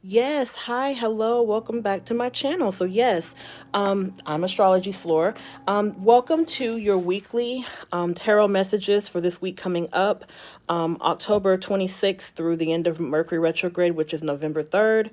Yes, hi, hello, welcome back to my channel. So yes, I'm Astrologyslore. Welcome to your weekly tarot messages for this week coming up, October 26th through the end of Mercury retrograde, which is November 3rd.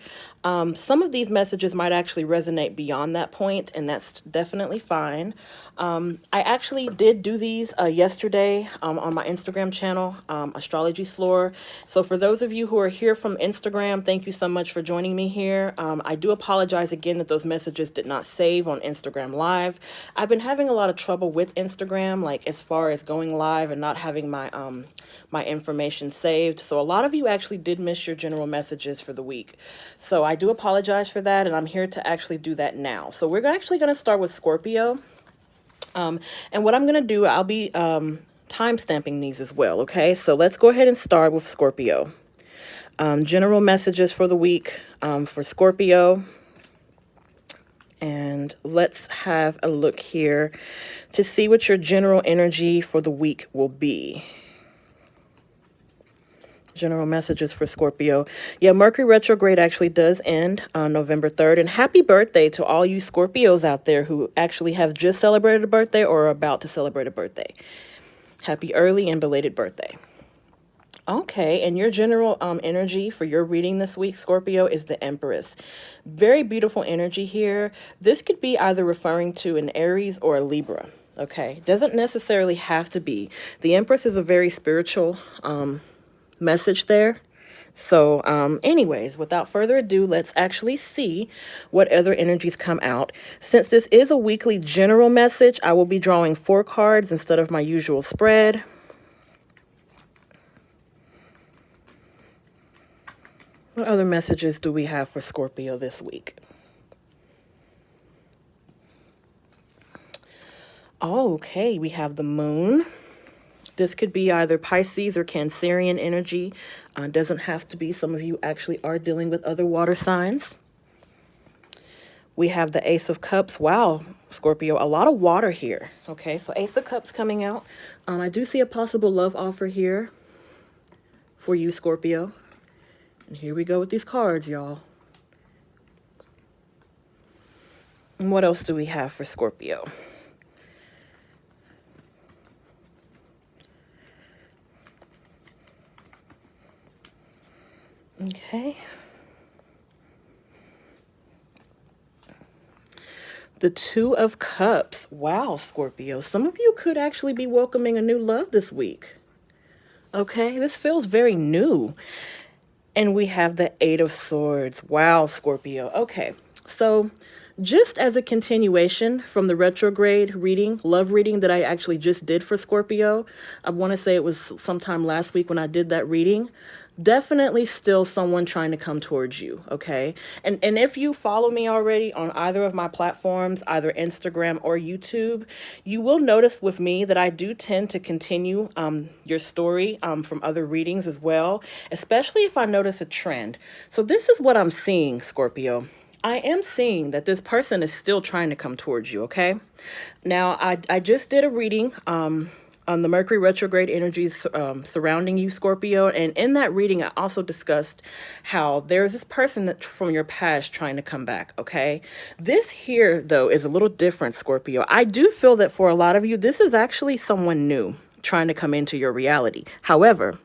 Some of these messages might actually resonate beyond that point, and that's definitely fine. I actually did do these yesterday on my Instagram channel, Astrologyslore. So for those of you who are here from Instagram, thank you so much for joining me here. I do apologize again that those messages did not save on Instagram Live. I've been having a lot of trouble with Instagram, like as far as going live and not having my information saved. So a lot of you actually did miss your general messages for the week. So I do apologize for that, and I'm here to actually do that now. So we're actually going to start with Scorpio. And what I'm going to do, I'll be time stamping these as well. Okay, so let's go ahead and start with Scorpio. General messages for the week for Scorpio. And let's have a look here to see what your general energy for the week will be. General messages for Scorpio. Yeah, Mercury retrograde actually does end on November 3rd. And happy birthday to all you Scorpios out there who actually have just celebrated a birthday or are about to celebrate a birthday. Happy early and belated birthday. Okay, and your general energy for your reading this week, Scorpio, is the Empress. Very beautiful energy here. This could be either referring to an Aries or a Libra. Okay, doesn't necessarily have to be. The Empress is a very spiritual message there. So anyways, without further ado, let's actually see what other energies come out. Since this is a weekly general message, I will be drawing 4 cards instead of my usual spread. What other messages do we have for Scorpio this week? Okay, we have the moon. This could be either Pisces or Cancerian energy. Doesn't have to be. Some of you actually are dealing with other water signs. We have the Ace of Cups. Wow, Scorpio, a lot of water here. Okay, so Ace of Cups coming out. I do see a possible love offer here for you, Scorpio. And here we go with these cards, y'all. And what else do we have for Scorpio? Okay. The Two of Cups. Wow, Scorpio. Some of you could actually be welcoming a new love this week. Okay, this feels very new. And we have the Eight of Swords. Wow, Scorpio. Okay, so just as a continuation from the retrograde reading, love reading that I actually just did for Scorpio, I want to say it was sometime last week when I did that reading. Definitely still someone trying to come towards you, okay? And if you follow me already on either of my platforms, either Instagram or YouTube, you will notice with me that I do tend to continue your story from other readings as well, especially if I notice a trend. So this is what I'm seeing, Scorpio. I am seeing that this person is still trying to come towards you, okay? Now, I just did a reading on the Mercury retrograde energies surrounding you, Scorpio. And in that reading, I also discussed how there's this person that from your past trying to come back, okay? This here, though, is a little different, Scorpio. I do feel that for a lot of you, this is actually someone new trying to come into your reality. However,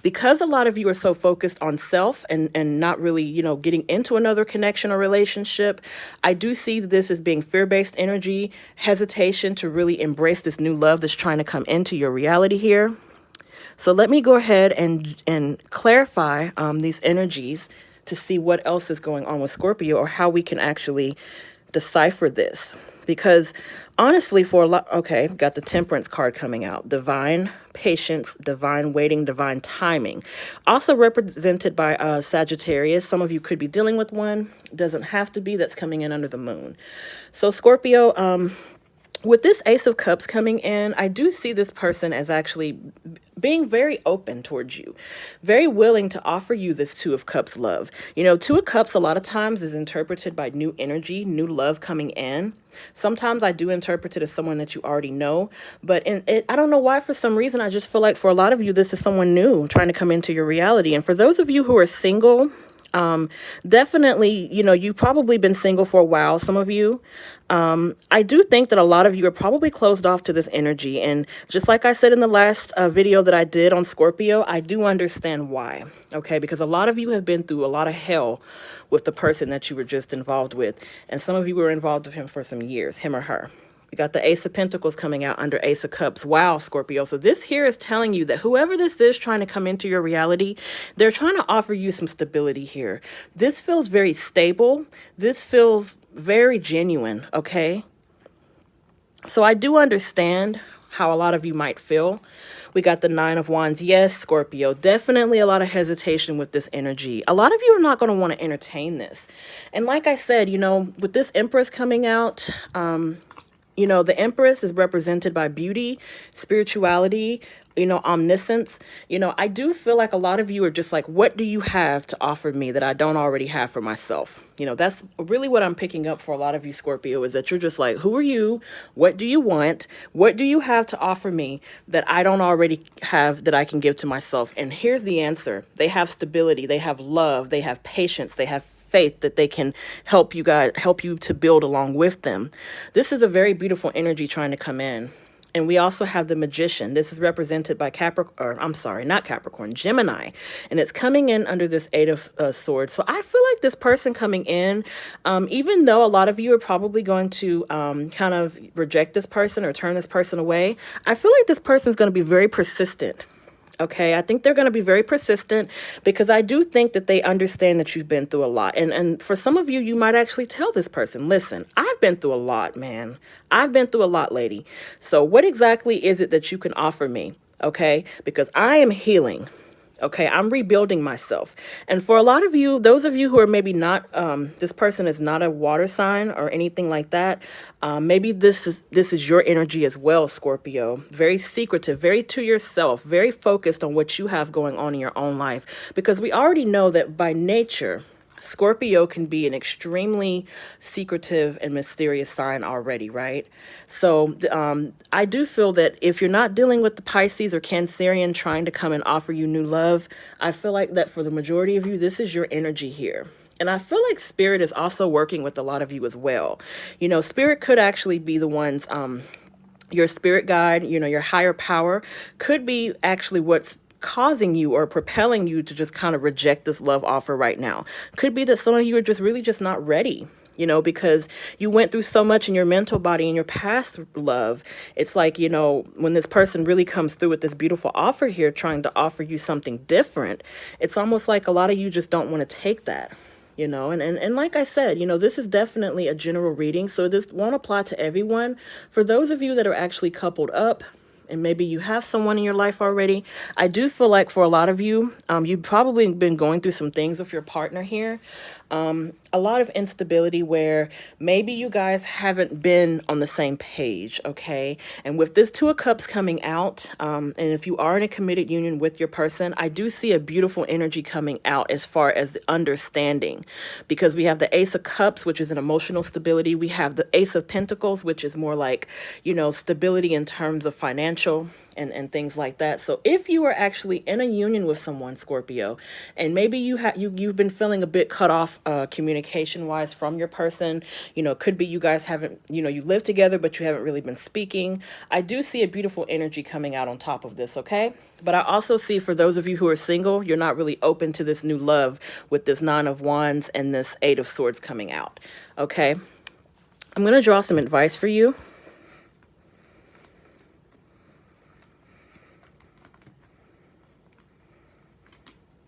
because a lot of you are so focused on self and not really, you know, getting into another connection or relationship, I do see this as being fear-based energy, hesitation to really embrace this new love that's trying to come into your reality here. So let me go ahead and clarify these energies to see what else is going on with Scorpio or how we can actually decipher this. Because honestly, for a lot, okay, got the Temperance card coming out. Divine patience, divine waiting, divine timing. Also represented by Sagittarius. Some of you could be dealing with one. Doesn't have to be. That's coming in under the moon. So Scorpio, with this Ace of Cups coming in, I do see this person as actually being very open towards you, very willing to offer you this Two of Cups love. You know, Two of Cups a lot of times is interpreted by new energy, new love coming in. Sometimes I do interpret it as someone that you already know, but I don't know why, for some reason, I just feel like for a lot of you, this is someone new trying to come into your reality. And for those of you who are single, Definitely, you've probably been single for a while, some of you. I do think that a lot of you are probably closed off to this energy. And just like I said in the last video that I did on Scorpio, I do understand why. Okay, because a lot of you have been through a lot of hell with the person that you were just involved with. And some of you were involved with him for some years, him or her. We got the Ace of Pentacles coming out under Ace of Cups. Wow, Scorpio. So this here is telling you that whoever this is trying to come into your reality, they're trying to offer you some stability here. This feels very stable. This feels very genuine, okay? So I do understand how a lot of you might feel. We got the Nine of Wands. Yes, Scorpio, definitely a lot of hesitation with this energy. A lot of you are not going to want to entertain this. And like I said, with this Empress coming out, the Empress is represented by beauty, spirituality, omniscience. I do feel like a lot of you are just like, what do you have to offer me that I don't already have for myself? That's really what I'm picking up for a lot of you, Scorpio, is that you're just like, who are you? What do you want? What do you have to offer me that I don't already have that I can give to myself? And here's the answer. They have stability. They have love. They have patience. They have faith that they can help you to build along with them. This is a very beautiful energy trying to come in. And we also have the Magician. This is represented by Gemini. And it's coming in under this Eight of Swords. So I feel like this person coming in, even though a lot of you are probably going to kind of reject this person or turn this person away, I feel like this person is going to be very persistent. Okay, I think they're going to be very persistent because I do think that they understand that you've been through a lot. And for some of you, you might actually tell this person, listen, I've been through a lot, man. I've been through a lot, lady. So what exactly is it that you can offer me? Okay, because I am healing. Okay, I'm rebuilding myself. And for a lot of you, those of you who are maybe not, this person is not a water sign or anything like that. Maybe this is your energy as well, Scorpio. Very secretive, very to yourself, very focused on what you have going on in your own life. Because we already know that by nature, Scorpio can be an extremely secretive and mysterious sign already, right? So I do feel that if you're not dealing with the Pisces or Cancerian trying to come and offer you new love, I feel like that for the majority of you, this is your energy here. And I feel like Spirit is also working with a lot of you as well. Spirit could actually be the ones, your spirit guide, your higher power could be actually what's causing you or propelling you to just kind of reject this love offer right now. Could be that some of you are just really just not ready, because you went through so much in your mental body and your past love. It's like, when this person really comes through with this beautiful offer here, trying to offer you something different, it's almost like a lot of you just don't want to take that. And like I said, this is definitely a general reading, so this won't apply to everyone. For those of you that are actually coupled up, and maybe you have someone in your life already, I do feel like for a lot of you, you've probably been going through some things with your partner here. A lot of instability where maybe you guys haven't been on the same page, okay? And with this Two of Cups coming out, and if you are in a committed union with your person, I do see a beautiful energy coming out as far as the understanding, because we have the Ace of Cups, which is an emotional stability. We have the Ace of Pentacles, which is more like, stability in terms of financial and things like that. So if you are actually in a union with someone, Scorpio, and maybe you've been feeling a bit cut off communication wise from your person, could be you guys haven't, you live together, but you haven't really been speaking. I do see a beautiful energy coming out on top of this, okay? But I also see for those of you who are single, you're not really open to this new love with this Nine of Wands and this Eight of Swords coming out, okay? I'm going to draw some advice for you.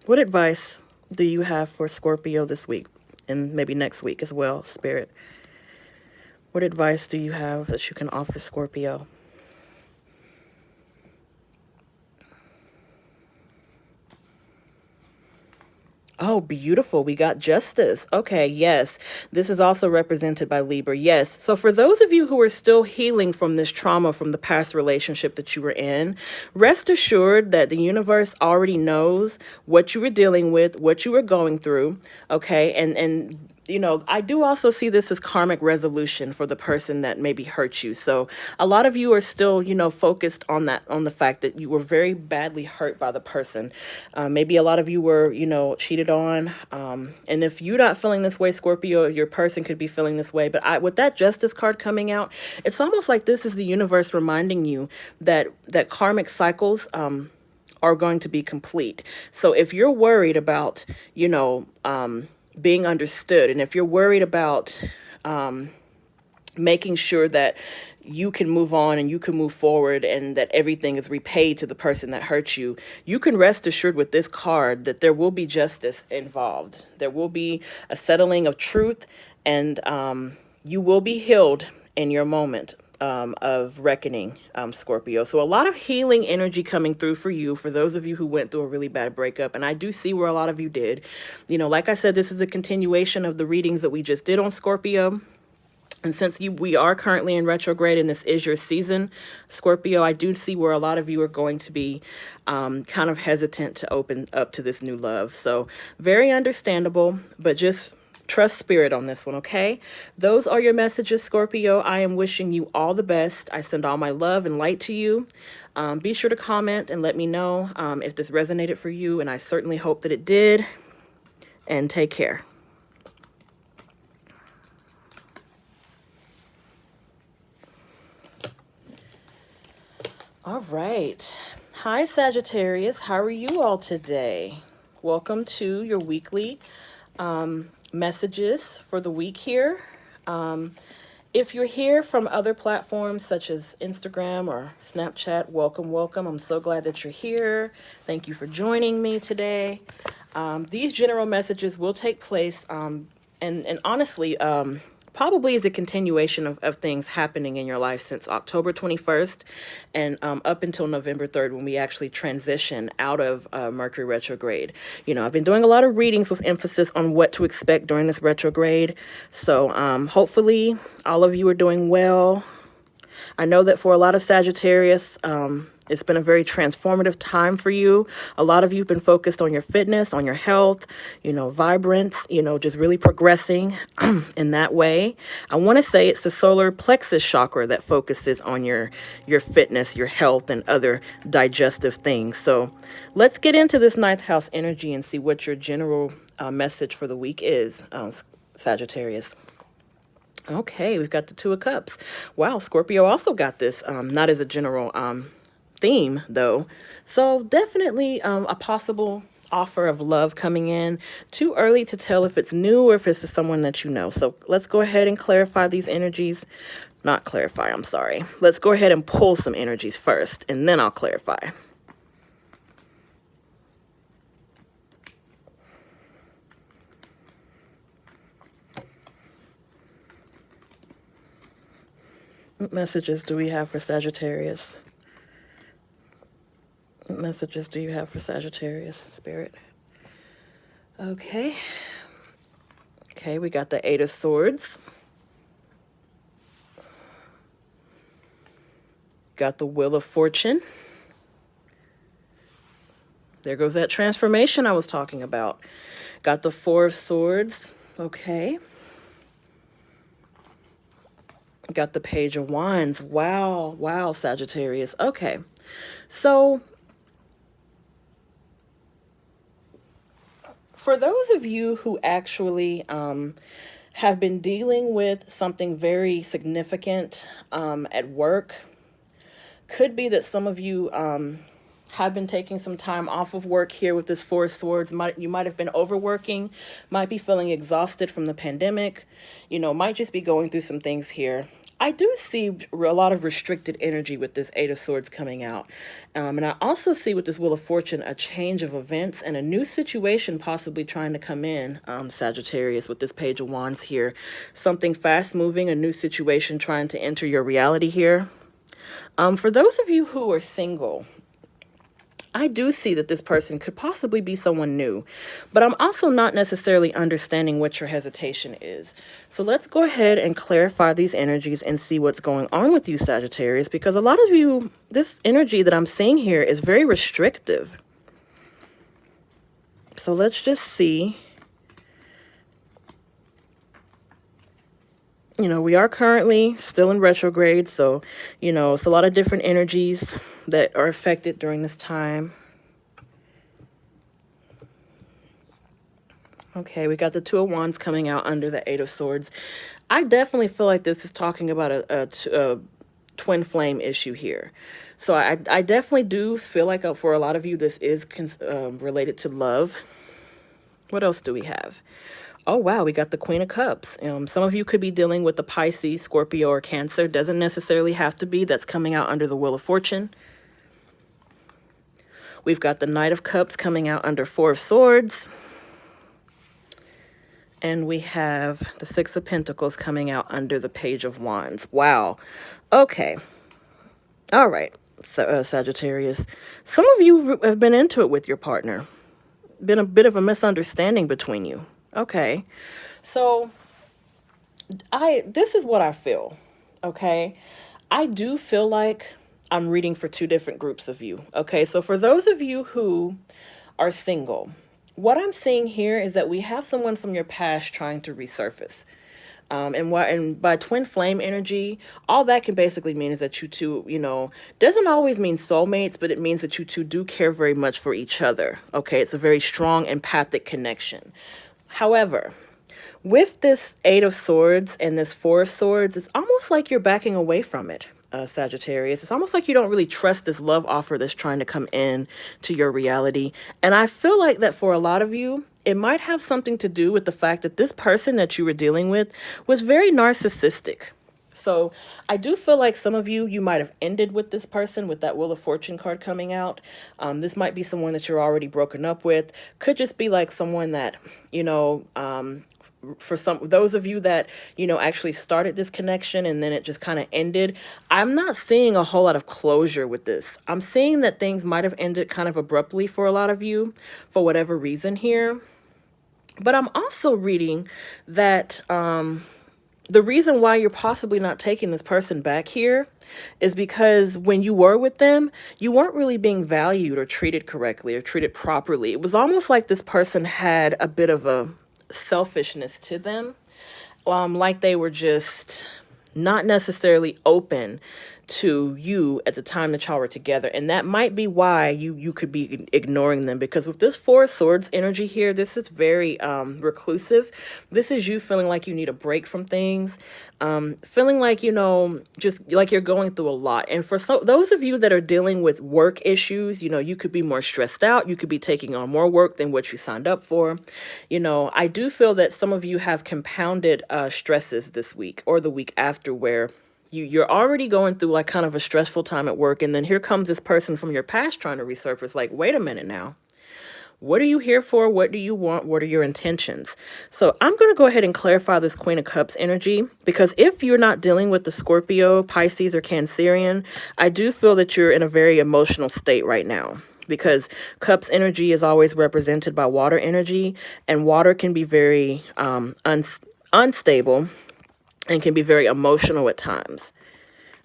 What advice do you have for Scorpio this week and maybe next week as well, Spirit? What advice do you have that you can offer Scorpio? Oh, beautiful. We got Justice. Okay, yes. This is also represented by Libra. Yes. So for those of you who are still healing from this trauma from the past relationship that you were in, rest assured that the universe already knows what you were dealing with, what you were going through. Okay. And I do also see this as karmic resolution for the person that maybe hurt you. So a lot of you are still, focused on the fact that you were very badly hurt by the person. Maybe a lot of you were, cheated waited on. And if you're not feeling this way, Scorpio, your person could be feeling this way. But with that Justice card coming out, it's almost like this is the universe reminding you that karmic cycles are going to be complete. So if you're worried about, being understood, and if you're worried about making sure that you can move on and you can move forward and that everything is repaid to the person that hurt you, you can rest assured with this card that there will be justice involved. There will be a settling of truth, and you will be healed in your moment of reckoning, Scorpio. So a lot of healing energy coming through for you, for those of you who went through a really bad breakup. And I do see where a lot of you did. Like I said, this is a continuation of the readings that we just did on Scorpio. And since we are currently in retrograde and this is your season, Scorpio, I do see where a lot of you are going to be kind of hesitant to open up to this new love. So very understandable, but just trust spirit on this one, okay? Those are your messages, Scorpio. I am wishing you all the best. I send all my love and light to you. Be sure to comment and let me know if this resonated for you, and I certainly hope that it did. And take care. All right. Hi, Sagittarius. How are you all today? Welcome to your weekly messages for the week here. If you're here from other platforms such as Instagram or Snapchat, welcome, welcome. I'm so glad that you're here. Thank you for joining me today. These general messages will take place and honestly, probably is a continuation of things happening in your life since October 21st and up until November 3rd, when we actually transition out of Mercury retrograde. I've been doing a lot of readings with emphasis on what to expect during this retrograde. So hopefully all of you are doing well. I know that for a lot of Sagittarius, it's been a very transformative time for you. A lot of you have been focused on your fitness, on your health, vibrance, just really progressing in that way. I want to say it's the solar plexus chakra that focuses on your fitness, your health, and other digestive things. So let's get into this ninth house energy and see what your general message for the week is, Sagittarius. Okay, we've got the Two of Cups. Wow, Scorpio also got this, not as a general theme, though. So definitely a possible offer of love coming in. Too early to tell if it's new or if it's someone that you know. So let's go ahead and clarify these energies. Not clarify, I'm sorry. Let's go ahead and pull some energies first, and then I'll clarify. What messages do we have for Sagittarius? What messages do you have for Sagittarius, Spirit? Okay. Okay, we got the Eight of Swords. Got the Wheel of Fortune. There goes that transformation I was talking about. Got the Four of Swords. Okay. Got the Page of Wands. Wow. Wow, Sagittarius. Okay. So for those of you who actually have been dealing with something very significant at work, could be that some of you have been taking some time off of work here with this Four of Swords. You might have been overworking, might be feeling exhausted from the pandemic, might just be going through some things here. I do see a lot of restricted energy with this Eight of Swords coming out. And I also see with this Wheel of Fortune a change of events and a new situation possibly trying to come in, Sagittarius, with this Page of Wands here. Something fast moving, a new situation trying to enter your reality here. For those of you who are single, I do see that this person could possibly be someone new, but I'm also not necessarily understanding what your hesitation is. So let's go ahead and clarify these energies and see what's going on with you, Sagittarius, because a lot of you, this energy that I'm seeing here is very restrictive. So let's just see. We are currently still in retrograde, so, it's a lot of different energies that are affected during this time. Okay, we got the Two of Wands coming out under the Eight of Swords. I definitely feel like this is talking about a twin flame issue here. So I definitely do feel like for a lot of you, this is related to love. What else do we have? Oh, wow, we got the Queen of Cups. Some of you could be dealing with the Pisces, Scorpio, or Cancer. Doesn't necessarily have to be. That's coming out under the Wheel of Fortune. We've got the Knight of Cups coming out under Four of Swords. And we have the Six of Pentacles coming out under the Page of Wands. Wow. Okay. All right, so, Sagittarius. Some of you have been into it with your partner. Been a bit of a misunderstanding between you. Okay. So this is what I feel. Okay. I do feel like I'm reading for two different groups of you. Okay. So for those of you who are single, what I'm seeing here is that we have someone from your past trying to resurface. And by twin flame energy, all that can basically mean is that you two, doesn't always mean soulmates, but it means that you two do care very much for each other. Okay, it's a very strong empathic connection. However, with this Eight of Swords and this Four of Swords, it's almost like you're backing away from it, Sagittarius. It's almost like you don't really trust this love offer that's trying to come in to your reality. And I feel like that for a lot of you, it might have something to do with the fact that this person that you were dealing with was very narcissistic. So I do feel like some of you might have ended with this person with that Wheel of Fortune card coming out. This might be someone that you're already broken up with. Could just be like someone that, for those of you that, actually started this connection and then it just kind of ended. I'm not seeing a whole lot of closure with this. I'm seeing that things might have ended kind of abruptly for a lot of you for whatever reason here. But I'm also reading that the reason why you're possibly not taking this person back here is because when you were with them, you weren't really being valued or treated correctly or treated properly. It was almost like this person had a bit of a selfishness to them, like they were just not necessarily open to you at the time that y'all were together. And that might be why you could be ignoring them, because with this Four of Swords energy here, this is very reclusive. This is you feeling like you need a break from things, feeling like, just like you're going through a lot. And for those of you that are dealing with work issues, you could be more stressed out. You could be taking on more work than what you signed up for. I do feel that some of you have compounded stresses this week or the week after, where you're already going through like kind of a stressful time at work. And then here comes this person from your past trying to resurface. Like, wait a minute now. What are you here for? What do you want? What are your intentions? So I'm going to go ahead and clarify this Queen of Cups energy, because if you're not dealing with the Scorpio, Pisces, or Cancerian, I do feel that you're in a very emotional state right now, because Cups energy is always represented by water energy, and water can be very unstable and can be very emotional at times.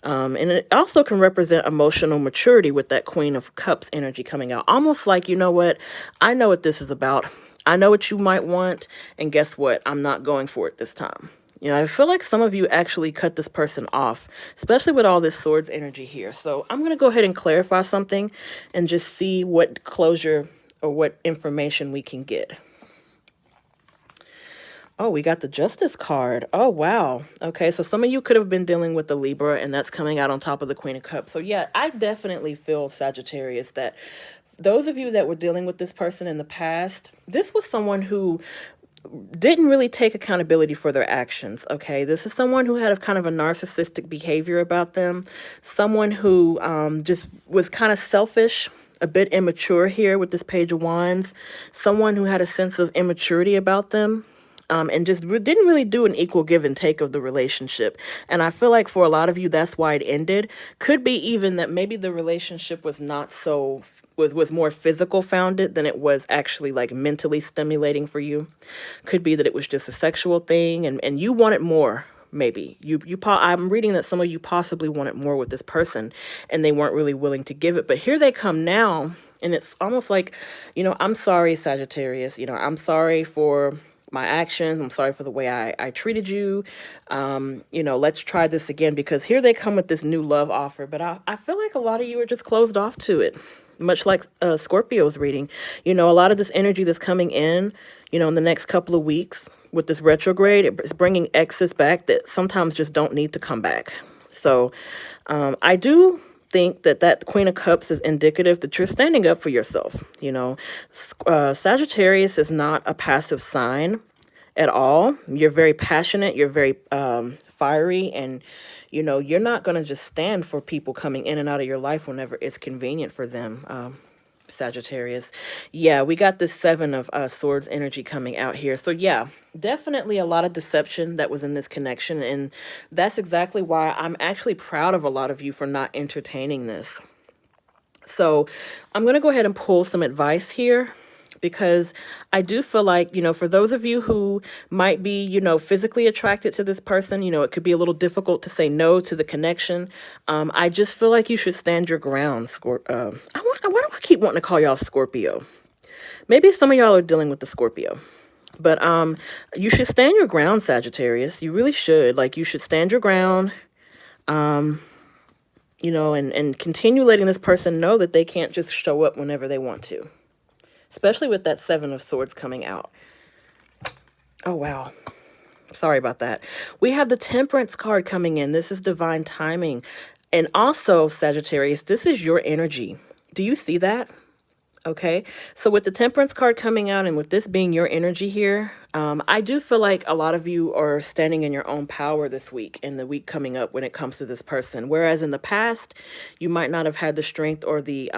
And it also can represent emotional maturity with that Queen of Cups energy coming out. Almost like, you know what? I know what this is about. I know what you might want. And guess what? I'm not going for it this time. I feel like some of you actually cut this person off, especially with all this Swords energy here. So I'm going to go ahead and clarify something and just see what closure or what information we can get. Oh, we got the Justice card. Oh, wow. Okay, so some of you could have been dealing with the Libra, and that's coming out on top of the Queen of Cups. So yeah, I definitely feel, Sagittarius, that those of you that were dealing with this person in the past, this was someone who didn't really take accountability for their actions. Okay, this is someone who had a kind of a narcissistic behavior about them, someone who just was kind of selfish, a bit immature here with this Page of Wands, someone who had a sense of immaturity about them. And just didn't really do an equal give and take of the relationship. And I feel like for a lot of you, that's why it ended. Could be even that maybe the relationship was not so, was more physical founded than it was actually like mentally stimulating for you. Could be that it was just a sexual thing and you wanted more. Maybe I'm reading that some of you possibly wanted more with this person and they weren't really willing to give it. But here they come now. And it's almost like, I'm sorry, Sagittarius. I'm sorry for my actions. I'm sorry for the way I treated you. Let's try this again, because here they come with this new love offer. But I feel like a lot of you are just closed off to it. much like Scorpio's reading. You know, a lot of this energy that's coming in, you know, in the next couple of weeks with this retrograde, it's bringing exes back that sometimes just don't need to come back. So I do think that that Queen of Cups is indicative that you're standing up for yourself. You know, Sagittarius is not a passive sign at all. You're very passionate. You're very fiery, and you know, you're not going to just stand for people coming in and out of your life whenever it's convenient for them. Sagittarius. Yeah, we got this Seven of Swords energy coming out here. So yeah, definitely a lot of deception that was in this connection. And that's exactly why I'm actually proud of a lot of you for not entertaining this. So I'm going to go ahead and pull some advice here, because I do feel like, you know, for those of you who might be, you know, physically attracted to this person, you know, it could be a little difficult to say no to the connection. I just feel like you should stand your ground. Why do I keep wanting to call y'all Scorpio? Maybe some of y'all are dealing with the Scorpio. But you should stand your ground, Sagittarius. You really should. Like, you should stand your ground, you know, and continue letting this person know that they can't just show up whenever they want to. Especially with that Seven of Swords coming out. Oh, wow. Sorry about that. We have the Temperance card coming in. This is divine timing. And also, Sagittarius, this is your energy. Do you see that? Okay, so with the Temperance card coming out and with this being your energy here, I do feel like a lot of you are standing in your own power this week and the week coming up when it comes to this person. Whereas in the past, you might not have had the strength or the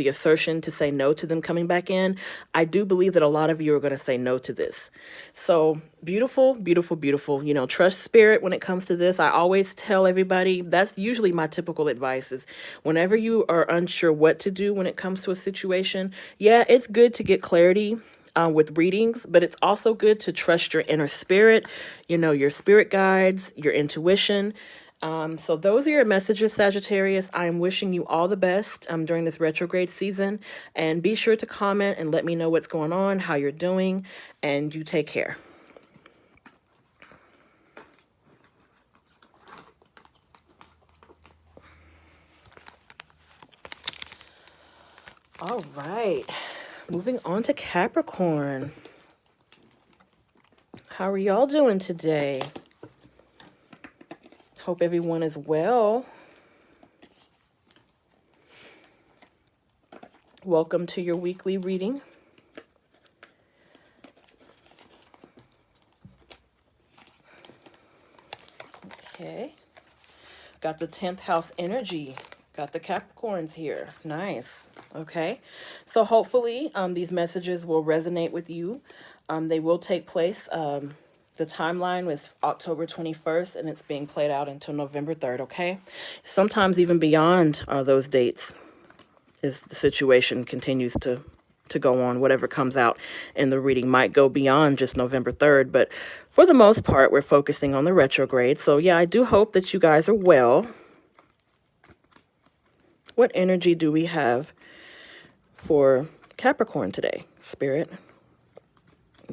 assertion to say no to them coming back in. I do believe that a lot of you are going to say no to this. So beautiful, beautiful, beautiful. You know, trust spirit when it comes to this. I always tell everybody, that's usually my typical advice, is whenever you are unsure what to do when it comes to a situation, yeah, it's good to get clarity with readings, but it's also good to trust your inner spirit, you know, your spirit guides, your intuition. So those are your messages, Sagittarius. I am wishing you all the best during this retrograde season, and be sure to comment and let me know what's going on, how you're doing, and you take care. All right, moving on to Capricorn. How are y'all doing today? Hope everyone is well. Welcome to your weekly reading. Okay. Got the 10th house energy. Got the Capricorns here. Nice. Okay. So hopefully these messages will resonate with you. They will take place. The timeline was October 21st, and it's being played out until November 3rd, okay? Sometimes even beyond those dates, as the situation continues to go on. Whatever comes out in the reading might go beyond just November 3rd, but for the most part, we're focusing on the retrograde. So yeah, I do hope that you guys are well. What energy do we have for Capricorn today, Spirit?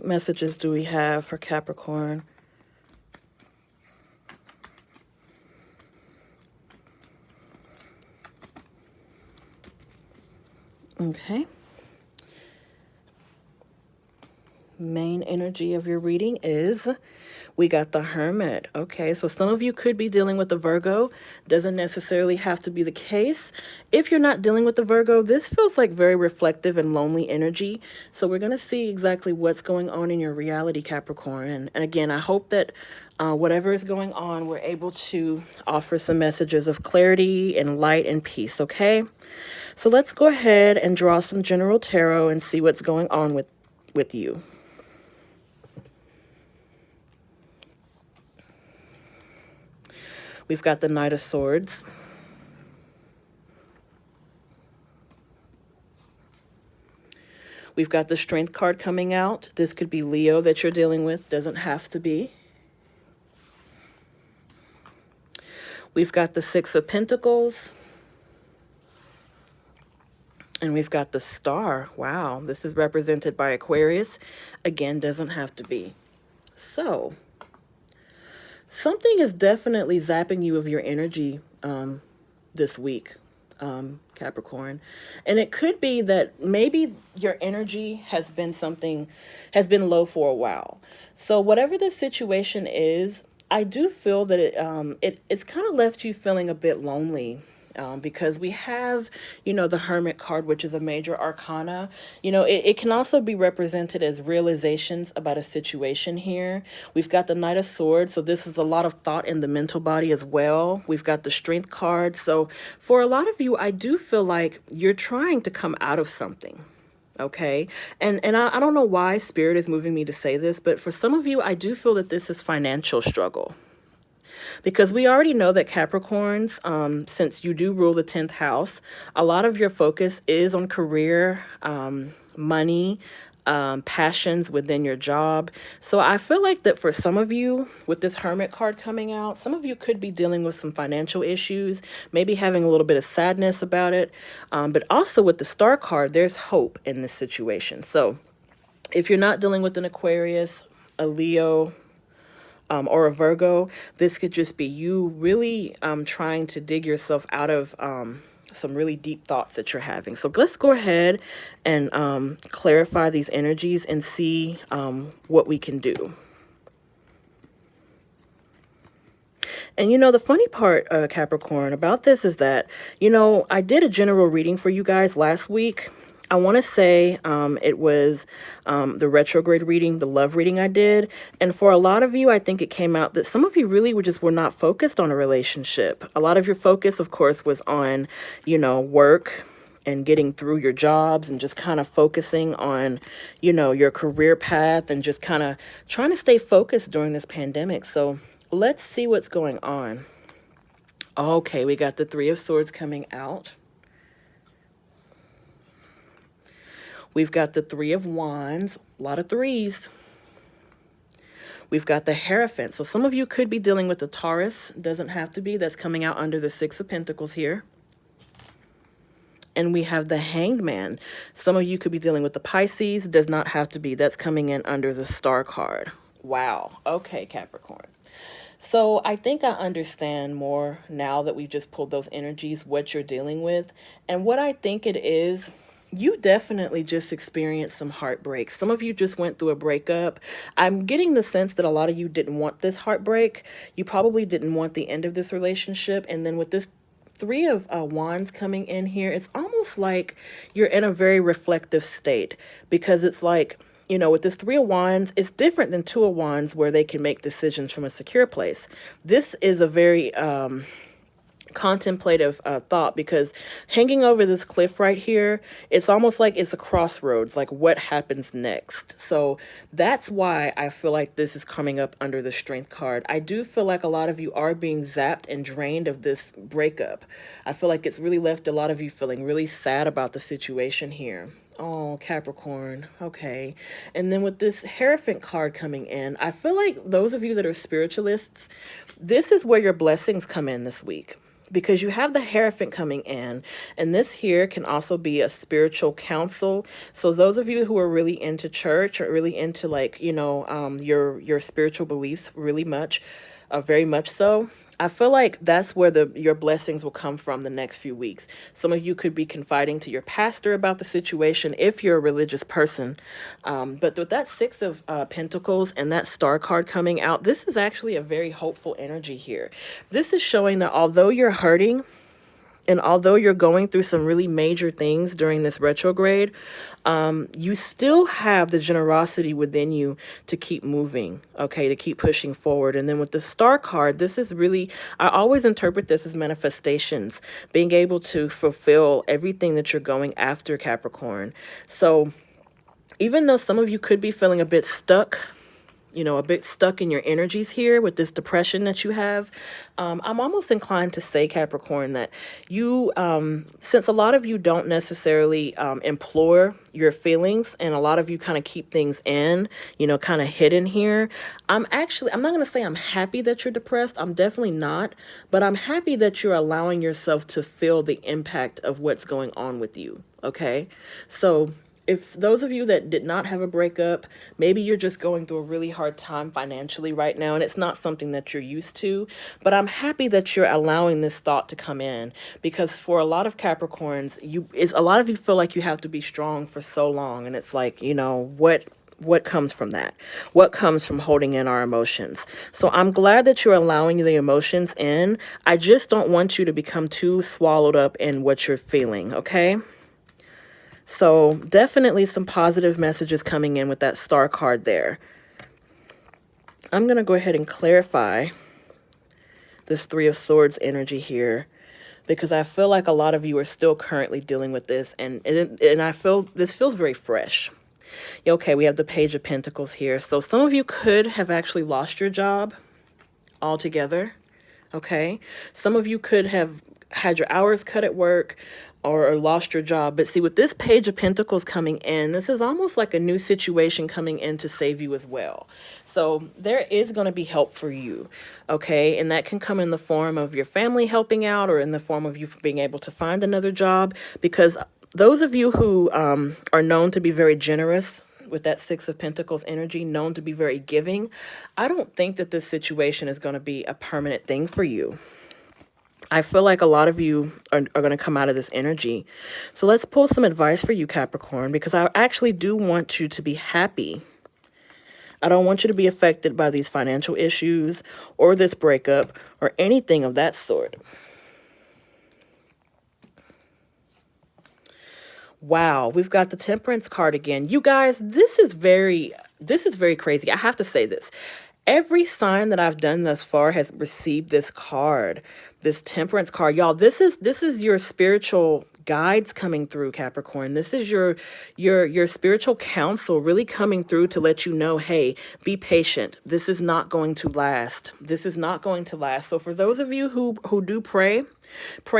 Messages do we have for Capricorn? Okay. Main energy of your reading is, we got the Hermit. Okay, so some of you could be dealing with the Virgo. Doesn't necessarily have to be the case. If you're not dealing with the Virgo, this feels like very reflective and lonely energy. So we're going to see exactly what's going on in your reality, Capricorn. And again, I hope that whatever is going on, we're able to offer some messages of clarity and light and peace, okay? So let's go ahead and draw some general tarot and see what's going on with you. We've got the Knight of Swords. We've got the Strength card coming out. This could be Leo that you're dealing with. Doesn't have to be. We've got the Six of Pentacles. And we've got the Star. Wow, this is represented by Aquarius. Again, doesn't have to be. So something is definitely zapping you of your energy this week. Capricorn. And it could be that maybe your energy has been low for a while. So whatever the situation is, I do feel that it's kind of left you feeling a bit lonely. Because we have, the Hermit card, which is a major arcana. It can also be represented as realizations about a situation here. We've got the Knight of Swords, so this is a lot of thought in the mental body as well. We've got the Strength card. So for a lot of you, I do feel like you're trying to come out of something. Okay. And I don't know why Spirit is moving me to say this, but for some of you, I do feel that this is financial struggle. Because we already know that Capricorns, since you do rule the 10th house, a lot of your focus is on career, money, passions within your job. So I feel like that for some of you, with this Hermit card coming out, some of you could be dealing with some financial issues, maybe having a little bit of sadness about it. But also with the Star card, there's hope in this situation. So if you're not dealing with an Aquarius, a Leo, or a Virgo, this could just be you really trying to dig yourself out of some really deep thoughts that you're having. So let's go ahead and clarify these energies and see what we can do. And the funny part, Capricorn, about this is that, I did a general reading for you guys last week. I want to say it was the retrograde reading, the love reading I did. And for a lot of you, I think it came out that some of you really were not focused on a relationship. A lot of your focus, of course, was on, work and getting through your jobs and just kind of focusing on, your career path and just kind of trying to stay focused during this pandemic. So let's see what's going on. Okay, we got the Three of Swords coming out. We've got the Three of Wands, a lot of threes. We've got the Hierophant. So some of you could be dealing with the Taurus. Doesn't have to be. That's coming out under the Six of Pentacles here. And we have the Hanged Man. Some of you could be dealing with the Pisces. Does not have to be. That's coming in under the Star card. Wow. Okay, Capricorn. So I think I understand more now that we've just pulled those energies, what you're dealing with. And what I think it is, you definitely just experienced some heartbreak. Some of you just went through a breakup. I'm getting the sense that a lot of you didn't want this heartbreak. You probably didn't want the end of this relationship. And then with this Three of Wands coming in here, it's almost like you're in a very reflective state, because it's like, with this Three of Wands, it's different than Two of Wands where they can make decisions from a secure place. This is a very contemplative thought, because hanging over this cliff right here, it's almost like it's a crossroads, like what happens next. So that's why I feel like this is coming up under the Strength card. I do feel like a lot of you are being zapped and drained of this breakup. I feel like it's really left a lot of you feeling really sad about the situation here. Oh, Capricorn. Okay. And then with this Hierophant card coming in, I feel like those of you that are spiritualists, this is where your blessings come in this week. Because you have the Hierophant coming in, and this here can also be a spiritual counsel. So those of you who are really into church or really into like, your spiritual beliefs really much, very much so, I feel like that's where your blessings will come from the next few weeks. Some of you could be confiding to your pastor about the situation if you're a religious person. But with that Six of Pentacles and that Star card coming out, this is actually a very hopeful energy here. This is showing that although you're hurting, and although you're going through some really major things during this retrograde, you still have the generosity within you to keep moving, okay, to keep pushing forward. And then with the Star card, this is really, I always interpret this as manifestations, being able to fulfill everything that you're going after, Capricorn. So even though some of you could be feeling a bit stuck, a bit stuck in your energies here with this depression that you have, I'm almost inclined to say, Capricorn, that you, since a lot of you don't necessarily implore your feelings, and a lot of you kind of keep things in, kind of hidden here, I'm not going to say I'm happy that you're depressed. I'm definitely not, but I'm happy that you're allowing yourself to feel the impact of what's going on with you, okay? So if those of you that did not have a breakup, maybe you're just going through a really hard time financially right now, and it's not something that you're used to, but I'm happy that you're allowing this thought to come in, because for a lot of Capricorns, a lot of you feel like you have to be strong for so long, and it's like, you know, what comes from that? What comes from holding in our emotions? So I'm glad that you're allowing the emotions in. I just don't want you to become too swallowed up in what you're feeling, okay? So definitely some positive messages coming in with that star card there. I'm going to go ahead and clarify this Three of Swords energy here, because I feel like a lot of you are still currently dealing with this, and I feel this feels very fresh. Okay, we have the Page of Pentacles here. So some of you could have actually lost your job altogether. Okay, some of you could have had your hours cut at work or lost your job. But see, with this Page of Pentacles coming in, this is almost like a new situation coming in to save you as well. So there is going to be help for you. Okay, and that can come in the form of your family helping out, or in the form of you being able to find another job, because those of you who are known to be very generous with that Six of Pentacles energy, known to be very giving, I don't think that this situation is going to be a permanent thing for you. I feel like a lot of you are going to come out of this energy. So let's pull some advice for you, Capricorn, because I actually do want you to be happy. I don't want you to be affected by these financial issues or this breakup or anything of that sort. Wow, we've got the Temperance card again. You guys, this is very crazy. I have to say this. Every sign that I've done thus far has received this card, this Temperance card. Y'all, this is your spiritual guides coming through, Capricorn. This is your spiritual counsel really coming through to let you know, hey, be patient. This is not going to last. This is not going to last. So for those of you who do pray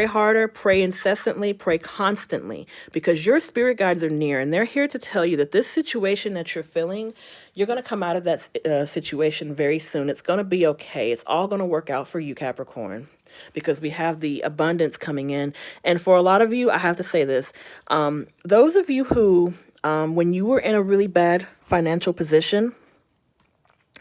harder, pray incessantly, pray constantly, because your spirit guides are near, and they're here to tell you that this situation that you're feeling, you're going to come out of that situation very soon. It's going to be okay. It's all going to work out for you, Capricorn, because we have the abundance coming in. And for a lot of you, I have to say this, those of you who, when you were in a really bad financial position,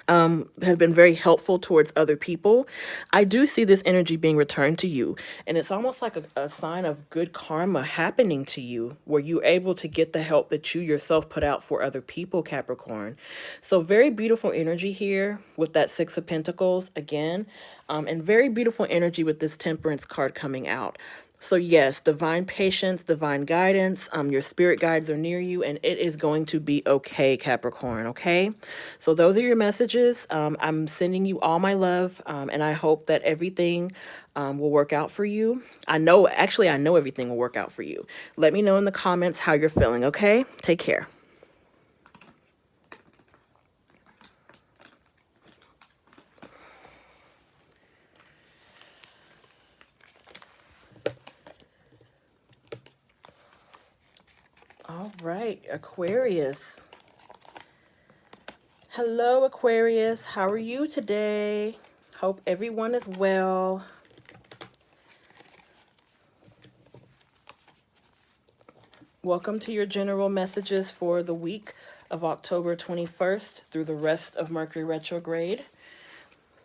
have been very helpful towards other people, I do see this energy being returned to you. And it's almost like a sign of good karma happening to you, where you're able to get the help that you yourself put out for other people, Capricorn. So very beautiful energy here with that Six of Pentacles again, and very beautiful energy with this Temperance card coming out. So yes, divine patience, divine guidance, your spirit guides are near you, and it is going to be okay, Capricorn, okay? So those are your messages. I'm sending you all my love, and I hope that everything will work out for you. I know everything will work out for you. Let me know in the comments how you're feeling, okay? Take care. All right, Aquarius. Hello, Aquarius. How are you today? Hope everyone is well. Welcome to your general messages for the week of October 21st through the rest of Mercury retrograde.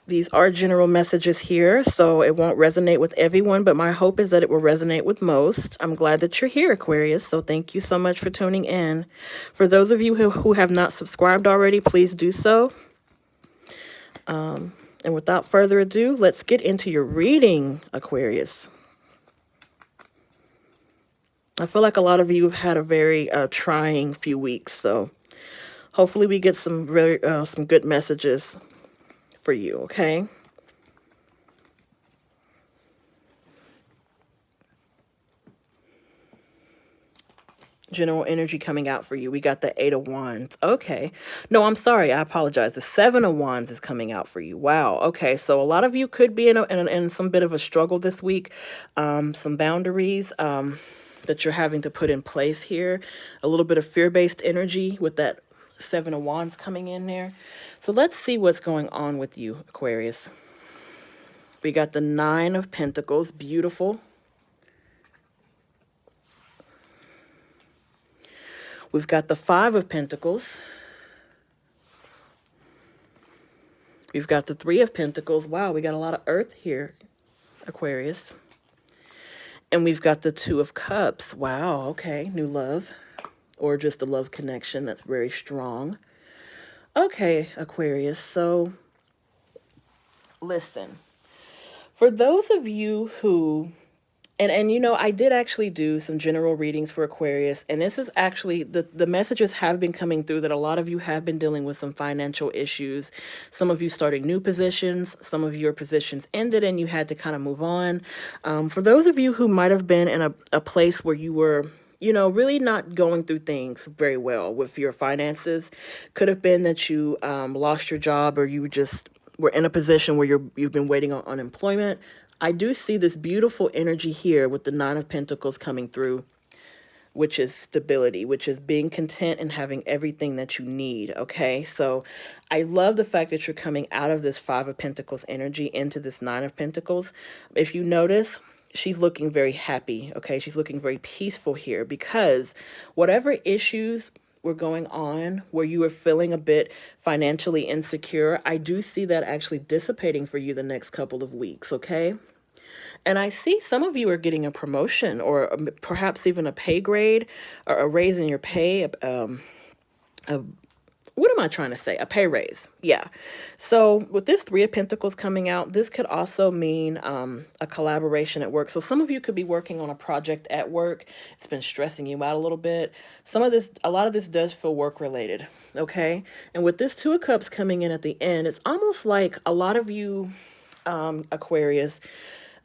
These are general messages here, so it won't resonate with everyone, but my hope is that it will resonate with most. I'm glad that you're here, Aquarius, so thank you so much for tuning in. For those of you who have not subscribed already, please do so. And without further ado, let's get into your reading, Aquarius. I feel like a lot of you have had a very trying few weeks, so hopefully we get some good messages for you, okay? General energy coming out for you. We got the Eight of Wands. Okay. No, I'm sorry. I apologize. The Seven of Wands is coming out for you. Wow. Okay. So a lot of you could be in some bit of a struggle this week. Some boundaries that you're having to put in place here. A little bit of fear-based energy with that Seven of Wands coming in there. So let's see what's going on with you, Aquarius. We got the Nine of Pentacles. Beautiful. We've got the Five of Pentacles. We've got the Three of Pentacles. Wow, we got a lot of earth here, Aquarius. And we've got the Two of Cups. Wow, okay, new love. Or just a love connection that's very strong. Okay, Aquarius, so listen. For those of you who, and you know, I did actually do some general readings for Aquarius, and this is actually, the messages have been coming through that a lot of you have been dealing with some financial issues. Some of you starting new positions, some of your positions ended and you had to kind of move on. For those of you who might have been in a place where you were, you know, really not going through things very well with your finances, could have been that you lost your job, or you just were in a position where you've been waiting on unemployment. I do see this beautiful energy here with the Nine of Pentacles coming through, which is stability, which is being content and having everything that you need, okay? So I love the fact that you're coming out of this Five of Pentacles energy into this Nine of Pentacles. If you notice, she's looking very happy, okay? She's looking very peaceful here, because whatever issues were going on where you were feeling a bit financially insecure, I do see that actually dissipating for you the next couple of weeks, okay? And I see some of you are getting a promotion, or perhaps even a pay grade, or a raise in your pay. What am I trying to say? A pay raise. Yeah. So with this Three of Pentacles coming out, this could also mean a collaboration at work. So some of you could be working on a project at work. It's been stressing you out a little bit. A lot of this does feel work related. Okay. And with this Two of Cups coming in at the end, it's almost like a lot of you, Aquarius,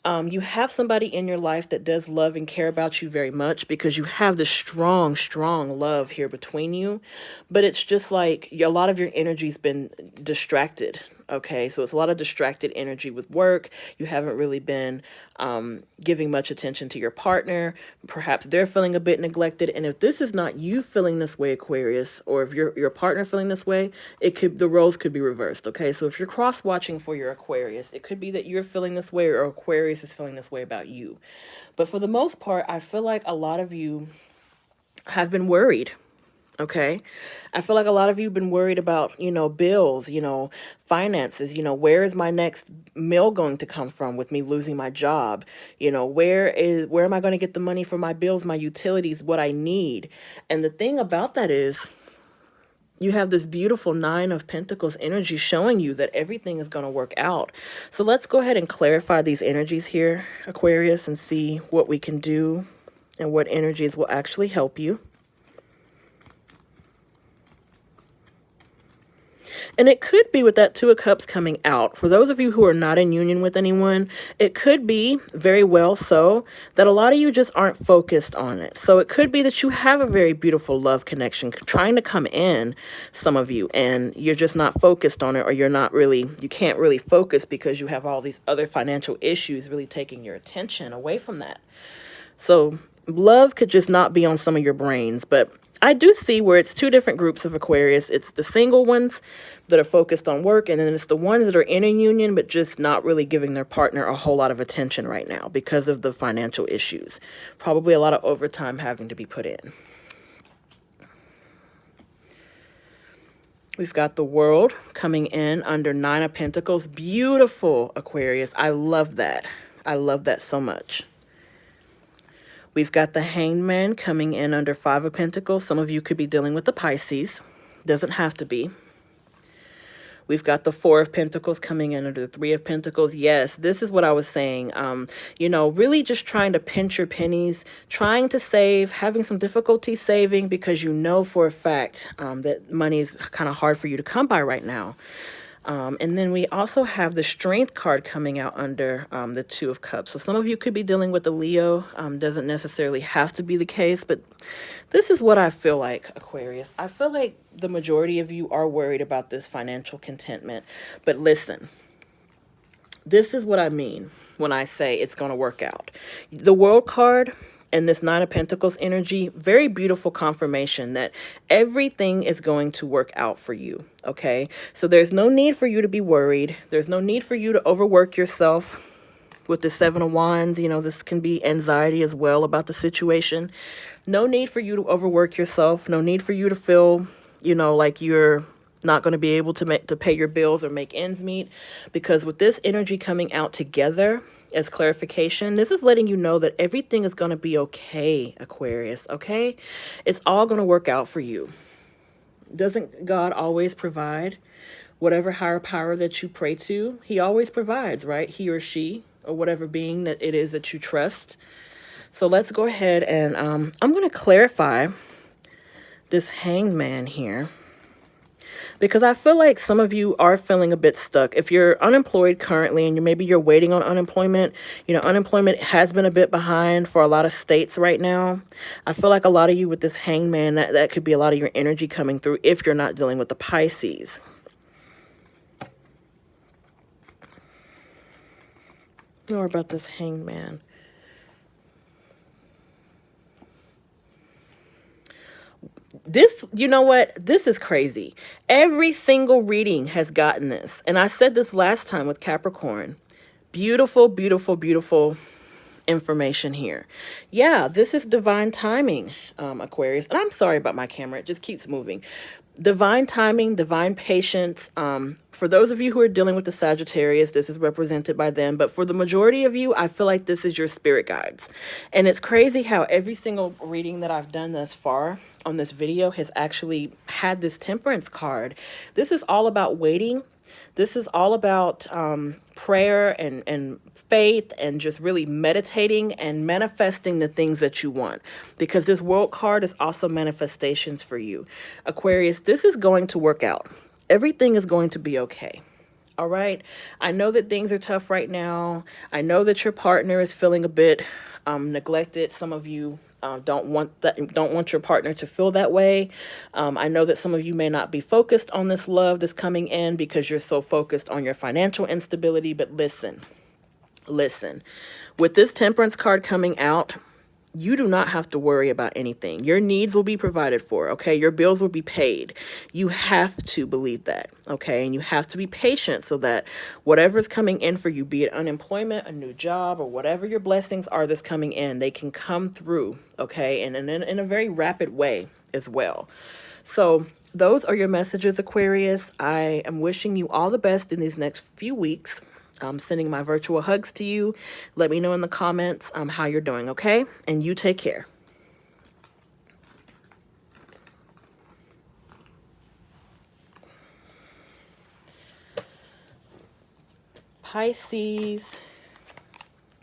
you have somebody in your life that does love and care about you very much, because you have this strong, strong love here between you. But it's just like a lot of your energy's been distracted. Okay, so it's a lot of distracted energy with work. You haven't really been giving much attention to your partner. Perhaps they're feeling a bit neglected. And if this is not you feeling this way, Aquarius, or if your partner feeling this way, the roles could be reversed. Okay, so if you're cross-watching for your Aquarius, it could be that you're feeling this way, or Aquarius is feeling this way about you. But for the most part, I feel like a lot of you have been worried. Okay. I feel like a lot of you have been worried about, you know, bills, you know, finances, you know, where is my next meal going to come from with me losing my job? You know, where am I going to get the money for my bills, my utilities, what I need? And the thing about that is, you have this beautiful Nine of Pentacles energy showing you that everything is going to work out. So let's go ahead and clarify these energies here, Aquarius, and see what we can do and what energies will actually help you. And it could be with that Two of Cups coming out, for those of you who are not in union with anyone, it could be very well so that a lot of you just aren't focused on it. So it could be that you have a very beautiful love connection trying to come in, some of you, and you're just not focused on it, or you can't really focus because you have all these other financial issues really taking your attention away from that. So love could just not be on some of your brains, but I do see where it's two different groups of Aquarius. It's the single ones that are focused on work, and then it's the ones that are in a union but just not really giving their partner a whole lot of attention right now because of the financial issues. Probably a lot of overtime having to be put in. We've got the World coming in under Nine of Pentacles. Beautiful, Aquarius. I love that. I love that so much. We've got the Hanged Man coming in under Five of Pentacles. Some of you could be dealing with the Pisces. Doesn't have to be. We've got the Four of Pentacles coming in under the Three of Pentacles. Yes, this is what I was saying. You know, really just trying to pinch your pennies, trying to save, having some difficulty saving because you know for a fact that money is kind of hard for you to come by right now. And then we also have the Strength card coming out under the Two of Cups. So some of you could be dealing with a Leo. Doesn't necessarily have to be the case, but this is what I feel like, Aquarius. I feel like the majority of you are worried about this financial contentment. But listen, this is what I mean when I say it's going to work out. The World card and this Nine of Pentacles energy, very beautiful confirmation that everything is going to work out for you, okay? So there's no need for you to be worried. There's no need for you to overwork yourself. with the Seven of Wands. You know, this can be anxiety as well about the situation. No need for you to overwork yourself. No need for you to feel, you know, like you're not going to be able to pay your bills or make ends meet, because with this energy coming out together as clarification, this is letting you know that everything is going to be okay, Aquarius, okay? It's all going to work out for you. Doesn't God always provide? Whatever higher power that you pray to, he always provides, right? He or she, or whatever being that it is that you trust. So let's go ahead and I'm going to clarify this Hangman here, because I feel like some of you are feeling a bit stuck. If you're unemployed currently and maybe you're waiting on unemployment, you know, unemployment has been a bit behind for a lot of states right now. I feel like a lot of you with this Hangman, that could be a lot of your energy coming through if you're not dealing with the Pisces. More about this Hangman. This, you know what? This is crazy. Every single reading has gotten this. And I said this last time with Capricorn. Beautiful, beautiful, beautiful information here. Yeah, this is divine timing, Aquarius. And I'm sorry about my camera. It just keeps moving. Divine timing, divine patience. For those of you who are dealing with the Sagittarius, this is represented by them. But for the majority of you, I feel like this is your spirit guides. And it's crazy how every single reading that I've done thus far on this video has actually had this Temperance card. This is all about waiting. This is all about prayer and faith, and just really meditating and manifesting the things that you want, because this World card is also manifestations for you. Aquarius, this is going to work out. Everything is going to be okay. All right. I know that things are tough right now. I know that your partner is feeling a bit neglected. Some of you don't want your partner to feel that way. I know that some of you may not be focused on this love that's coming in because you're so focused on your financial instability. But listen, with this Temperance card coming out, you do not have to worry about anything. Your needs will be provided for, okay? Your bills will be paid. You have to believe that, okay? And you have to be patient so that whatever's coming in for you, be it unemployment, a new job, or whatever your blessings are that's coming in, they can come through, okay? And in a very rapid way as well. So those are your messages, Aquarius. I am wishing you all the best in these next few weeks. I'm sending my virtual hugs to you. Let me know in the comments how you're doing, okay? And you take care. Pisces,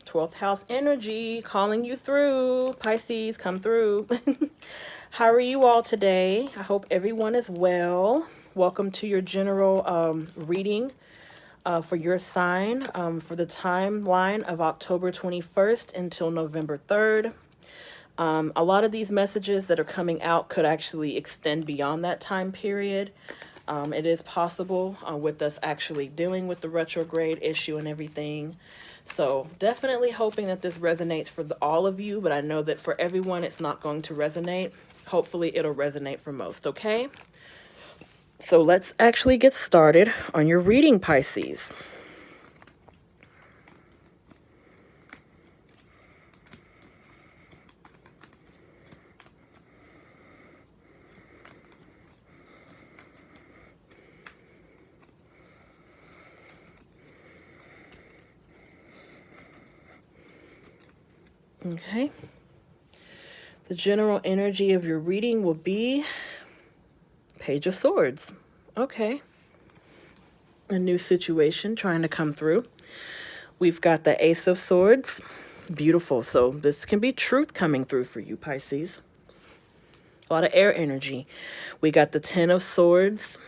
12th house energy calling you through. Pisces, come through. How are you all today? I hope everyone is well. Welcome to your general reading for your sign for the timeline of October 21st until November 3rd. A lot of these messages that are coming out could actually extend beyond that time period. It is possible with us actually dealing with the retrograde issue and everything. So definitely hoping that this resonates for all of you, but I know that for everyone it's not going to resonate. Hopefully it'll resonate for most, okay? So let's actually get started on your reading, Pisces. Okay. The general energy of your reading will be Page of Swords. Okay. A new situation trying to come through. We've got the Ace of Swords. Beautiful. So this can be truth coming through for you, Pisces. A lot of air energy. We got the 10 of Swords.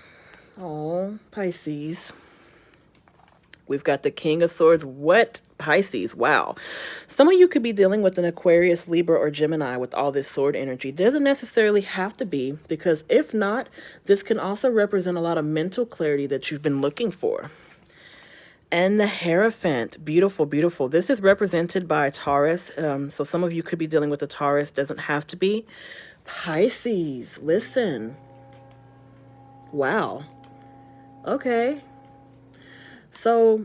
Oh, Pisces. We've got the King of Swords. What? Pisces. Wow. Some of you could be dealing with an Aquarius, Libra, or Gemini with all this sword energy. Doesn't necessarily have to be, because if not, this can also represent a lot of mental clarity that you've been looking for. And the Hierophant. Beautiful, beautiful. This is represented by Taurus. So some of you could be dealing with a Taurus. Doesn't have to be. Pisces. Listen. Wow. Okay. So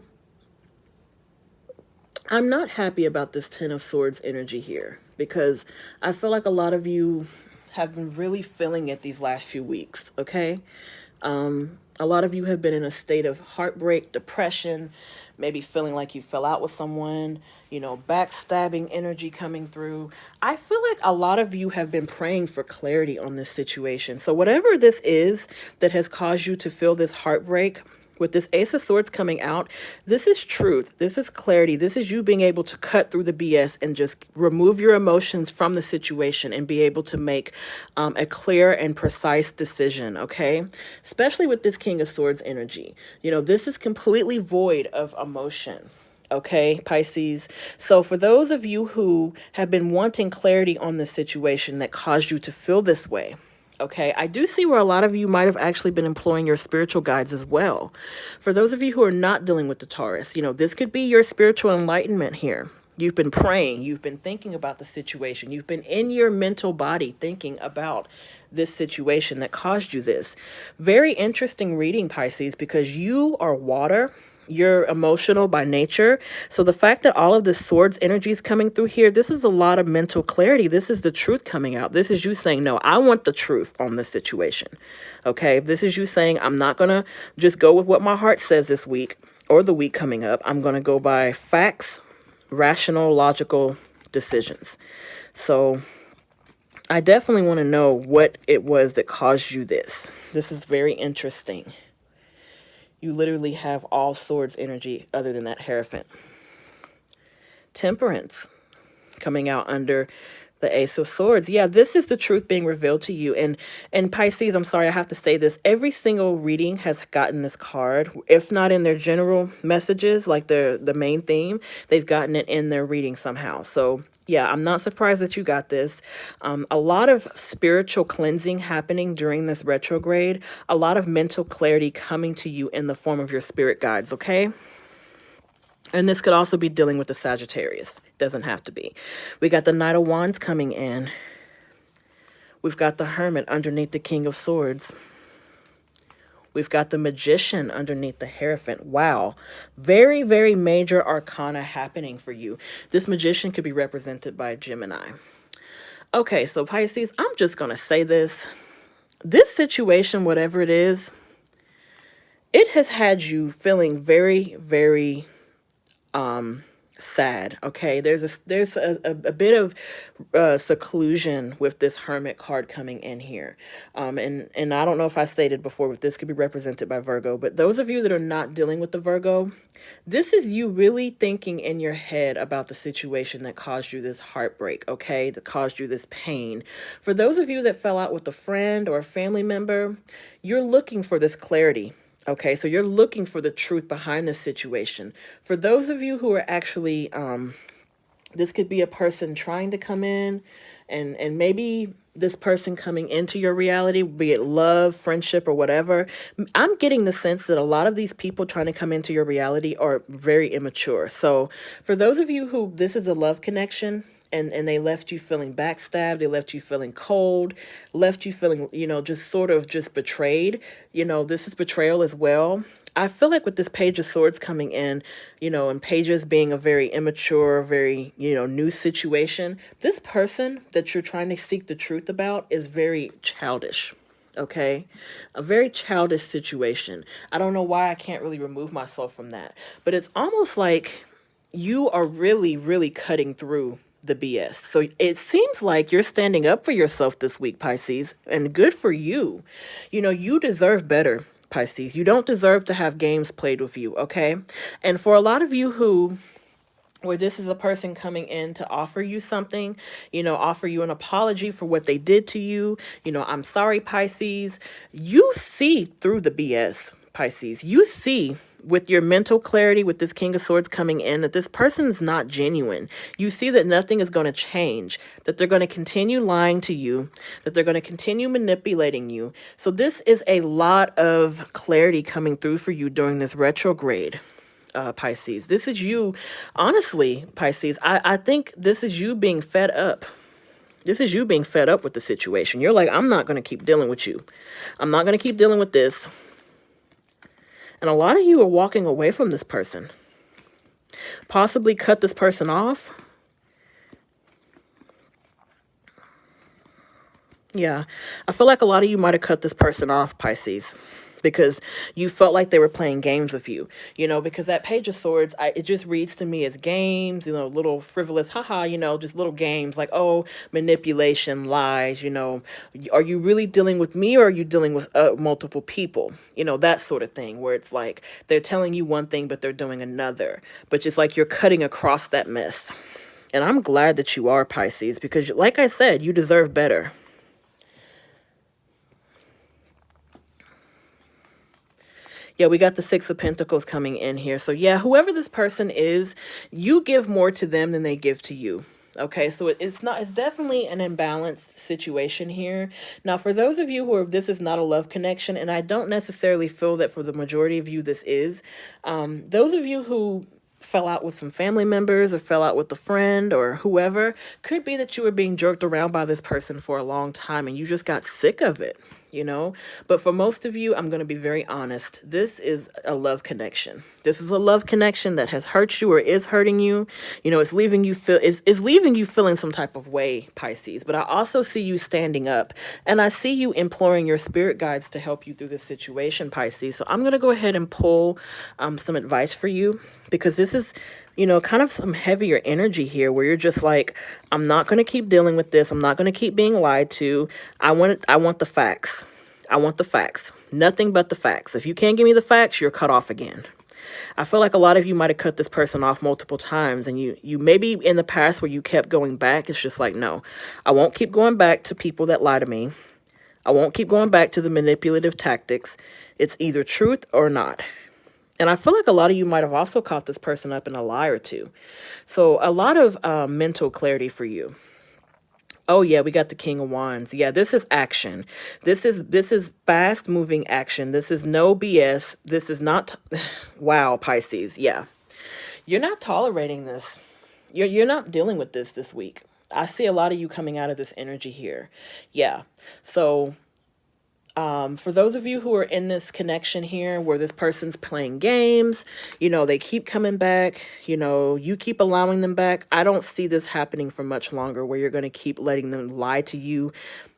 I'm not happy about this Ten of Swords energy here because I feel like a lot of you have been really feeling it these last few weeks, okay? A lot of you have been in a state of heartbreak, depression, maybe feeling like you fell out with someone, you know, backstabbing energy coming through. I feel like a lot of you have been praying for clarity on this situation. So whatever this is that has caused you to feel this heartbreak, with this Ace of Swords coming out, this is truth. This is clarity. This is you being able to cut through the BS and just remove your emotions from the situation and be able to make a clear and precise decision, okay? Especially with this King of Swords energy. You know, this is completely void of emotion. Okay, Pisces. So for those of you who have been wanting clarity on this situation that caused you to feel this way, okay, I do see where a lot of you might have actually been employing your spiritual guides as well. For those of you who are not dealing with the Taurus, you know, this could be your spiritual enlightenment here. You've been praying, you've been thinking about the situation, you've been in your mental body thinking about this situation that caused you this. Very interesting reading, Pisces, because you are water. You're emotional by nature. So the fact that all of the swords energy is coming through here, this is a lot of mental clarity. This is the truth coming out. This is you saying, no, I want the truth on this situation. Okay. This is you saying, I'm not going to just go with what my heart says this week or the week coming up. I'm going to go by facts, rational, logical decisions. So I definitely want to know what it was that caused you this. This is very interesting. You literally have all swords energy other than that Hierophant. Temperance coming out under the Ace of Swords. Yeah, this is the truth being revealed to you. And Pisces, I'm sorry, I have to say this. Every single reading has gotten this card. If not in their general messages, like the main theme, they've gotten it in their reading somehow. So yeah, I'm not surprised that you got this. A lot of spiritual cleansing happening during this retrograde. A lot of mental clarity coming to you in the form of your spirit guides, okay? And this could also be dealing with the Sagittarius. Doesn't have to be. We got the Knight of Wands coming in. We've got the Hermit underneath the King of Swords. We've got the Magician underneath the Hierophant. Wow. Very, very major arcana happening for you. This Magician could be represented by Gemini. Okay, so Pisces, I'm just going to say this. This situation, whatever it is, it has had you feeling very, very sad. Okay, there's a bit of seclusion with this Hermit card coming in here, and I don't know if I stated before, but this could be represented by Virgo. But those of you that are not dealing with the Virgo, this is you really thinking in your head about the situation that caused you this heartbreak, okay, that caused you this pain. For those of you that fell out with a friend or a family member, you're looking for this clarity. Okay, so you're looking for the truth behind this situation. For those of you who are actually, this could be a person trying to come in, and maybe this person coming into your reality, be it love, friendship, or whatever. I'm getting the sense that a lot of these people trying to come into your reality are very immature. So for those of you who this is a love connection, and they left you feeling backstabbed, they left you feeling cold, left you feeling, you know, just sort of just betrayed. You know, this is betrayal as well. I feel like with this Page of Swords coming in, you know, and Pages being a very immature, very, you know, new situation, this person that you're trying to seek the truth about is very childish. Okay, a very childish situation. I don't know why I can't really remove myself from that, but it's almost like you are really, really cutting through the BS. So it seems like you're standing up for yourself this week, Pisces, and good for you. You know, you deserve better, Pisces. You don't deserve to have games played with you, okay? And for a lot of you where this is a person coming in to offer you something, you know, offer you an apology for what they did to you, you know, I'm sorry, Pisces. You see through the BS, Pisces. You see with your mental clarity, with this King of Swords coming in, that this person's not genuine. You see that nothing is going to change, that they're going to continue lying to you, that they're going to continue manipulating you. So this is a lot of clarity coming through for you during this retrograde, Pisces. This is you, honestly, Pisces, I think this is you being fed up. This is you being fed up with the situation. You're like, I'm not going to keep dealing with you. I'm not going to keep dealing with this. And a lot of you are walking away from this person. Possibly cut this person off. Yeah, I feel like a lot of you might have cut this person off, Pisces, because you felt like they were playing games with you, because that Page of Swords, it just reads to me as games, little frivolous, haha, just little games like, oh, manipulation, lies, are you really dealing with me or are you dealing with multiple people? That sort of thing where it's like they're telling you one thing, but they're doing another, but just like you're cutting across that mess. And I'm glad that you are, Pisces, because like I said, you deserve better. Yeah, we got the Six of Pentacles coming in here. So yeah, whoever this person is, you give more to them than they give to you. Okay, so it's definitely an imbalanced situation here. Now, for those of you who are, this is not a love connection, and I don't necessarily feel that for the majority of you this is, those of you who fell out with some family members or fell out with a friend or whoever, could be that you were being jerked around by this person for a long time and you just got sick of it. But for most of you, I'm going to be very honest. This is a love connection. This is a love connection that has hurt you or is hurting you. It's leaving you feeling some type of way, Pisces. But I also see you standing up and I see you imploring your spirit guides to help you through this situation, Pisces. So I'm going to go ahead and pull some advice for you, because this is, kind of some heavier energy here where you're just like, I'm not going to keep dealing with this. I'm not going to keep being lied to. I want the facts. I want the facts. Nothing but the facts. If you can't give me the facts, you're cut off again. I feel like a lot of you might have cut this person off multiple times, and you maybe in the past where you kept going back, it's just like, no, I won't keep going back to people that lie to me. I won't keep going back to the manipulative tactics. It's either truth or not. And I feel like a lot of you might have also caught this person up in a lie or two. So a lot of mental clarity for you. Oh yeah, we got the King of Wands. Yeah, this is action. This is fast moving action. This is no BS. This is not, wow, Pisces. Yeah. You're not tolerating this. You're not dealing with this week. I see a lot of you coming out of this energy here. Yeah. So for those of you who are in this connection here where this person's playing games, they keep coming back, you keep allowing them back. I don't see this happening for much longer where you're going to keep letting them lie to you,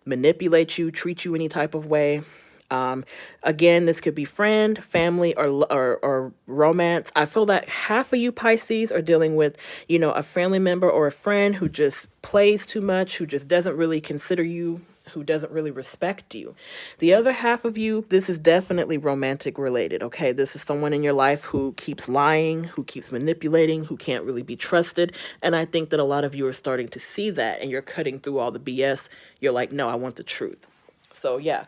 manipulate you, treat you any type of way. Again, this could be friend, family, or romance. I feel that half of you Pisces are dealing with, a family member or a friend who just plays too much, who just doesn't really consider you, who doesn't really respect you. The other half of you, this is definitely romantic related, okay? This is someone in your life who keeps lying, who keeps manipulating, who can't really be trusted. And I think that a lot of you are starting to see that and you're cutting through all the BS. You're like, no, I want the truth. So yeah,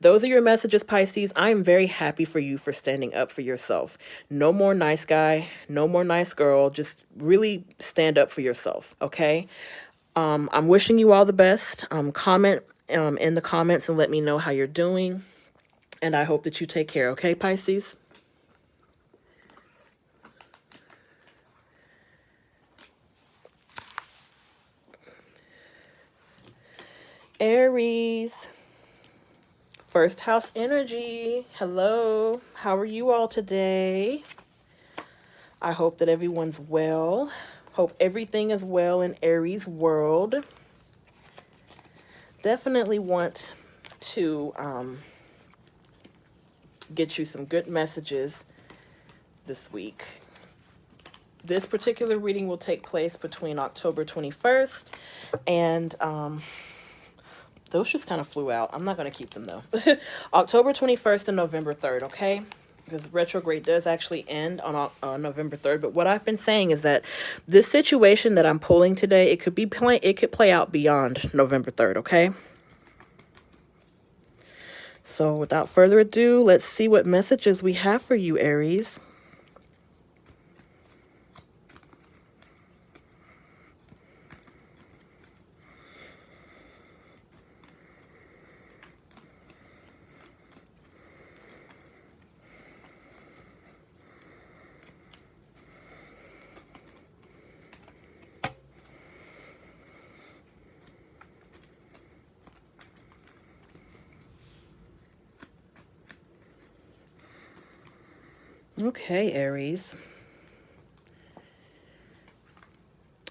those are your messages, Pisces. I am very happy for you for standing up for yourself. No more nice guy, no more nice girl. Just really stand up for yourself, okay? I'm wishing you all the best. Comment in the comments and let me know how you're doing. And I hope that you take care, okay, Pisces? Aries. First house energy. Hello. How are you all today? I hope that everyone's well. Hope everything is well in Aries world. Definitely want to get you some good messages this week. This particular reading will take place between October 21st and those just kind of flew out. I'm not going to keep them though. October 21st and November 3rd, okay? Because retrograde does actually end on November 3rd. But what I've been saying is that this situation that I'm pulling today, it could play out beyond November 3rd, okay? So without further ado, let's see what messages we have for you, Aries. Okay, Aries.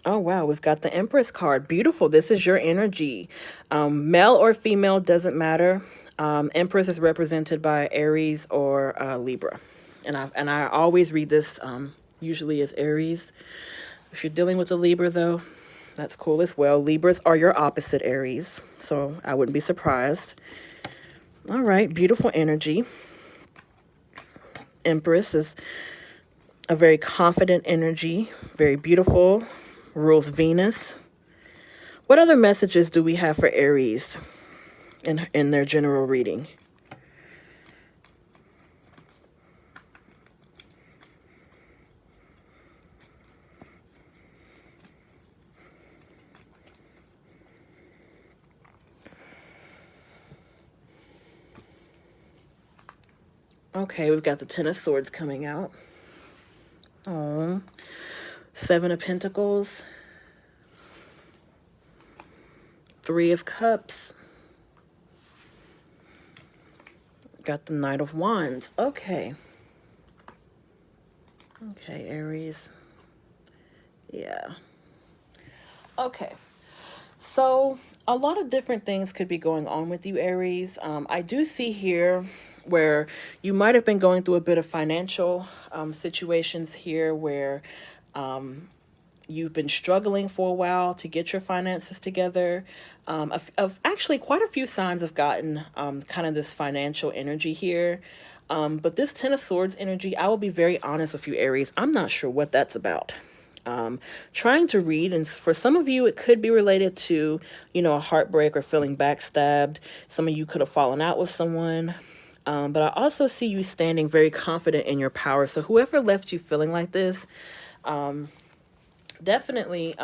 Oh, wow. We've got the Empress card. Beautiful. This is your energy. Male or female, doesn't matter. Empress is represented by Aries or Libra. And I always read this usually as Aries. If you're dealing with a Libra, though, that's cool as well. Libras are your opposite Aries, so I wouldn't be surprised. All right. Beautiful energy. Empress is a very confident energy, very beautiful, rules Venus. What other messages do we have for Aries in their general reading? Okay, we've got the Ten of Swords coming out. Oh, Seven of Pentacles. Three of Cups. Got the Knight of Wands. Okay. Okay, Aries. Yeah. Okay. So a lot of different things could be going on with you, Aries. I do see here where you might have been going through a bit of financial situations here where you've been struggling for a while to get your finances together. Actually, quite a few signs have gotten kind of this financial energy here. But this Ten of Swords energy, I will be very honest with you, Aries. I'm not sure what that's about. Trying to read, and for some of you, it could be related to, a heartbreak or feeling backstabbed. Some of you could have fallen out with someone. But I also see you standing very confident in your power. So whoever left you feeling like this, definitely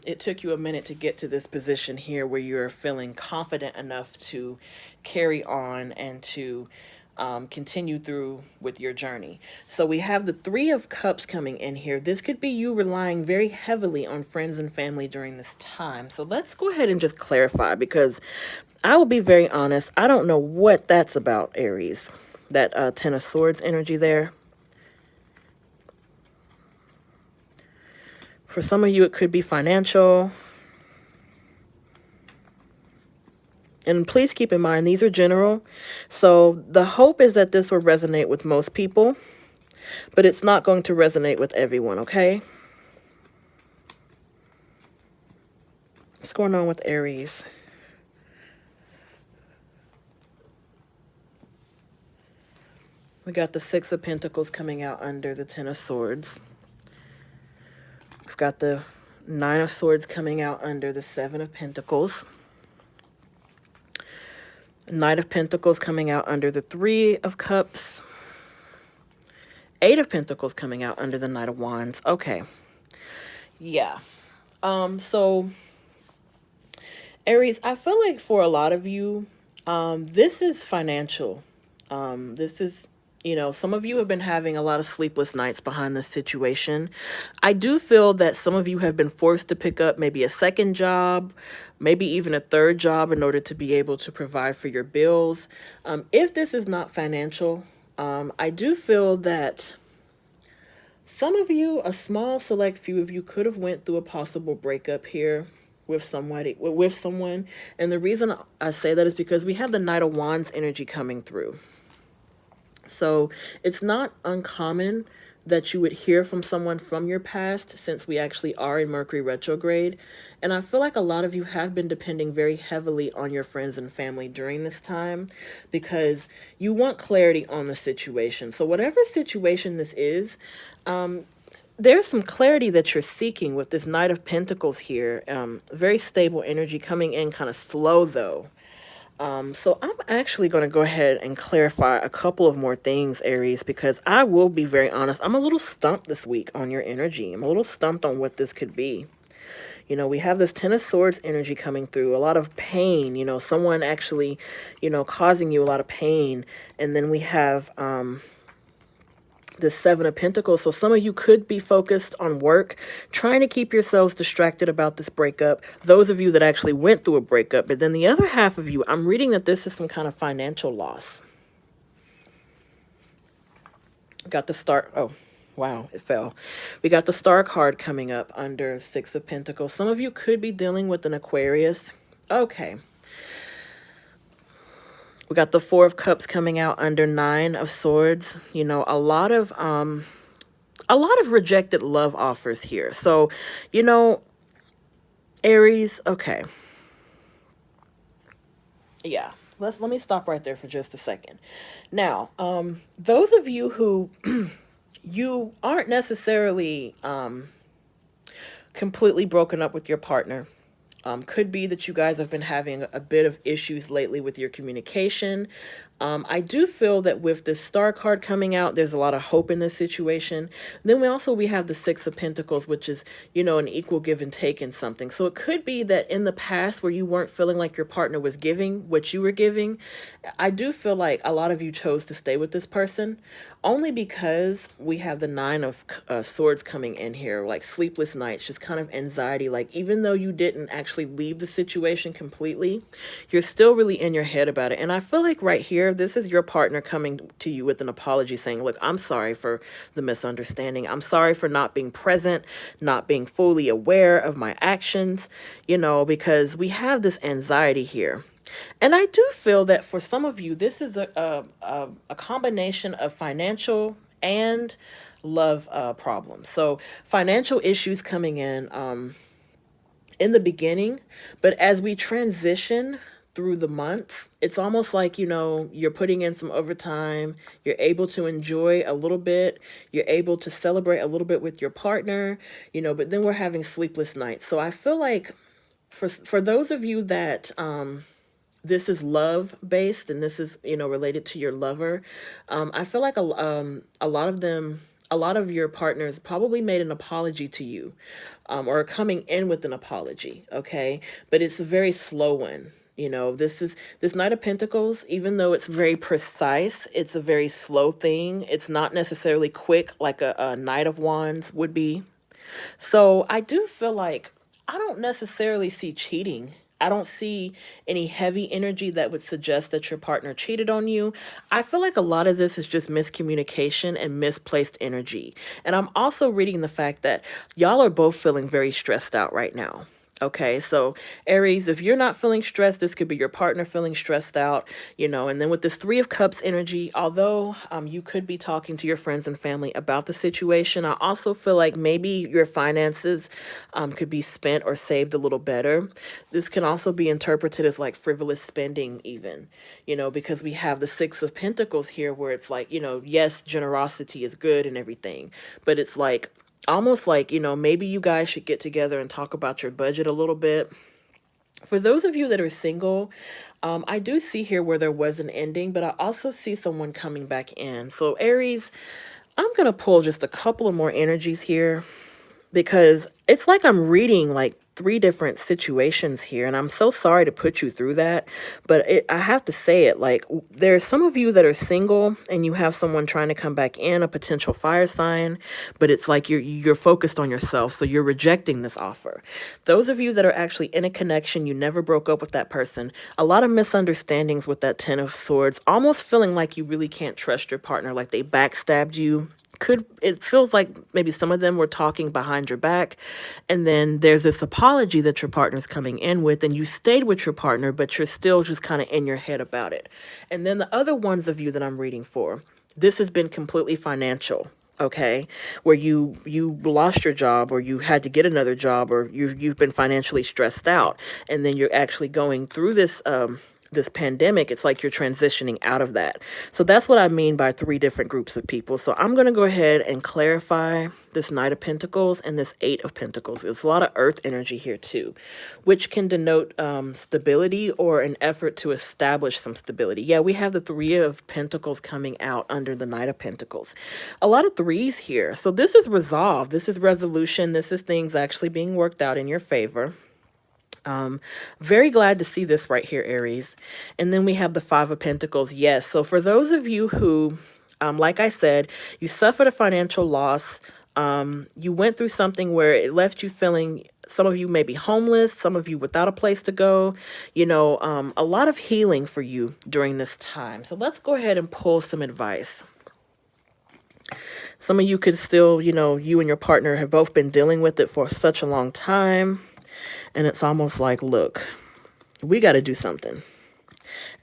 it took you a minute to get to this position here where you're feeling confident enough to carry on and to continue through with your journey. So we have the Three of Cups coming in here. This could be you relying very heavily on friends and family during this time. So let's go ahead and just clarify, because I will be very honest, I don't know what that's about, Aries. That Ten of Swords energy there. For some of you, it could be financial. And please keep in mind, these are general. So the hope is that this will resonate with most people, but it's not going to resonate with everyone, okay? What's going on with Aries? We got the Six of Pentacles coming out under the Ten of Swords. We've got the Nine of Swords coming out under the Seven of Pentacles. Knight of Pentacles coming out under the Three of Cups. Eight of Pentacles coming out under the Knight of Wands. Okay. Yeah. So Aries, I feel like for a lot of you, this is financial. This is, some of you have been having a lot of sleepless nights behind this situation. I do feel that some of you have been forced to pick up maybe a second job, maybe even a third job in order to be able to provide for your bills. If this is not financial, I do feel that some of you, a small select few of you, could have went through a possible breakup here with someone. And the reason I say that is because we have the Knight of Wands energy coming through. So it's not uncommon that you would hear from someone from your past, since we actually are in Mercury retrograde. And I feel like a lot of you have been depending very heavily on your friends and family during this time because you want clarity on the situation. So whatever situation this is, there's some clarity that you're seeking with this Knight of Pentacles here. Very stable energy coming in, kind of slow though. So I'm actually going to go ahead and clarify a couple of more things, Aries, because I will be very honest. I'm a little stumped this week on your energy. I'm a little stumped on what this could be. We have this Ten of Swords energy coming through, a lot of pain, someone actually, causing you a lot of pain. And then we have, the Seven of Pentacles. So some of you could be focused on work, trying to keep yourselves distracted about this breakup. Those of you that actually went through a breakup. But then the other half of you, I'm reading that this is some kind of financial loss. Got to start. Oh, Wow, it fell. We got the Star card coming up under Six of Pentacles. Some of you could be dealing with an Aquarius. Okay. We got the Four of Cups coming out under Nine of Swords. You know, a lot of rejected love offers here. So, you know, Aries, okay. Yeah. Let me stop right there for just a second. Now, those of you who you aren't necessarily completely broken up with your partner. Could be that you guys have been having a bit of issues lately with your communication. I do feel that with this Star card coming out, there's a lot of hope in this situation. Then we have the Six of Pentacles, which is, you know, an equal give and take in something. So it could be that in the past where you weren't feeling like your partner was giving what you were giving, I do feel like a lot of you chose to stay with this person only because we have the Nine of Swords coming in here, like sleepless nights, just kind of anxiety. Like even though you didn't actually leave the situation completely, you're still really in your head about it. And I feel like right here, this is your partner coming to you with an apology saying, look, I'm sorry for the misunderstanding. I'm sorry for not being present, not being fully aware of my actions, you know, because we have this anxiety here. And I do feel that for some of you, this is a combination of financial and love problems. So financial issues coming in the beginning, but as we transition through the months, it's almost like, you know, you're putting in some overtime, you're able to enjoy a little bit, you're able to celebrate a little bit with your partner, you know, but then we're having sleepless nights. So I feel like for those of you that this is love based and this is, you know, related to your lover, I feel like a lot of them, a lot of your partners probably made an apology to you, or are coming in with an apology. Okay. But it's a very slow one. You know, this Knight of Pentacles, even though it's very precise, it's a very slow thing. It's not necessarily quick like a Knight of Wands would be. So I do feel like I don't necessarily see cheating. I don't see any heavy energy that would suggest that your partner cheated on you. I feel like a lot of this is just miscommunication and misplaced energy. And I'm also reading the fact that y'all are both feeling very stressed out right now. Okay, so Aries, if you're not feeling stressed, this could be your partner feeling stressed out, you know. And then with this Three of Cups energy, although you could be talking to your friends and family about the situation, I also feel like maybe your finances could be spent or saved a little better. This can also be interpreted as like frivolous spending even, you know, because we have the Six of Pentacles here where it's like, you know, yes, generosity is good and everything, but it's like, almost like, you know, maybe you guys should get together and talk about your budget a little bit. For those of you that are single, I do see here where there was an ending, but I also see someone coming back in. So Aries, I'm going to pull just a couple of more energies here because it's like I'm reading like three different situations here, and I'm so sorry to put you through that, but I have to say it, like there's some of you that are single and you have someone trying to come back in, a potential fire sign, but it's like you're focused on yourself, so you're rejecting this offer. Those of you that are actually in a connection, you never broke up with that person, a lot of misunderstandings with that Ten of Swords, almost feeling like you really can't trust your partner, like they backstabbed you. It feels like maybe some of them were talking behind your back, and then there's this apology that your partner's coming in with, and you stayed with your partner, but you're still just kind of in your head about it. And then the other ones of you that I'm reading for, this has been completely financial. Okay, where you lost your job, or you had to get another job, or you've been financially stressed out, and then you're actually going through this pandemic. It's like you're transitioning out of that. So that's what I mean by three different groups of people. So I'm going to go ahead and clarify this Knight of Pentacles and this Eight of Pentacles. There's a lot of earth energy here too, which can denote stability or an effort to establish some stability. Yeah, we have the Three of Pentacles coming out under the Knight of Pentacles. A lot of threes here. So this is resolve. This is resolution. This is things actually being worked out in your favor. Very glad to see this right here, Aries. And then we have the Five of Pentacles. Yes. So for those of you who, like I said, you suffered a financial loss. You went through something where it left you feeling, some of you may be homeless, some of you without a place to go, you know, a lot of healing for you during this time. So let's go ahead and pull some advice. Some of you could still, you and your partner have both been dealing with it for such a long time. And it's almost like, look, we got to do something.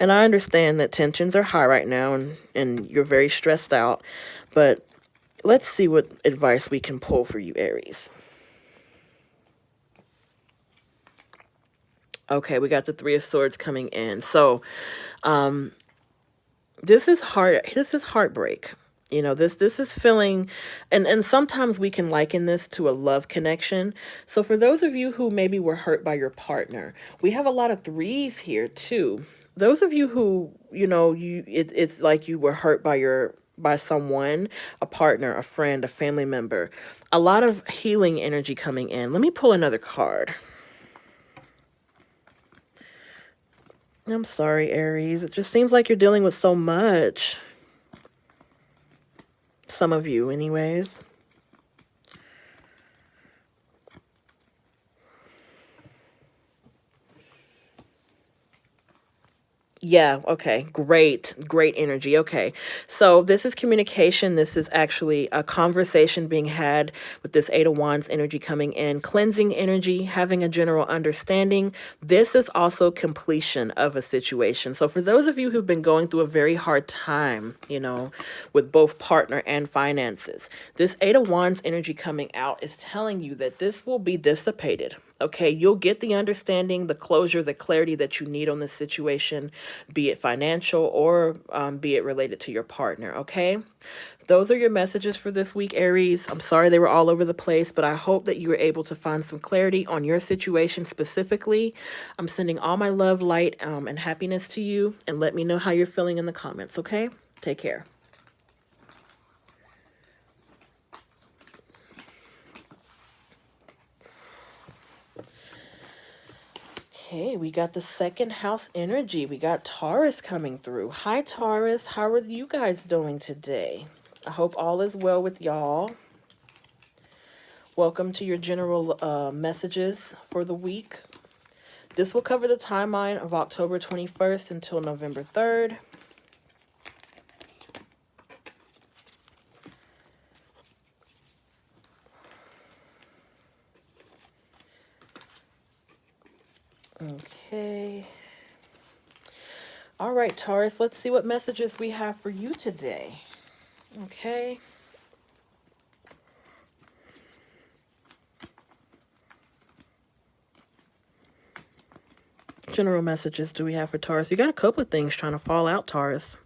And I understand that tensions are high right now and you're very stressed out. But let's see what advice we can pull for you, Aries. Okay, we got the Three of Swords coming in. So this is hard. This is heartbreak. This is feeling, and sometimes we can liken this to a love connection. So for those of you who maybe were hurt by your partner, we have a lot of threes here too. Those of you who, it's like you were hurt by someone, a partner, a friend, a family member. A lot of healing energy coming in. Let me pull another card. I'm sorry, Aries. It just seems like you're dealing with so much. Some of you, anyways. Yeah, okay, great energy. Okay, so this is communication. This is actually a conversation being had with this Eight of Wands energy coming in, cleansing energy, having a general understanding. This is also completion of a situation. So for those of you who've been going through a very hard time, with both partner and finances, this Eight of Wands energy coming out is telling you that this will be dissipated. Okay, you'll get the understanding, the closure, the clarity that you need on this situation, be it financial or be it related to your partner. Okay, those are your messages for this week, Aries. I'm sorry they were all over the place, but I hope that you were able to find some clarity on your situation specifically. I'm sending all my love, light, and happiness to you, and let me know how you're feeling in the comments. Okay, take care. Okay, we got the second house energy. We got Taurus coming through. Hi, Taurus. How are you guys doing today? I hope all is well with y'all. Welcome to your general messages for the week. This will cover the timeline of October 21st until November 3rd. Okay. All right, Taurus, let's see what messages we have for you today. Okay. General messages do we have for Taurus? We got a couple of things trying to fall out, Taurus.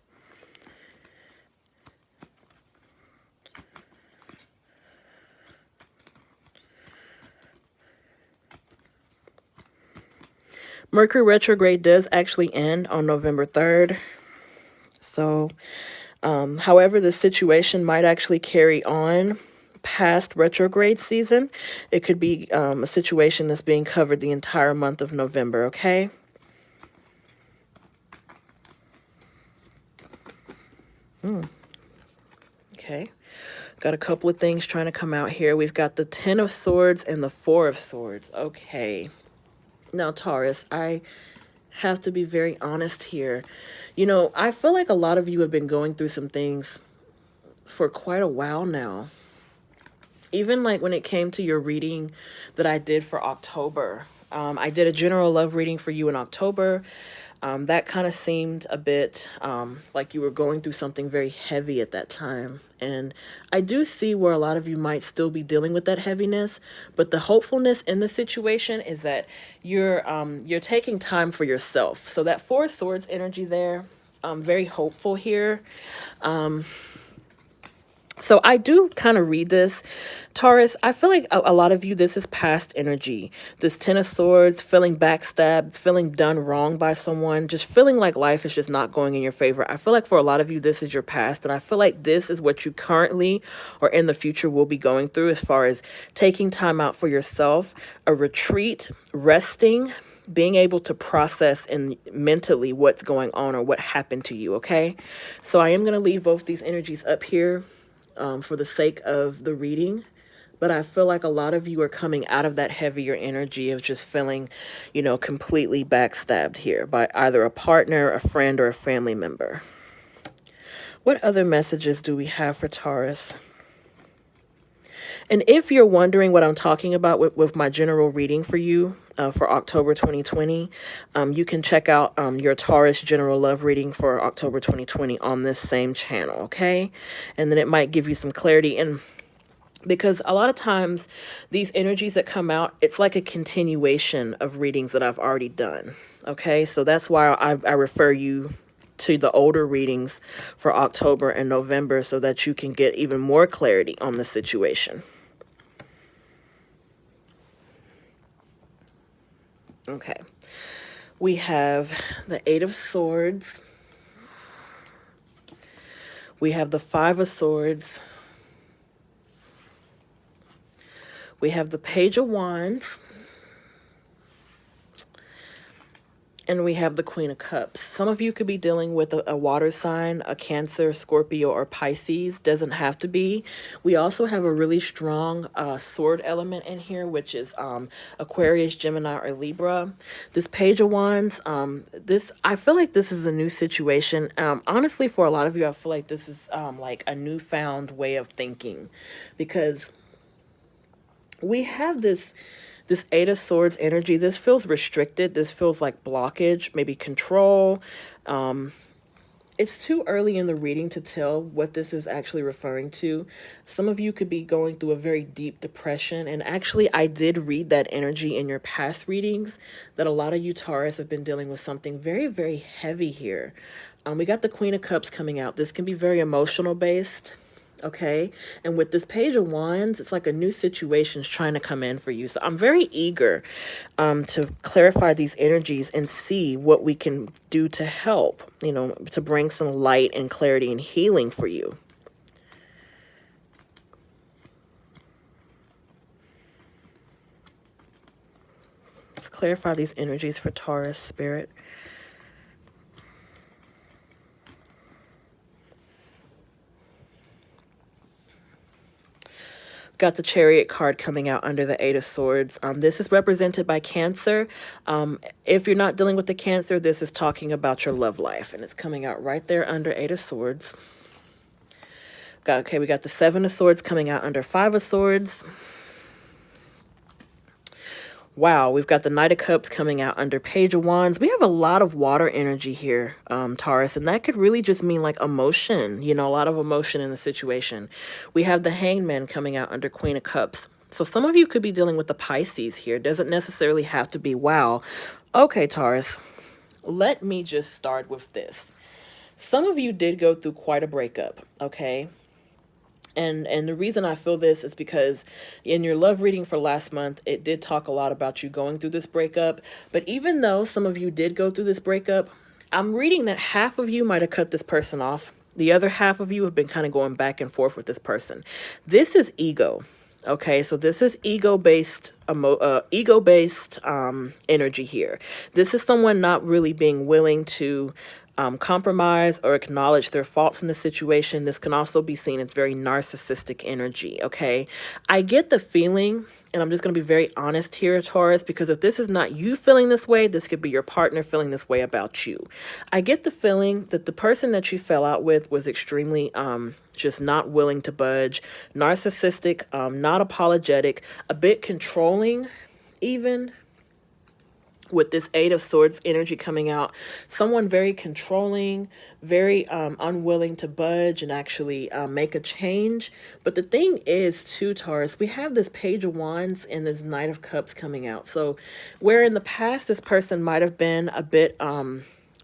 Mercury retrograde does actually end on November 3rd. So, however, the situation might actually carry on past retrograde season. It could be a situation that's being covered the entire month of November, okay? Okay. Got a couple of things trying to come out here. We've got the Ten of Swords and the Four of Swords. Okay. Now, Taurus, I have to be very honest here. I feel like a lot of you have been going through some things for quite a while now. Even like when it came to your reading that I did for October. I did a general love reading for you in October. That kind of seemed a bit like you were going through something very heavy at that time. And I do see where a lot of you might still be dealing with that heaviness, but the hopefulness in the situation is that you're taking time for yourself. So that Four of Swords energy there, very hopeful here. So I do kind of read this, Taurus. I feel like a lot of you, this is past energy. This Ten of Swords, feeling backstabbed, feeling done wrong by someone, just feeling like life is just not going in your favor. I feel like for a lot of you, this is your past. And I feel like this is what you currently or in the future will be going through as far as taking time out for yourself, a retreat, resting, being able to process and mentally what's going on or what happened to you, okay? So I am going to leave both these energies up here for the sake of the reading. But I feel like a lot of you are coming out of that heavier energy of just feeling, completely backstabbed here by either a partner, a friend, or a family member. What other messages do we have for Taurus? And if you're wondering what I'm talking about with my general reading for you for October 2020, you can check out your Taurus general love reading for October 2020 on this same channel, okay? And then it might give you some clarity. And because a lot of times these energies that come out, it's like a continuation of readings that I've already done, okay? So that's why I refer you to the older readings for October and November so that you can get even more clarity on the situation. Okay, we have the Eight of Swords. We have the Five of Swords. We have the Page of Wands. And we have the Queen of Cups. Some of you could be dealing with a water sign, a Cancer, Scorpio, or Pisces. Doesn't have to be. We also have a really strong sword element in here, which is Aquarius, Gemini, or Libra. This Page of Wands, I feel like this is a new situation. Honestly, for a lot of you, I feel like this is like a newfound way of thinking, because we have this Eight of Swords energy. This feels restricted. This feels like blockage, maybe control. It's too early in the reading to tell what this is actually referring to. Some of you could be going through a very deep depression. And actually, I did read that energy in your past readings, that a lot of you Taurus have been dealing with something very, very heavy here. We got the Queen of Cups coming out. This can be very emotional based. Okay, and with this Page of Wands, it's like a new situation is trying to come in for you. So I'm very eager to clarify these energies and see what we can do to help, to bring some light and clarity and healing for you. Let's clarify these energies for Taurus spirit. Got the Chariot card coming out under the Eight of Swords. This is represented by Cancer. If you're not dealing with the Cancer, this is talking about your love life, and it's coming out right there under Eight of Swords. We got the Seven of Swords coming out under Five of Swords. Wow, we've got the Knight of Cups coming out under Page of Wands. We have a lot of water energy here, Taurus, and that could really just mean like emotion, a lot of emotion in the situation. We have the Hanged Man coming out under Queen of Cups. So some of you could be dealing with the Pisces here. Doesn't necessarily have to be wow. Okay, Taurus, let me just start with this. Some of you did go through quite a breakup, okay? And the reason I feel this is because in your love reading for last month, it did talk a lot about you going through this breakup. But even though some of you did go through this breakup, I'm reading that half of you might have cut this person off. The other half of you have been kind of going back and forth with this person. This is ego. Okay, so this is ego-based energy here. This is someone not really being willing to compromise or acknowledge their faults in the situation. This can also be seen as very narcissistic energy, okay? I get the feeling, and I'm just going to be very honest here, Taurus, because if this is not you feeling this way, this could be your partner feeling this way about you. I get the feeling that the person that you fell out with was extremely just not willing to budge, narcissistic, not apologetic, a bit controlling even. With this Eight of Swords energy coming out, someone very controlling, very unwilling to budge and actually make a change. But the thing is, too, Taurus, we have this Page of Wands and this Knight of Cups coming out. So where in the past this person might have been a bit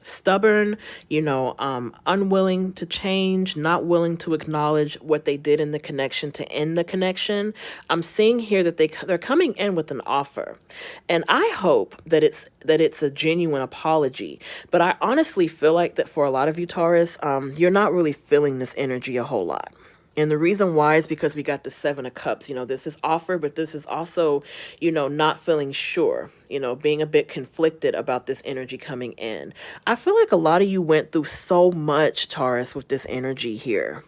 stubborn, unwilling to change, not willing to acknowledge what they did in the connection to end the connection. I'm seeing here that they're coming in with an offer, and I hope that it's a genuine apology. But I honestly feel like that for a lot of you Taurus, you're not really feeling this energy a whole lot. And the reason why is because we got the Seven of Cups. This is offer, but this is also, not feeling sure, being a bit conflicted about this energy coming in. I feel like a lot of you went through so much, Taurus, with this energy here.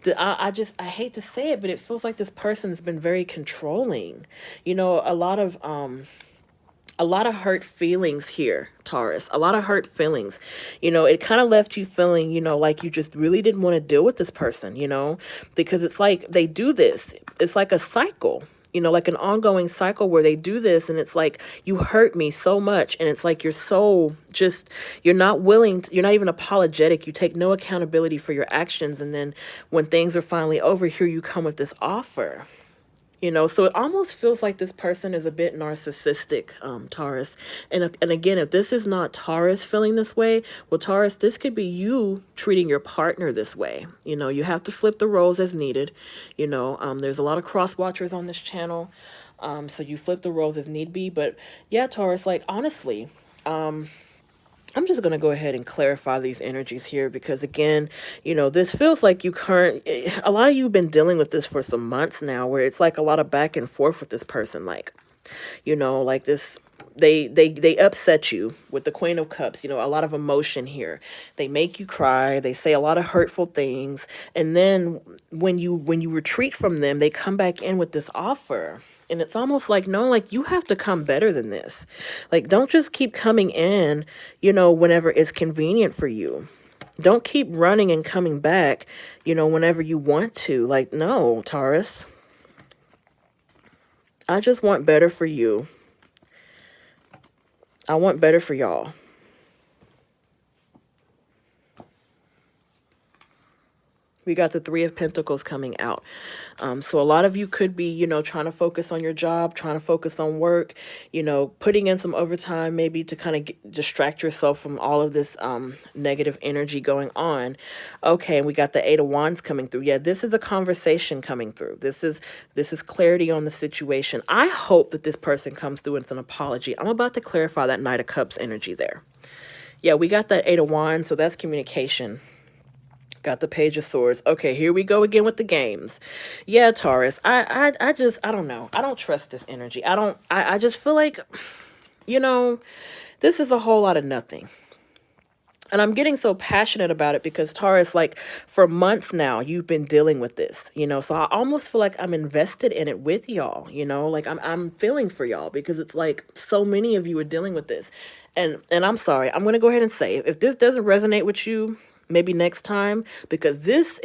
I hate to say it, but it feels like this person has been very controlling. A lot of A lot of hurt feelings here, Taurus. A lot of hurt feelings. You know, it kind of left you feeling, you know, like you just really didn't want to deal with this person, you know, because it's like they do this. It's like a cycle, you know, like an ongoing cycle where they do this. And it's like, you hurt me so much. And it's like, you're so just, you're not willing to, you're not even apologetic. You take no accountability for your actions. And then when things are finally over, here you come with this offer. You know, so it almost feels like this person is a bit narcissistic, Taurus. And again, if this is not Taurus feeling this way, well, Taurus, this could be you treating your partner this way. You know, you have to flip the roles as needed. You know, there's a lot of cross watchers on this channel. So you flip the roles as need be. But yeah, Taurus, like, honestly, I'm just going to go ahead and clarify these energies here because, again, you know, this feels like a lot of you have been dealing with this for some months now, where it's like a lot of back and forth with this person. Like, you know, like this, they upset you with the Queen of Cups, you know, a lot of emotion here. They make you cry. They say a lot of hurtful things. And then when you retreat from them, they come back in with this offer. And it's almost like, no, like, you have to come better than this. Like, don't just keep coming in, you know, whenever it's convenient for you. Don't keep running and coming back, you know, whenever you want to. Like, no, Taurus. I just want better for you. I want better for y'all. We got the Three of Pentacles coming out. So a lot of you could be, you know, trying to focus on your job, trying to focus on work, you know, putting in some overtime maybe to kind of distract yourself from all of this negative energy going on. Okay, we got the Eight of Wands coming through. Yeah, this is a conversation coming through. This is clarity on the situation. I hope that this person comes through with an apology. I'm about to clarify that Knight of Cups energy there. Yeah, we got that Eight of Wands, so that's communication. Got the Page of Swords. Okay, here we go again with the games. Yeah, Taurus. I don't know. I don't trust this energy. I just feel like, you know, this is a whole lot of nothing. And I'm getting so passionate about it because, Taurus, like, for months now, you've been dealing with this, you know, so I almost feel like I'm invested in it with y'all, you know, like I'm feeling for y'all because it's like so many of you are dealing with this. And I'm sorry, I'm going to go ahead and say, if this doesn't resonate with you, maybe next time, because this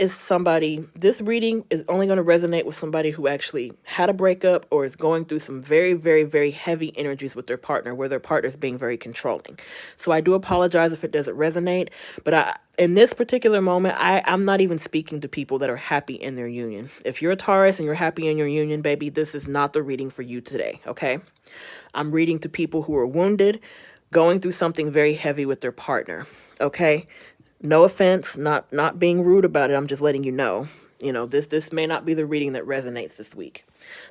reading is only going to resonate with somebody who actually had a breakup or is going through some very, very, very heavy energies with their partner, where their partner's being very controlling. So I do apologize if it doesn't resonate, but in this particular moment, I'm not even speaking to people that are happy in their union. If you're a Taurus and you're happy in your union, baby, this is not the reading for you today, okay? I'm reading to people who are wounded, going through something very heavy with their partner, okay? No offense, not being rude about it. I'm just letting you know, this may not be the reading that resonates this week.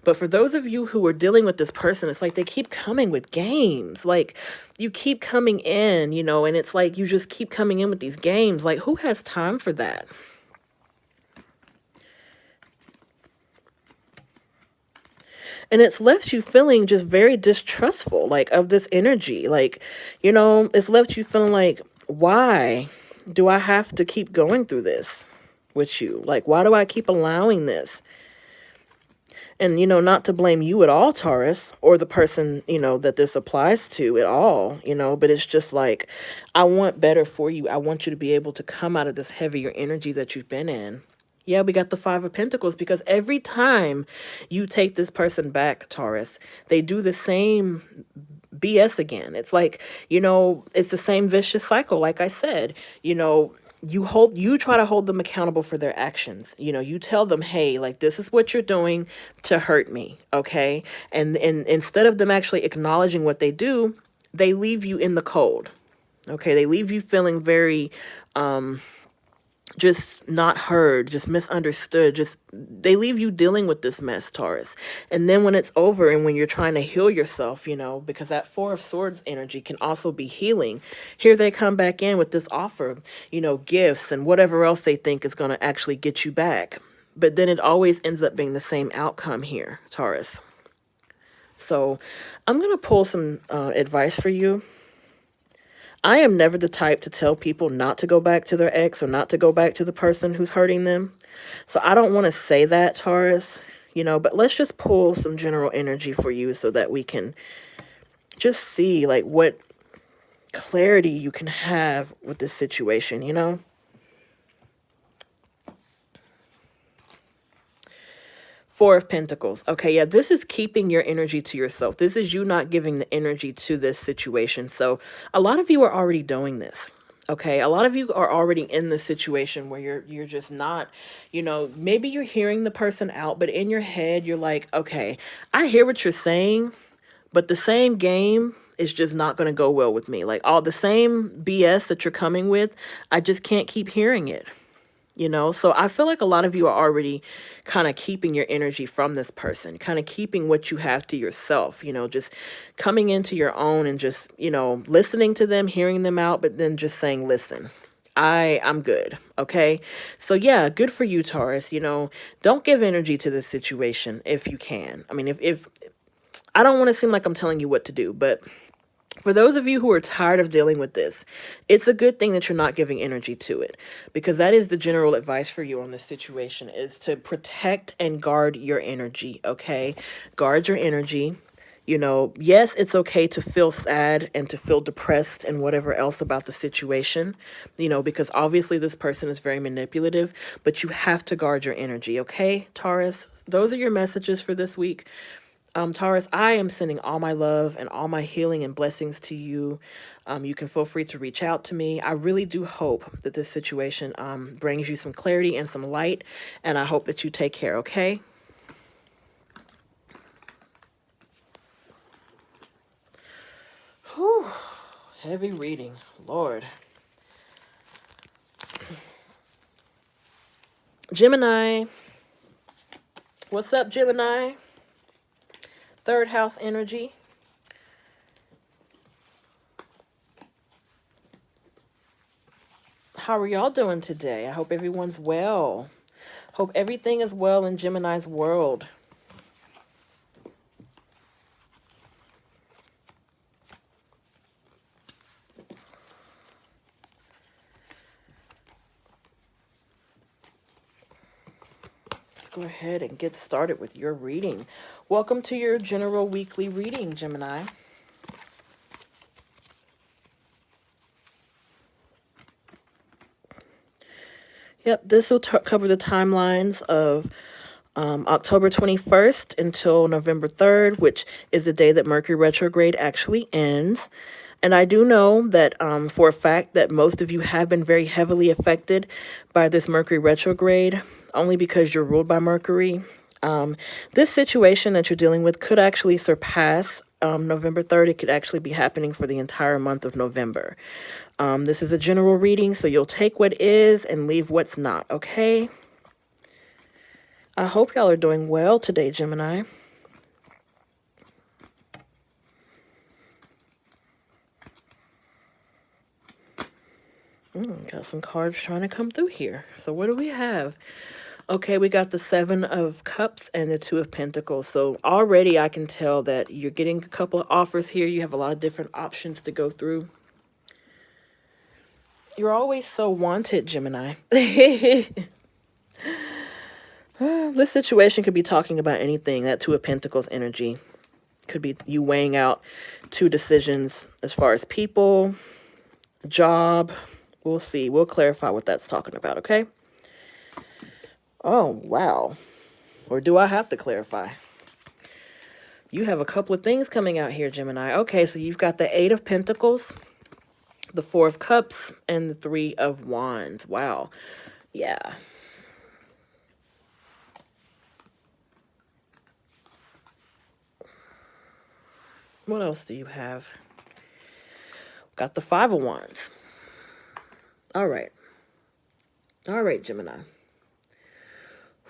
But for those of you who are dealing with this person, it's like they keep coming with games. Like, you keep coming in, you know, and it's like you just keep coming in with these games. Like, who has time for that? And it's left you feeling just very distrustful, like, of this energy. Like, you know, it's left you feeling like, why do I have to keep going through this with you? Like, why do I keep allowing this? And, you know, not to blame you at all, Taurus, or the person, you know, that this applies to at all, you know, but it's just like, I want better for you. I want you to be able to come out of this heavier energy that you've been in. Yeah, we got the Five of Pentacles, because every time you take this person back, Taurus, they do the same BS again. It's like, you know, it's the same vicious cycle. Like I said, you know, you try to hold them accountable for their actions. You know, you tell them, hey, like, this is what you're doing to hurt me. Okay. And instead of them actually acknowledging what they do, they leave you in the cold. Okay. They leave you feeling very, just not heard, just misunderstood, they leave you dealing with this mess, Taurus. And then when it's over and when you're trying to heal yourself, you know, because that Four of Swords energy can also be healing, here they come back in with this offer, you know, gifts and whatever else they think is going to actually get you back. But then it always ends up being the same outcome here, Taurus. So I'm going to pull some advice for you. I am never the type to tell people not to go back to their ex or not to go back to the person who's hurting them. So I don't want to say that, Taurus, you know, but let's just pull some general energy for you so that we can just see like what clarity you can have with this situation, you know? Four of Pentacles. Okay, yeah, this is keeping your energy to yourself. This is you not giving the energy to this situation. So a lot of you are already doing this. Okay, a lot of you are already in this situation where you're just not, you know, maybe you're hearing the person out, but in your head you're like, okay, I hear what you're saying, but the same game is just not going to go well with me. Like all the same BS that you're coming with, I just can't keep hearing it. You know, so I feel like a lot of you are already kind of keeping your energy from this person, kind of keeping what you have to yourself, you know, just coming into your own and just, you know, listening to them, hearing them out, but then just saying, listen, I'm good. Okay. So yeah, good for you, Taurus. You know, don't give energy to this situation if you can. I mean, if I don't want to seem like I'm telling you what to do, but for those of you who are tired of dealing with this, it's a good thing that you're not giving energy to it, because that is the general advice for you on this situation, is to protect and guard your energy. Okay. Guard your energy. You know, yes, it's okay to feel sad and to feel depressed and whatever else about the situation, you know, because obviously this person is very manipulative, but you have to guard your energy. Okay, Taurus, those are your messages for this week. Taurus, I am sending all my love and all my healing and blessings to you. You can feel free to reach out to me. I really do hope that this situation brings you some clarity and some light, and I hope that you take care, okay? Whew. Heavy reading, Lord. Gemini. What's up, Gemini? Third house energy. How are y'all doing today? I hope everyone's well. Hope everything is well in Gemini's world. Let's go ahead and get started with your reading. Welcome to your general weekly reading, Gemini. Yep, this will cover the timelines of October 21st until November 3rd, which is the day that Mercury retrograde actually ends. And I do know that for a fact that most of you have been very heavily affected by this Mercury retrograde, only because you're ruled by Mercury. This situation that you're dealing with could actually surpass November 3rd. It could actually be happening for the entire month of November. This is a general reading, so you'll take what is and leave what's not, okay? I hope y'all are doing well today, Gemini. Got some cards trying to come through here. So what do we have? Okay, we got the Seven of Cups and the Two of Pentacles. So already I can tell that you're getting a couple of offers here. You have a lot of different options to go through. You're always so wanted, Gemini. This situation could be talking about anything. That Two of Pentacles energy could be you weighing out two decisions as far as people, job. We'll see. We'll clarify what that's talking about, okay? Oh, wow. Or do I have to clarify? You have a couple of things coming out here, Gemini. Okay, so you've got the Eight of Pentacles, the Four of Cups, and the Three of Wands. Wow. Yeah. What else do you have? Got the Five of Wands. All right. All right, Gemini.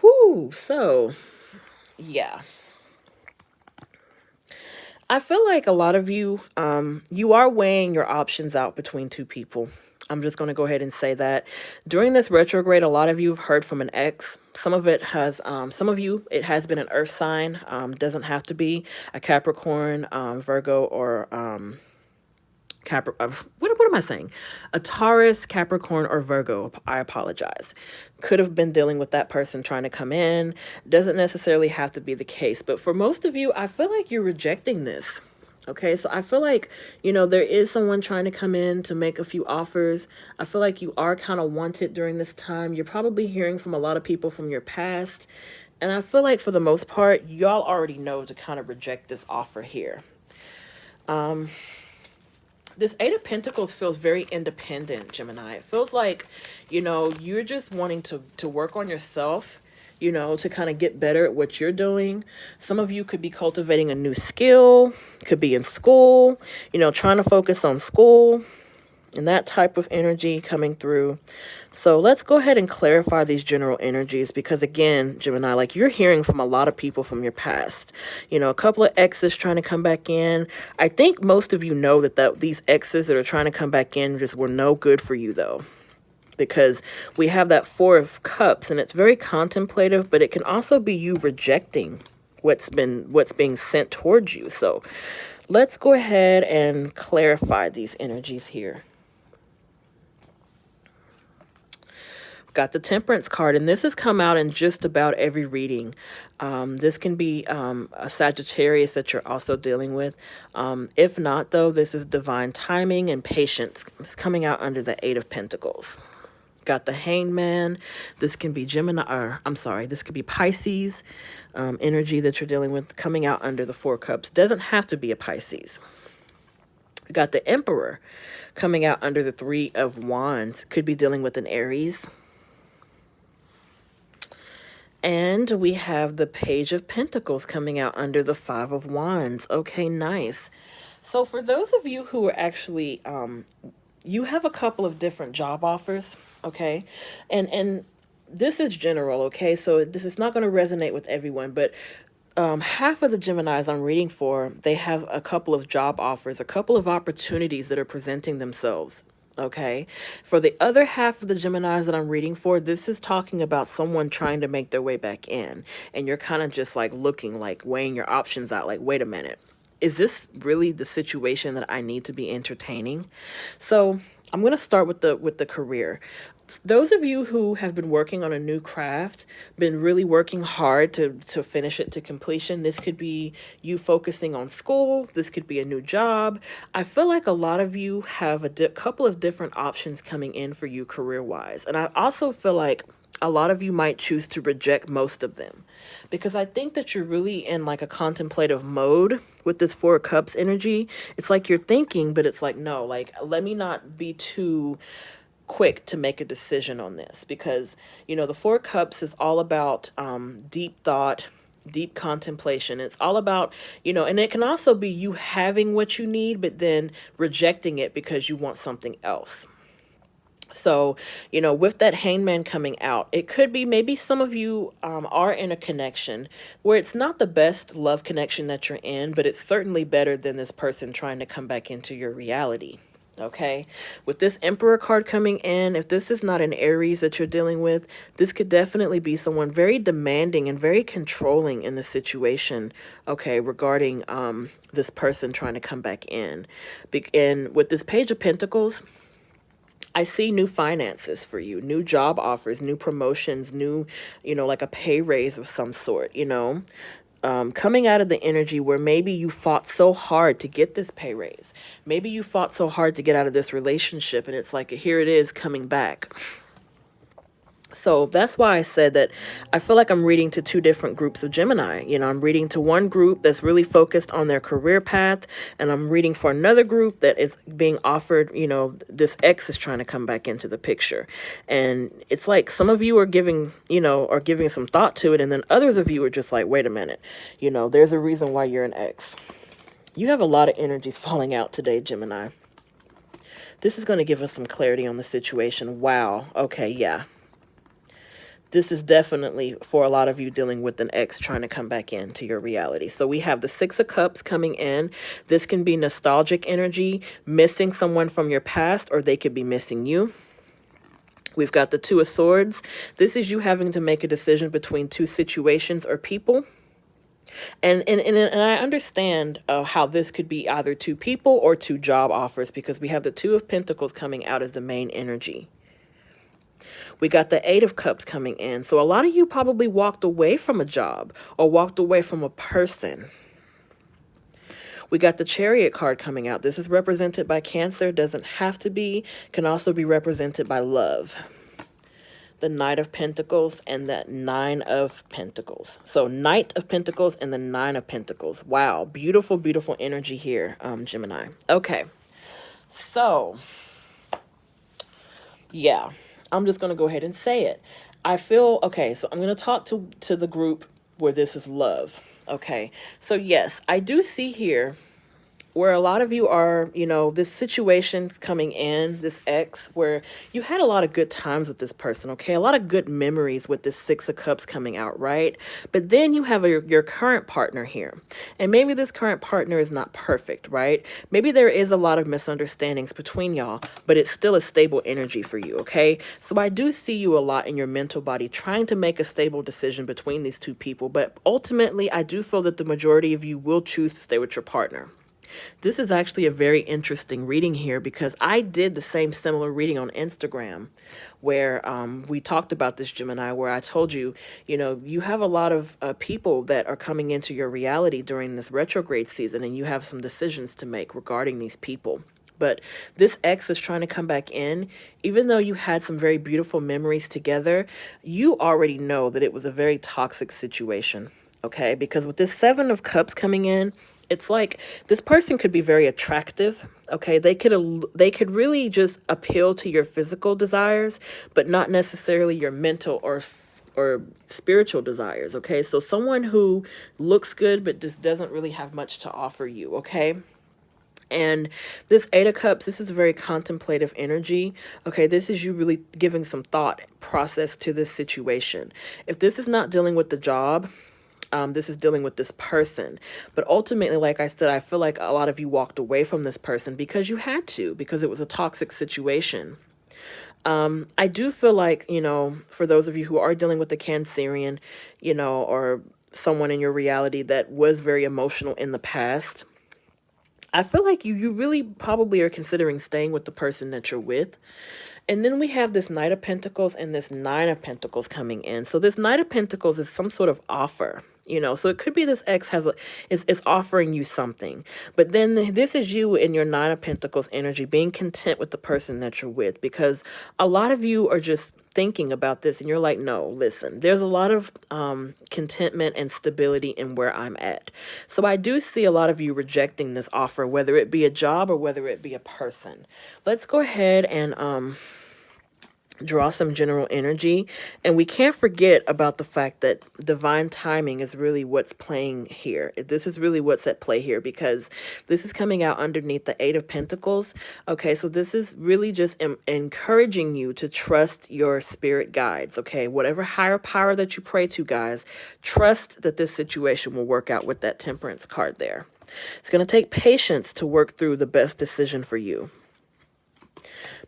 Whew. So, yeah. I feel like a lot of you, you are weighing your options out between two people. I'm just going to go ahead and say that. During this retrograde, a lot of you have heard from an ex. Some of it has, some of you, it has been an earth sign. Doesn't have to be a Capricorn, Virgo, or what am I saying? A Taurus, Capricorn, or Virgo. I apologize. Could have been dealing with that person trying to come in. Doesn't necessarily have to be the case. But for most of you, I feel like you're rejecting this. Okay, so I feel like, there is someone trying to come in to make a few offers. I feel like you are kind of wanted during this time. You're probably hearing from a lot of people from your past. And I feel like for the most part, y'all already know to kind of reject this offer here. This Eight of Pentacles feels very independent, Gemini. It feels like, you're just wanting to work on yourself, to kind of get better at what you're doing. Some of you could be cultivating a new skill, could be in school, trying to focus on school and that type of energy coming through. So let's go ahead and clarify these general energies because, again, Gemini, like you're hearing from a lot of people from your past. A couple of exes trying to come back in. I think most of you know that these exes that are trying to come back in just were no good for you, though, because we have that Four of Cups, and it's very contemplative, but it can also be you rejecting what's being sent towards you. So let's go ahead and clarify these energies here. Got the Temperance card, and this has come out in just about every reading. This can be a Sagittarius that you're also dealing with. If not, though, this is divine timing and patience. It's coming out under the Eight of Pentacles. Got the Hangman. This can be this could be Pisces energy that you're dealing with, coming out under the Four Cups. Doesn't have to be a Pisces. We got the Emperor coming out under the Three of Wands. Could be dealing with an Aries. And we have the Page of Pentacles coming out under the Five of Wands. Okay, nice. So for those of you who are actually, you have a couple of different job offers, okay? And this is general, okay? So this is not going to resonate with everyone, but half of the Geminis I'm reading for, they have a couple of job offers, a couple of opportunities that are presenting themselves. Okay, for the other half of the Geminis that I'm reading for, this is talking about someone trying to make their way back in. And you're kind of just like looking, like weighing your options out, like, wait a minute, is this really the situation that I need to be entertaining? So I'm going to start with the career. Those of you who have been working on a new craft, been really working hard to finish it to completion, this could be you focusing on school, this could be a new job. I feel like a lot of you have a couple of different options coming in for you career-wise. And I also feel like a lot of you might choose to reject most of them because I think that you're really in like a contemplative mode with this Four of Cups energy. It's like you're thinking, but it's like, no, like, let me not be too quick to make a decision on this because, the Four of Cups is all about deep thought, deep contemplation. It's all about, and it can also be you having what you need, but then rejecting it because you want something else. So, with that Hangman coming out, it could be maybe some of you are in a connection where it's not the best love connection that you're in, but it's certainly better than this person trying to come back into your reality. Okay, with this Emperor card coming in, if this is not an Aries that you're dealing with, this could definitely be someone very demanding and very controlling in the situation, okay, regarding this person trying to come back in. And with this Page of Pentacles, I see new finances for you, new job offers, new promotions, new, like a pay raise of some sort, coming out of the energy where maybe you fought so hard to get this pay raise. Maybe you fought so hard to get out of this relationship and it's like, here it is coming back. So that's why I said that I feel like I'm reading to two different groups of Gemini. I'm reading to one group that's really focused on their career path, and I'm reading for another group that is being offered, this ex is trying to come back into the picture. And it's like some of you are giving some thought to it, and then others of you are just like, wait a minute, there's a reason why you're an ex. You have a lot of energies falling out today, Gemini. This is going to give us some clarity on the situation. Wow. Okay, yeah. This is definitely for a lot of you dealing with an ex trying to come back into your reality. So we have the Six of Cups coming in. This can be nostalgic energy, missing someone from your past, or they could be missing you. We've got the Two of Swords. This is you having to make a decision between two situations or people. And I understand how this could be either two people or two job offers because we have the Two of Pentacles coming out as the main energy. We got the Eight of Cups coming in. So a lot of you probably walked away from a job or walked away from a person. We got the Chariot card coming out. This is represented by Cancer. Doesn't have to be. Can also be represented by love. The Knight of Pentacles and that Nine of Pentacles. So Knight of Pentacles and the Nine of Pentacles. Wow. Beautiful, beautiful energy here, Gemini. Okay. So, yeah. I'm just going to go ahead and say it. I feel, okay, so I'm going to talk to the group where this is love. Okay. So, yes, I do see here where a lot of you are, you know, this situation coming in, this ex, where you had a lot of good times with this person, okay? A lot of good memories with this Six of Cups coming out, right? But then you have your current partner here. And maybe this current partner is not perfect, right? Maybe there is a lot of misunderstandings between y'all, but it's still a stable energy for you, okay? So I do see you a lot in your mental body trying to make a stable decision between these two people. But ultimately, I do feel that the majority of you will choose to stay with your partner. This is actually a very interesting reading here because I did the same similar reading on Instagram where we talked about this, Gemini, where I told you, you know, you have a lot of people that are coming into your reality during this retrograde season, and you have some decisions to make regarding these people. But this ex is trying to come back in. Even though you had some very beautiful memories together, you already know that it was a very toxic situation, okay? Because with this Seven of Cups coming in, it's like this person could be very attractive, okay? They could really just appeal to your physical desires, but not necessarily your mental or spiritual desires, okay? So someone who looks good but just doesn't really have much to offer you, okay? And this Eight of Cups, this is a very contemplative energy. Okay, this is you really giving some thought process to this situation. If this is not dealing with the job, this is dealing with this person. But ultimately, like I said, I feel like a lot of you walked away from this person because you had to, because it was a toxic situation. I do feel like, you know, for those of you who are dealing with the Cancerian, you know, or someone in your reality that was very emotional in the past, I feel like you really probably are considering staying with the person that you're with. And then we have this Knight of Pentacles and this Nine of Pentacles coming in. So this Knight of Pentacles is some sort of offer, you know. So it could be this ex is offering you something. But then this is you in your Nine of Pentacles energy, being content with the person that you're with. Because a lot of you are just thinking about this and you're like, no, listen, there's a lot of contentment and stability in where I'm at. So I do see a lot of you rejecting this offer, whether it be a job or whether it be a person. Let's go ahead and draw some general energy. And we can't forget about the fact that divine timing is really what's playing here. This is really what's at play here, because this is coming out underneath the Eight of Pentacles. Okay, so this is really just encouraging you to trust your spirit guides. Okay, whatever higher power that you pray to, guys, trust that this situation will work out with that Temperance card there. It's going to take patience to work through the best decision for you.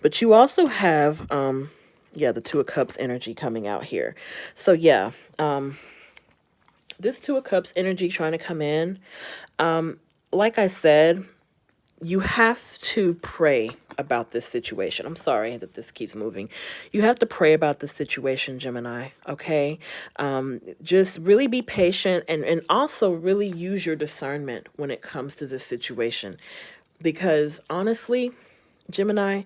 But you also have yeah, the Two of Cups energy coming out here. So yeah, this Two of Cups energy trying to come in. Like I said, you have to pray about this situation. I'm sorry that this keeps moving. You have to pray about this situation, Gemini, okay? Just really be patient and also really use your discernment when it comes to this situation. Because honestly, Gemini,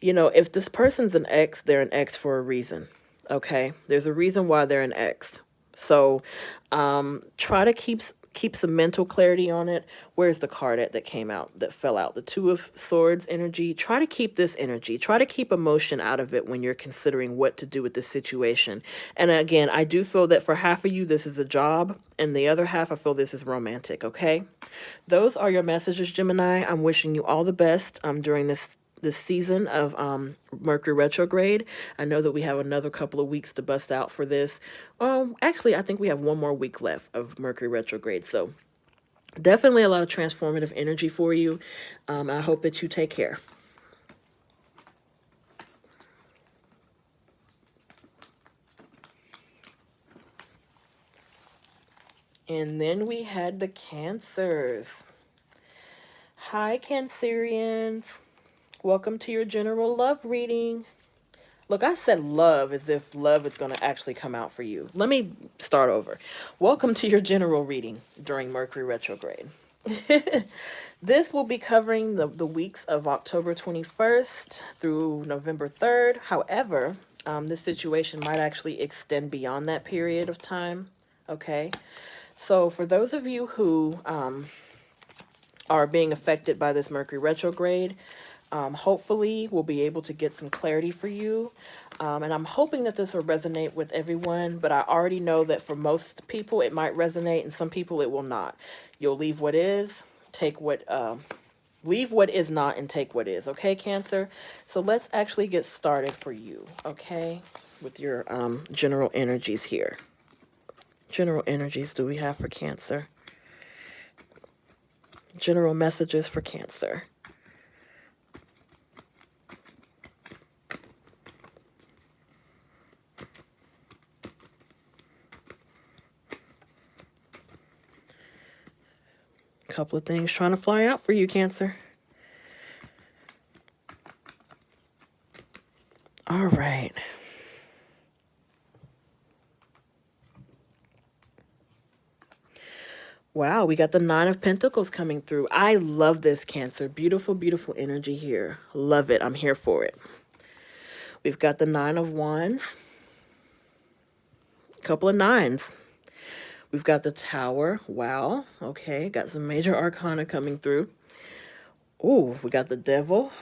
you know, if this person's an ex, they're an ex for a reason, okay? There's a reason why they're an ex. So try to keep some mental clarity on it. Where's the card that came out, that fell out? The Two of Swords energy. Try to keep this energy. Try to keep emotion out of it when you're considering what to do with this situation. And again, I do feel that for half of you, this is a job. And the other half, I feel this is romantic, okay? Those are your messages, Gemini. I'm wishing you all the best during this season of Mercury retrograde. I know that we have another couple of weeks to bust out for this. Actually, I think we have one more week left of Mercury retrograde. So definitely a lot of transformative energy for you. I hope that you take care. And then we had the Cancers. Hi, Cancerians. Welcome to your general love reading. Look, I said love as if love is going to actually come out for you. Let me start over. Welcome to your general reading during Mercury retrograde. This will be covering the weeks of October 21st through November 3rd. However, this situation might actually extend beyond that period of time. Okay. So for those of you who are being affected by this Mercury retrograde, hopefully we'll be able to get some clarity for you. And I'm hoping that this will resonate with everyone, but I already know that for most people it might resonate and some people it will not. You'll leave what is, take what, leave what is not and take what is. Okay, Cancer? So let's actually get started for you, okay? With your general energies here. General energies do we have for Cancer? General messages for Cancer. Couple of things trying to fly out for you, Cancer. All right. Wow, we got the Nine of Pentacles coming through. I love this, Cancer. Beautiful, beautiful energy here. Love it. I'm here for it. We've got the Nine of Wands. Couple of nines. We've got the Tower. Wow. Okay, got some major arcana coming through. Ooh, we got the Devil.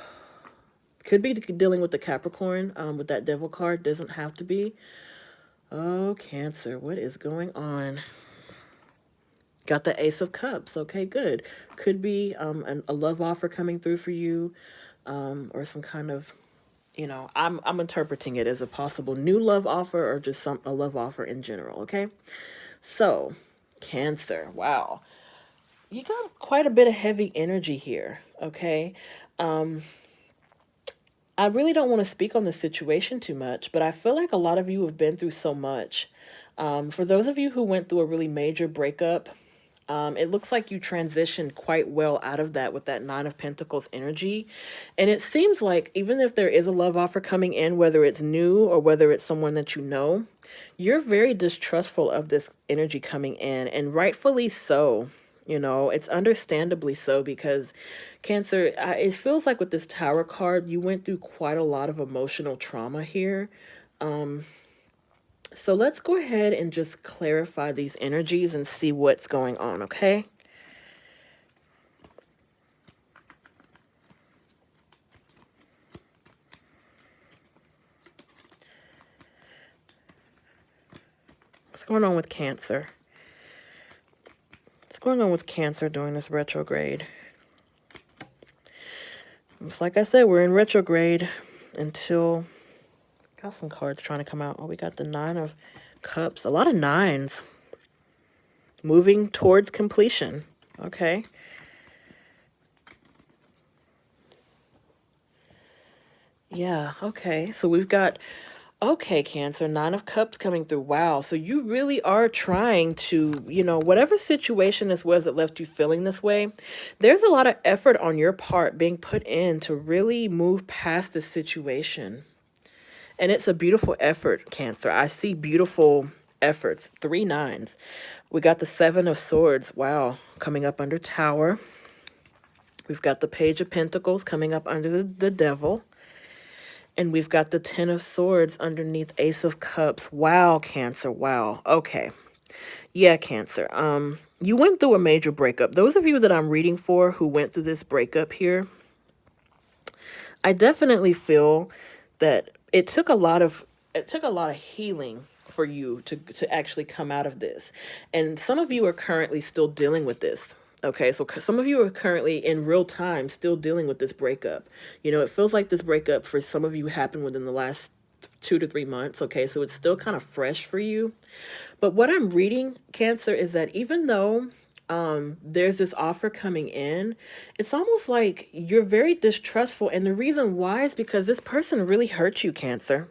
Could be dealing with the Capricorn with that Devil card. Doesn't have to be. Oh, Cancer, what is going on? Got the Ace of Cups. Okay, good. Could be a love offer coming through for you, or some kind of, you know, I'm interpreting it as a possible new love offer or just a love offer in general. Okay, so Cancer. Wow, you got quite a bit of heavy energy here. Okay, I really don't want to speak on the situation too much, but I feel like a lot of you have been through so much. For those of you who went through a really major breakup, it looks like you transitioned quite well out of that with that Nine of Pentacles energy. And it seems like even if there is a love offer coming in, whether it's new or whether it's someone that you know, you're very distrustful of this energy coming in, and rightfully so. You know, it's understandably so because Cancer, it feels like with this Tower card, you went through quite a lot of emotional trauma here. So let's go ahead and just clarify these energies and see what's going on, okay? What's going on with Cancer? What's going on with Cancer during this retrograde? Just like I said, we're in retrograde until... Got some cards trying to come out. Oh, we got the Nine of Cups. A lot of nines. Moving towards completion. Okay. Yeah, okay. So we've got... Okay, Cancer, Nine of Cups coming through. Wow. So you really are trying to, you know, whatever situation this was that left you feeling this way, there's a lot of effort on your part being put in to really move past this situation. And it's a beautiful effort, Cancer. I see beautiful efforts. 3 nines. We got the Seven of Swords. Wow. Coming up under Tower. We've got the Page of Pentacles coming up under the Devil. And we've got the Ten of Swords underneath Ace of Cups. Wow, Cancer. Wow. Okay. Yeah, Cancer. You went through a major breakup. Those of you that I'm reading for who went through this breakup here, I definitely feel that it took a lot of healing for you to actually come out of this. And some of you are currently still dealing with this. Okay, so some of you are currently in real time still dealing with this breakup. You know, it feels like this breakup for some of you happened within the last 2 to 3 months. Okay, so it's still kind of fresh for you. But what I'm reading, Cancer, is that even though there's this offer coming in, it's almost like you're very distrustful. And the reason why is because this person really hurt you, Cancer.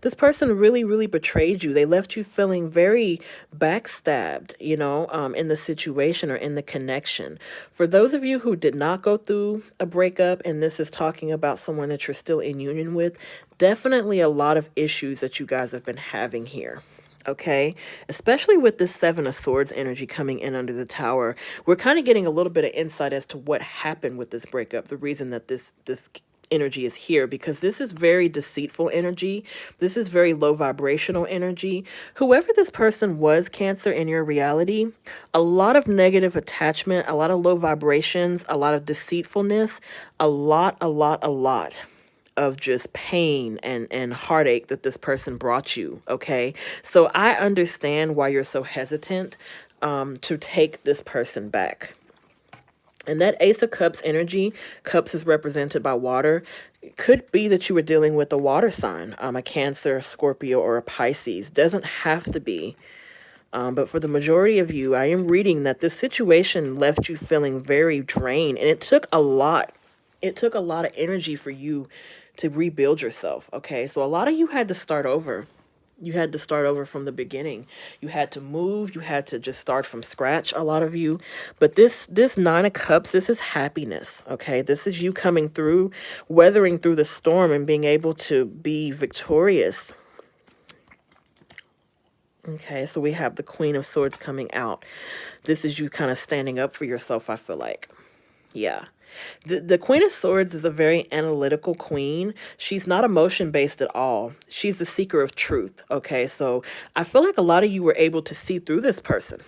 This person really, really betrayed you. They left you feeling very backstabbed, you know, in the situation or in the connection. For those of you who did not go through a breakup, and this is talking about someone that you're still in union with, definitely a lot of issues that you guys have been having here. Okay, especially with this Seven of Swords energy coming in under the Tower, we're kind of getting a little bit of insight as to what happened with this breakup, the reason that this energy is here, because this is very deceitful energy. This is very low vibrational energy. Whoever this person was, Cancer, in your reality, a lot of negative attachment, a lot of low vibrations, a lot of deceitfulness, a lot of just pain and heartache that this person brought you. Okay, so I understand why you're so hesitant to take this person back. And that Ace of Cups energy, Cups is represented by water. It could be that you were dealing with a water sign, a Cancer, a Scorpio, or a Pisces. Doesn't have to be. But for the majority of you, I am reading that this situation left you feeling very drained. And it took a lot. It took a lot of energy for you to rebuild yourself. Okay, so a lot of you had to start over. You had to start over from the beginning. You had to move. You had to just start from scratch, a lot of you. But this Nine of Cups, this is happiness, okay? This is you coming through, weathering through the storm and being able to be victorious. Okay, so we have the Queen of Swords coming out. This is you kind of standing up for yourself, I feel like. Yeah. The Queen of Swords is a very analytical queen. She's not emotion-based at all. She's the seeker of truth, okay? So I feel like a lot of you were able to see through this person,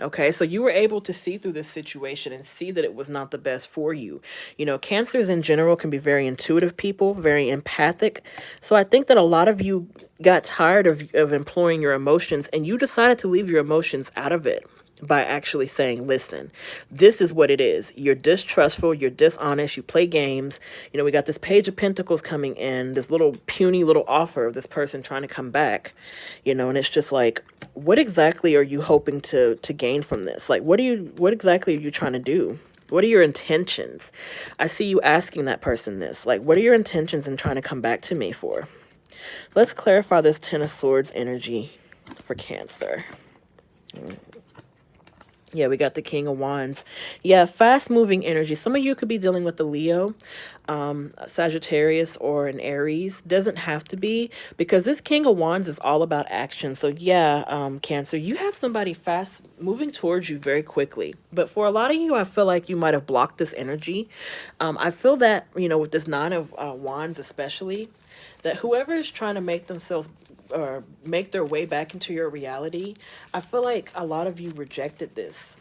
okay? So you were able to see through this situation and see that it was not the best for you. You know, Cancers in general can be very intuitive people, very empathic. So I think that a lot of you got tired of employing your emotions and you decided to leave your emotions out of it by actually saying, listen, this is what it is. You're distrustful, you're dishonest, you play games. You know, we got this Page of Pentacles coming in, this little puny little offer of this person trying to come back, you know, and it's just like, what exactly are you hoping to gain from this? Like, what exactly are you trying to do? What are your intentions? I see you asking that person this, like, what are your intentions in trying to come back to me for? Let's clarify this Ten of Swords energy for Cancer. Yeah, we got the King of Wands. Yeah, fast-moving energy. Some of you could be dealing with the Leo, Sagittarius, or an Aries. Doesn't have to be, because this King of Wands is all about action. So yeah, Cancer, you have somebody fast moving towards you very quickly. But for a lot of you, I feel like you might have blocked this energy. I feel that, you know, with this Nine of Wands especially, that whoever is trying to make themselves or make their way back into your reality, I feel like a lot of you rejected this.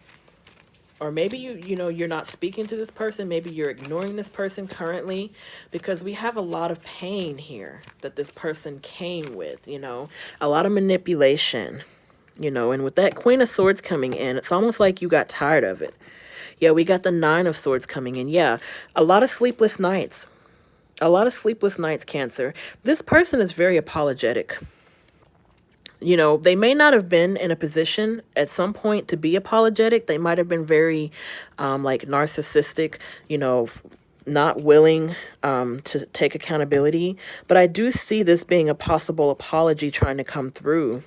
Or maybe you know, you're not speaking to this person. Maybe you're ignoring this person currently, because we have a lot of pain here that this person came with, you know, a lot of manipulation, you know, and with that Queen of Swords coming in, it's almost like you got tired of it. Yeah, we got the Nine of Swords coming in. Yeah, a lot of sleepless nights. A lot of sleepless nights, Cancer. This person is very apologetic. You know, they may not have been in a position at some point to be apologetic. They might have been very like narcissistic, you know, not willing to take accountability. But I do see this being a possible apology trying to come through.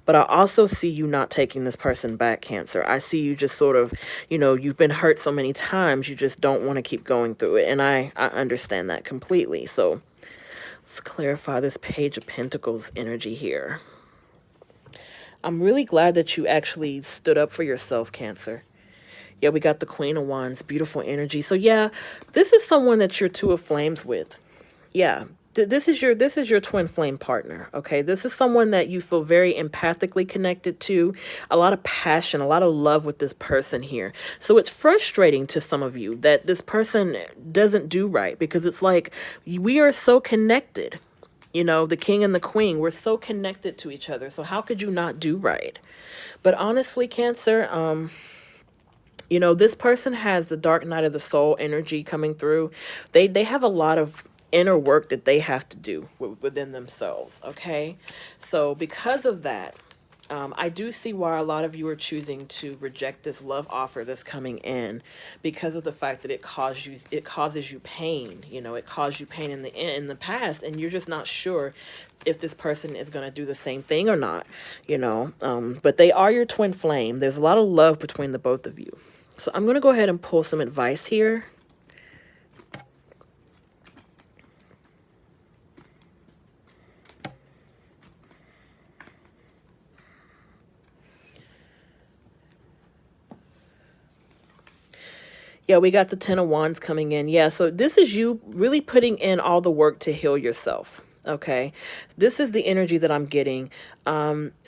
But I also see you not taking this person back, Cancer. I see you just sort of, you know, you've been hurt so many times, you just don't want to keep going through it. And I understand that completely. So let's clarify this Page of Pentacles energy here. I'm really glad that you actually stood up for yourself, Cancer. Yeah, we got the Queen of Wands, beautiful energy. So yeah, this is someone that you're two of flames with. Yeah, this is your twin flame partner, okay? This is someone that you feel very empathically connected to, a lot of passion, a lot of love with this person here. So it's frustrating to some of you that this person doesn't do right, because it's like we are so connected. You know, the king and the queen, we're so connected to each other. So how could you not do right? But honestly, Cancer, you know, this person has the dark night of the soul energy coming through. They have a lot of inner work that they have to do within themselves, okay? So because of that, I do see why a lot of you are choosing to reject this love offer that's coming in, because of the fact that it causes you pain. You know, it caused you pain in the past, and you're just not sure if this person is going to do the same thing or not. You know, but they are your twin flame. There's a lot of love between the both of you. So I'm going to go ahead and pull some advice here. Yeah, we got the Ten of Wands coming in. Yeah, so this is you really putting in all the work to heal yourself. Okay, this is the energy that I'm getting.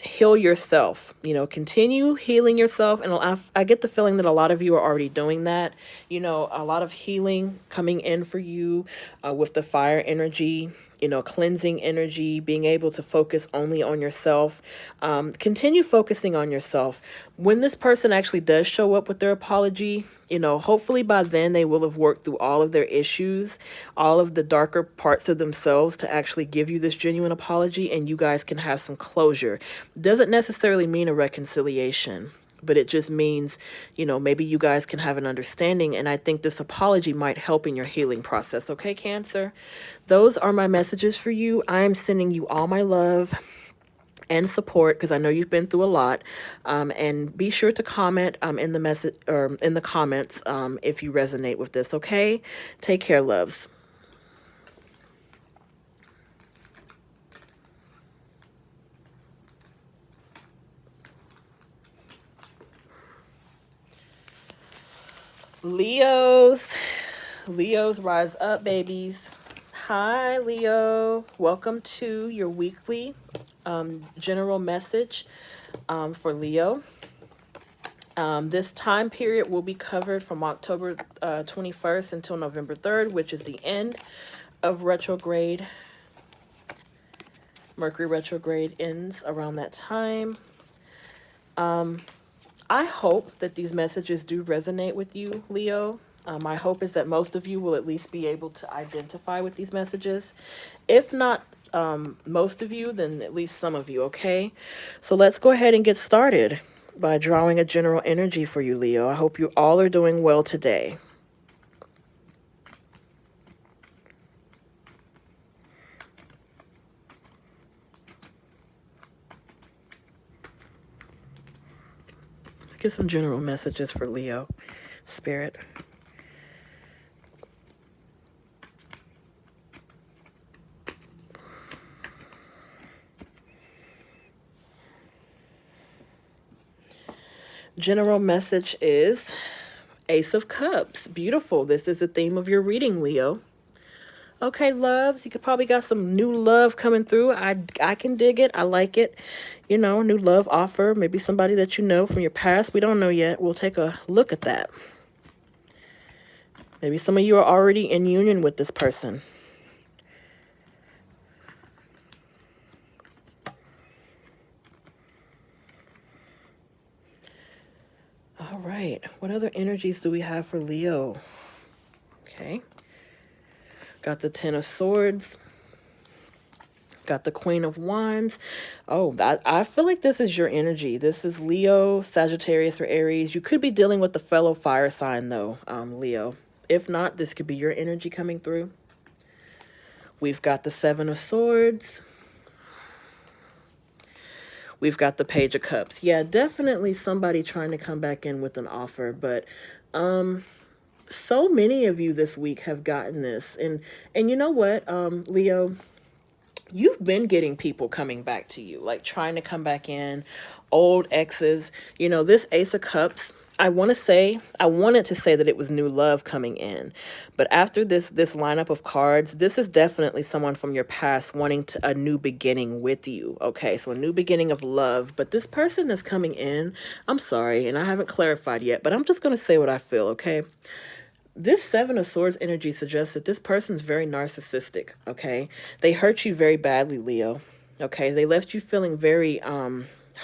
Heal yourself, you know, continue healing yourself. And I get the feeling that a lot of you are already doing that. You know, a lot of healing coming in for you with the fire energy, you know, cleansing energy, being able to focus only on yourself. Continue focusing on yourself. When this person actually does show up with their apology, you know, hopefully by then they will have worked through all of their issues, all of the darker parts of themselves to actually give you this genuine apology, and you guys can have some closure. Doesn't necessarily mean a reconciliation, but it just means, you know, maybe you guys can have an understanding, and I think this apology might help in your healing process. Okay, Cancer? Those are my messages for you. I am sending you all my love and support because I know you've been through a lot. And be sure to comment in the message or in the comments if you resonate with this. Okay, take care, loves. Leos, rise up, babies. Hi, Leo. Welcome to your weekly general message for Leo. This time period will be covered from October 21st until November 3rd, which is the end of retrograde. Mercury retrograde ends around that time. I hope that these messages do resonate with you, Leo. My hope is that most of you will at least be able to identify with these messages. If not most of you, then at least some of you, okay? So let's go ahead and get started by drawing a general energy for you, Leo. I hope you all are doing well today. Let's get some general messages for Leo, Spirit. General message is Ace of Cups. Beautiful. This is the theme of your reading, Leo. Okay, loves, you could probably got some new love coming through. I can dig it. I like it. You know, new love offer. Maybe somebody that you know from your past. We don't know yet. We'll take a look at that. Maybe some of you are already in union with this person. All right. What other energies do we have for Leo? Okay. Got the Ten of Swords. Got the Queen of Wands. Oh, I feel like this is your energy. This is Leo, Sagittarius, or Aries. You could be dealing with a fellow fire sign, though, Leo. If not, this could be your energy coming through. We've got the Seven of Swords. We've got the Page of Cups. Yeah, definitely somebody trying to come back in with an offer, but so many of you this week have gotten this. And you know what, Leo, you've been getting people coming back to you, like trying to come back in, old exes. You know, this Ace of Cups, I wanted to say that it was new love coming in. But after this lineup of cards, this is definitely someone from your past wanting a new beginning with you. Okay, so a new beginning of love. But this person that's coming in, I'm sorry, and I haven't clarified yet, but I'm just going to say what I feel, okay? This Seven of Swords energy suggests that this person's very narcissistic, okay? They hurt you very badly, Leo, okay? They left you feeling very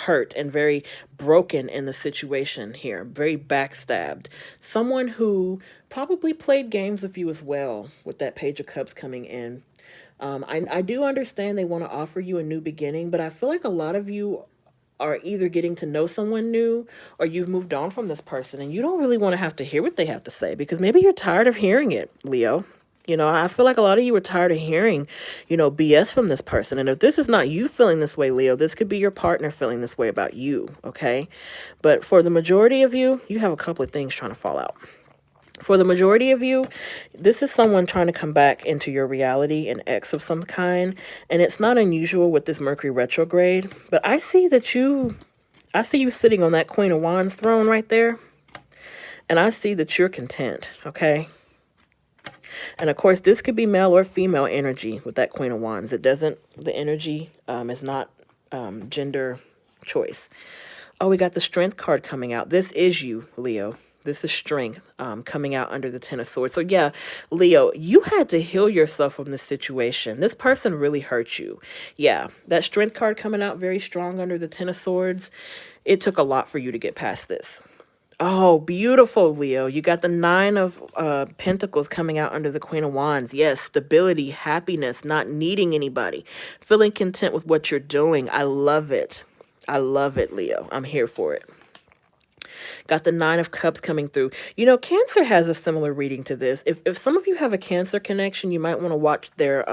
hurt and very broken in the situation here, very backstabbed. Someone who probably played games with you as well with that Page of Cups coming in. I do understand they want to offer you a new beginning, but I feel like a lot of you are either getting to know someone new or you've moved on from this person and you don't really want to have to hear what they have to say because maybe you're tired of hearing it, Leo. You know, I feel like a lot of you are tired of hearing, you know, BS from this person. And if this is not you feeling this way, Leo, this could be your partner feeling this way about you, okay? But for the majority of you, you have a couple of things trying to fall out. For the majority of you, this is someone trying to come back into your reality, an ex of some kind. And it's not unusual with this Mercury retrograde. But I see you sitting on that Queen of Wands throne right there. And I see that you're content, okay? And of course, this could be male or female energy with that Queen of Wands. It doesn't, the energy is not gender choice. Oh, we got the Strength card coming out. This is you, Leo. This is strength coming out under the Ten of Swords. So yeah, Leo, you had to heal yourself from this situation. This person really hurt you. Yeah, that Strength card coming out very strong under the Ten of Swords. It took a lot for you to get past this. Oh, beautiful, Leo. You got the Nine of Pentacles coming out under the Queen of Wands. Yes, stability, happiness, not needing anybody, feeling content with what you're doing. I love it. I love it, Leo. I'm here for it. Got the Nine of Cups coming through. You know, Cancer has a similar reading to this. If some of you have a Cancer connection, you might want to watch their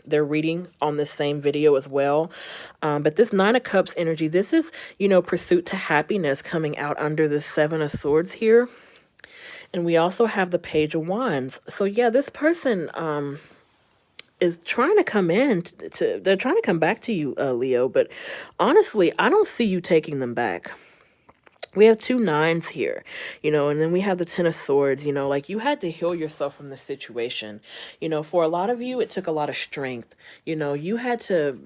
reading on this same video as well. But this Nine of Cups energy, this is, you know, pursuit to happiness coming out under the Seven of Swords here. And we also have the Page of Wands. So yeah, this person is trying to come in they're trying to come back to you, Leo, but honestly, I don't see you taking them back. We have two nines here, you know, and then we have the Ten of Swords, you know, like you had to heal yourself from this situation. You know, for a lot of you, it took a lot of strength. You know, you had to,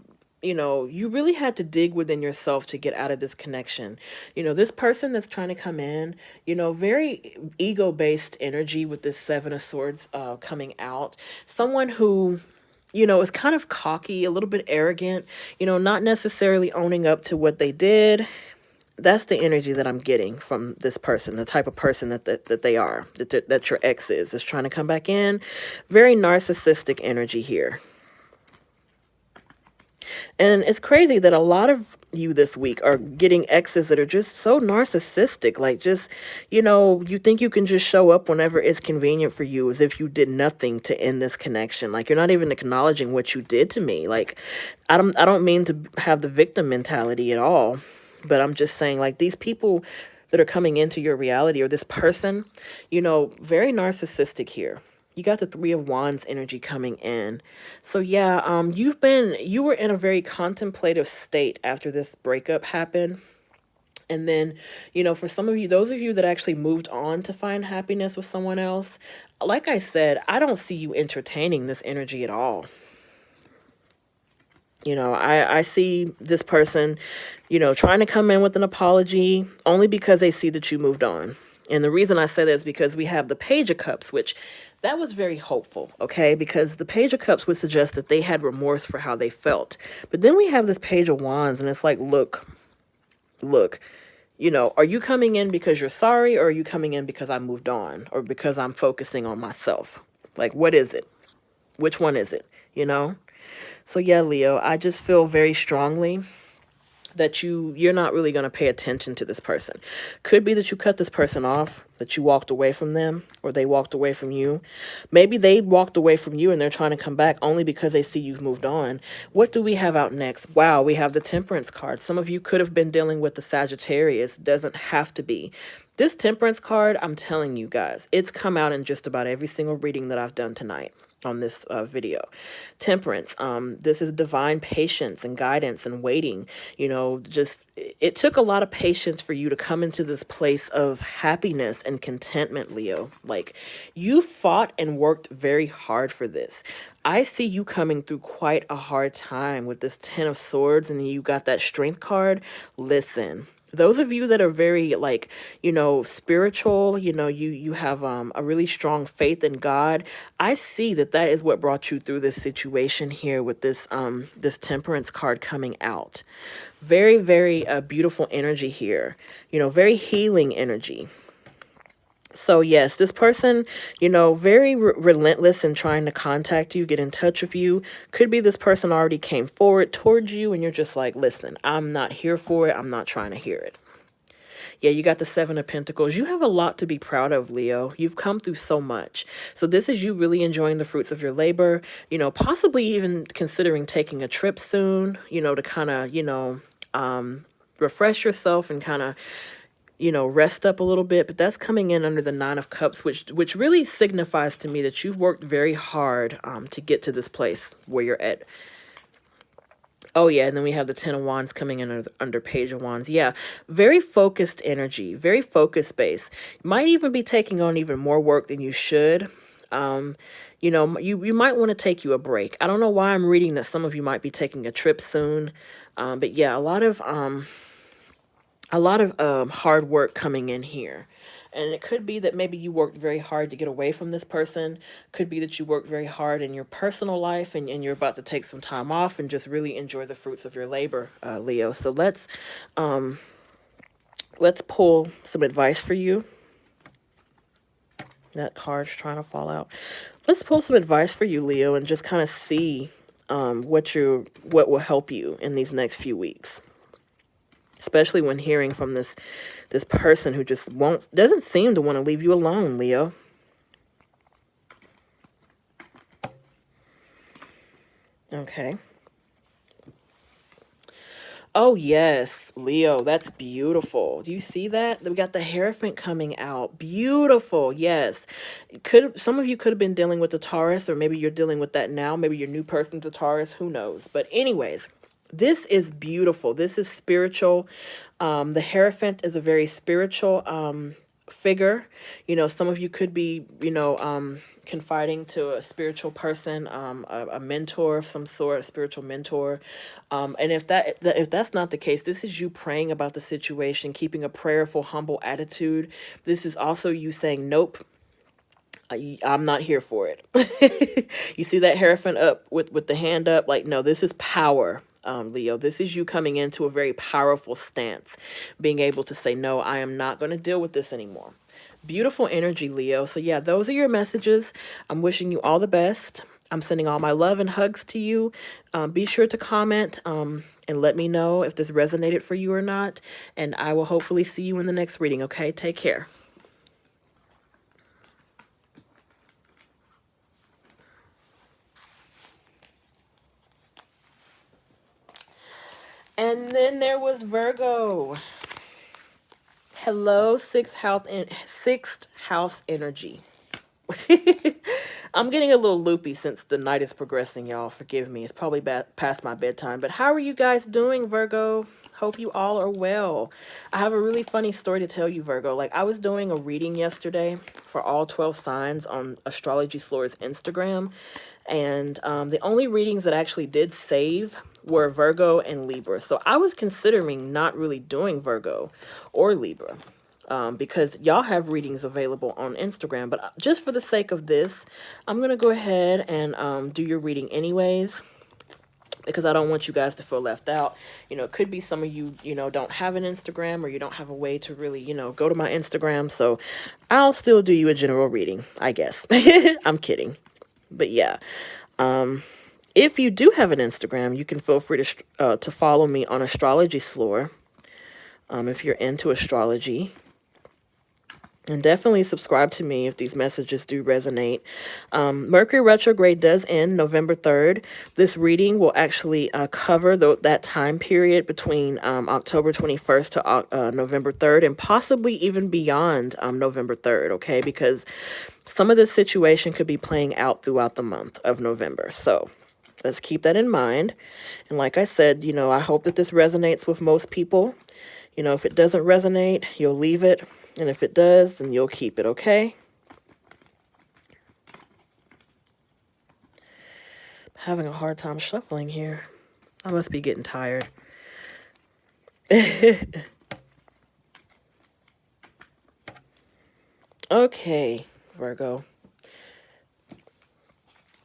you know, you really had to dig within yourself to get out of this connection. You know, this person that's trying to come in, you know, very ego-based energy with this Seven of Swords coming out. Someone who, you know, is kind of cocky, a little bit arrogant, you know, not necessarily owning up to what they did. That's the energy that I'm getting from this person, the type of person that they are, that your ex is trying to come back in. Very narcissistic energy here. And it's crazy that a lot of you this week are getting exes that are just so narcissistic. Like just, you know, you think you can just show up whenever it's convenient for you, as if you did nothing to end this connection. Like you're not even acknowledging what you did to me. Like I don't mean to have the victim mentality at all. But I'm just saying, like, these people that are coming into your reality, or this person, you know, very narcissistic here. You got the Three of Wands energy coming in. So yeah, you were in a very contemplative state after this breakup happened. And then, you know, for some of you, those of you that actually moved on to find happiness with someone else, like I said, I don't see you entertaining this energy at all. You know, I see this person, you know, trying to come in with an apology only because they see that you moved on. And the reason I say that is because we have the Page of Cups, which that was very hopeful, okay? Because the Page of Cups would suggest that they had remorse for how they felt. But then we have this Page of Wands, and it's like, look, you know, are you coming in because you're sorry, or are you coming in because I moved on, or because I'm focusing on myself? Like, what is it? Which one is it, you know? So yeah, Leo, I just feel very strongly that you're not really going to pay attention to this person. Could be that you cut this person off, that you walked away from them, or they walked away from you. Maybe they walked away from you and they're trying to come back only because they see you've moved on. What do we have out next? Wow, we have the Temperance card. Some of you could have been dealing with the Sagittarius. Doesn't have to be. This Temperance card, I'm telling you guys, it's come out in just about every single reading that I've done tonight on this video. Temperance, this is divine patience and guidance and waiting. You know, just it took a lot of patience for you to come into this place of happiness and contentment, Leo. Like you fought and worked very hard for this. I see you coming through quite a hard time with this Ten of Swords, and you got that Strength card. Listen, those of you that are very, like, you know, spiritual, you know, you have a really strong faith in God. I see that is what brought you through this situation here with this this Temperance card coming out. Very, very beautiful energy here. You know, very healing energy. So yes, this person, you know, very relentless in trying to contact you, get in touch with you. Could be this person already came forward towards you and you're just like, listen, I'm not here for it. I'm not trying to hear it. Yeah, you got the Seven of Pentacles. You have a lot to be proud of, Leo. You've come through so much. So this is you really enjoying the fruits of your labor, you know, possibly even considering taking a trip soon, you know, to kind of, you know, refresh yourself and kind of, you know, rest up a little bit. But that's coming in under the Nine of Cups, which really signifies to me that you've worked very hard to get to this place where you're at. Oh, yeah, and then we have the Ten of Wands coming in under Page of Wands. Yeah, very focused energy, very focused base. Might even be taking on even more work than you should. You know, you might want to take you a break. I don't know why I'm reading that some of you might be taking a trip soon. But yeah, a lot of hard work coming in here. And it could be that maybe you worked very hard to get away from this person. Could be that you worked very hard in your personal life and you're about to take some time off and just really enjoy the fruits of your labor, Leo. So let's pull some advice for you. That card's trying to fall out. Let's pull some advice for you, Leo, and just kind of see what will help you in these next few weeks. Especially when hearing from this person who just doesn't seem to want to leave you alone, Leo. Okay. Oh, yes, Leo, that's beautiful. Do you see that? We got the Hierophant coming out. Beautiful, yes. Some of you could have been dealing with the Taurus, or maybe you're dealing with that now. Maybe your new person's a Taurus, who knows? But anyways, this is beautiful. This is spiritual. The Hierophant is a very spiritual figure. You know, some of you could be, confiding to a spiritual person, a mentor of some sort, a spiritual mentor. And if that's not the case, this is you praying about the situation, keeping a prayerful, humble attitude. This is also you saying, nope, I'm not here for it. You see that Hierophant up with the hand up? Like, no, this is power. Leo, this is you coming into a very powerful stance, being able to say, no, I am not going to deal with this anymore. Beautiful energy, Leo. So yeah, those are your messages. I'm wishing you all the best. I'm sending all my love and hugs to you. Be sure to comment and let me know if this resonated for you or not. And I will hopefully see you in the next reading, okay? Take care. And then there was Virgo. Hello, sixth house energy. I'm getting a little loopy since the night is progressing, y'all. Forgive me. It's probably past my bedtime. But how are you guys doing, Virgo? Hope you all are well. I have a really funny story to tell you, Virgo. Like, I was doing a reading yesterday for all 12 signs on Astrologyslore's Instagram. And the only readings that actually did save were Virgo and Libra. So I was considering not really doing Virgo or Libra because y'all have readings available on Instagram. But just for the sake of this, I'm going to go ahead and do your reading anyways, because I don't want you guys to feel left out. You know, it could be some of you, don't have an Instagram or you don't have a way to really, go to my Instagram. So I'll still do you a general reading, I guess. I'm kidding. But yeah, if you do have an Instagram, you can feel free to follow me on Astrologyslore if you're into astrology. And definitely subscribe to me if these messages do resonate. Mercury retrograde does end November 3rd. This reading will actually cover that time period between October 21st to November 3rd, and possibly even beyond November 3rd, okay? Because some of this situation could be playing out throughout the month of November. So let's keep that in mind. And like I said, I hope that this resonates with most people. If it doesn't resonate, you'll leave it. And if it does, then you'll keep it, okay? I'm having a hard time shuffling here. I must be getting tired. Okay, Virgo.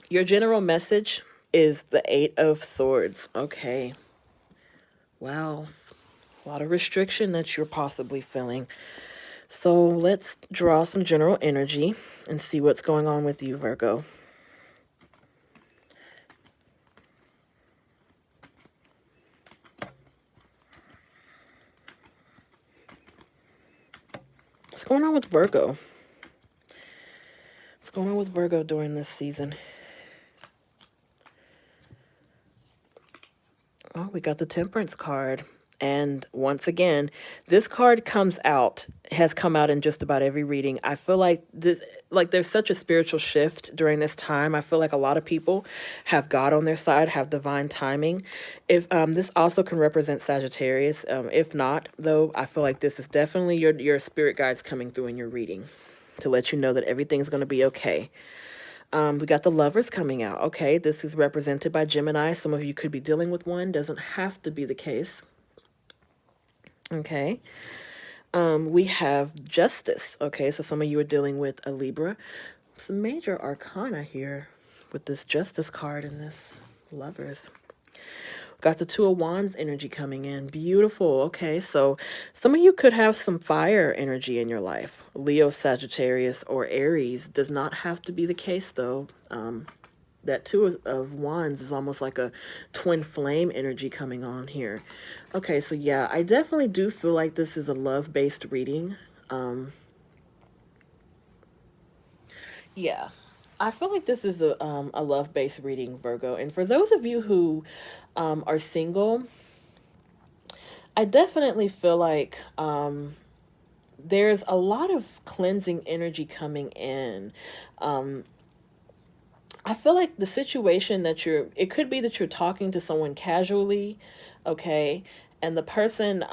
Your general message is the 8 of Swords. Okay. Wow. A lot of restriction that you're possibly feeling. So let's draw some general energy and see what's going on with you, Virgo. What's going on with Virgo? What's going on with Virgo during this season? Oh, we got the Temperance card. And once again, this card has come out in just about every reading. I feel like there's such a spiritual shift during this time. I feel like a lot of people have God on their side, have divine timing. If this also can represent Sagittarius. If not, though, I feel like this is definitely your spirit guides coming through in your reading to let you know that everything's going to be okay. We got the Lovers coming out. Okay, this is represented by Gemini. Some of you could be dealing with one. Doesn't have to be the case. Okay. We have Justice. Okay, so some of you are dealing with a Libra. Some major arcana here with this Justice card and this Lovers. Got the Two of Wands energy coming in. Beautiful. Okay, so some of you could have some fire energy in your life. Leo, Sagittarius, or Aries. Does not have to be the case, though. That Two of Wands is almost like a twin flame energy coming on here. Okay, so yeah, I definitely do feel like this is a love-based reading. Yeah, I feel like this is a love-based reading, Virgo. And for those of you who are single, I definitely feel like there's a lot of cleansing energy coming in. I feel like the situation that it could be that you're talking to someone casually, okay, and the person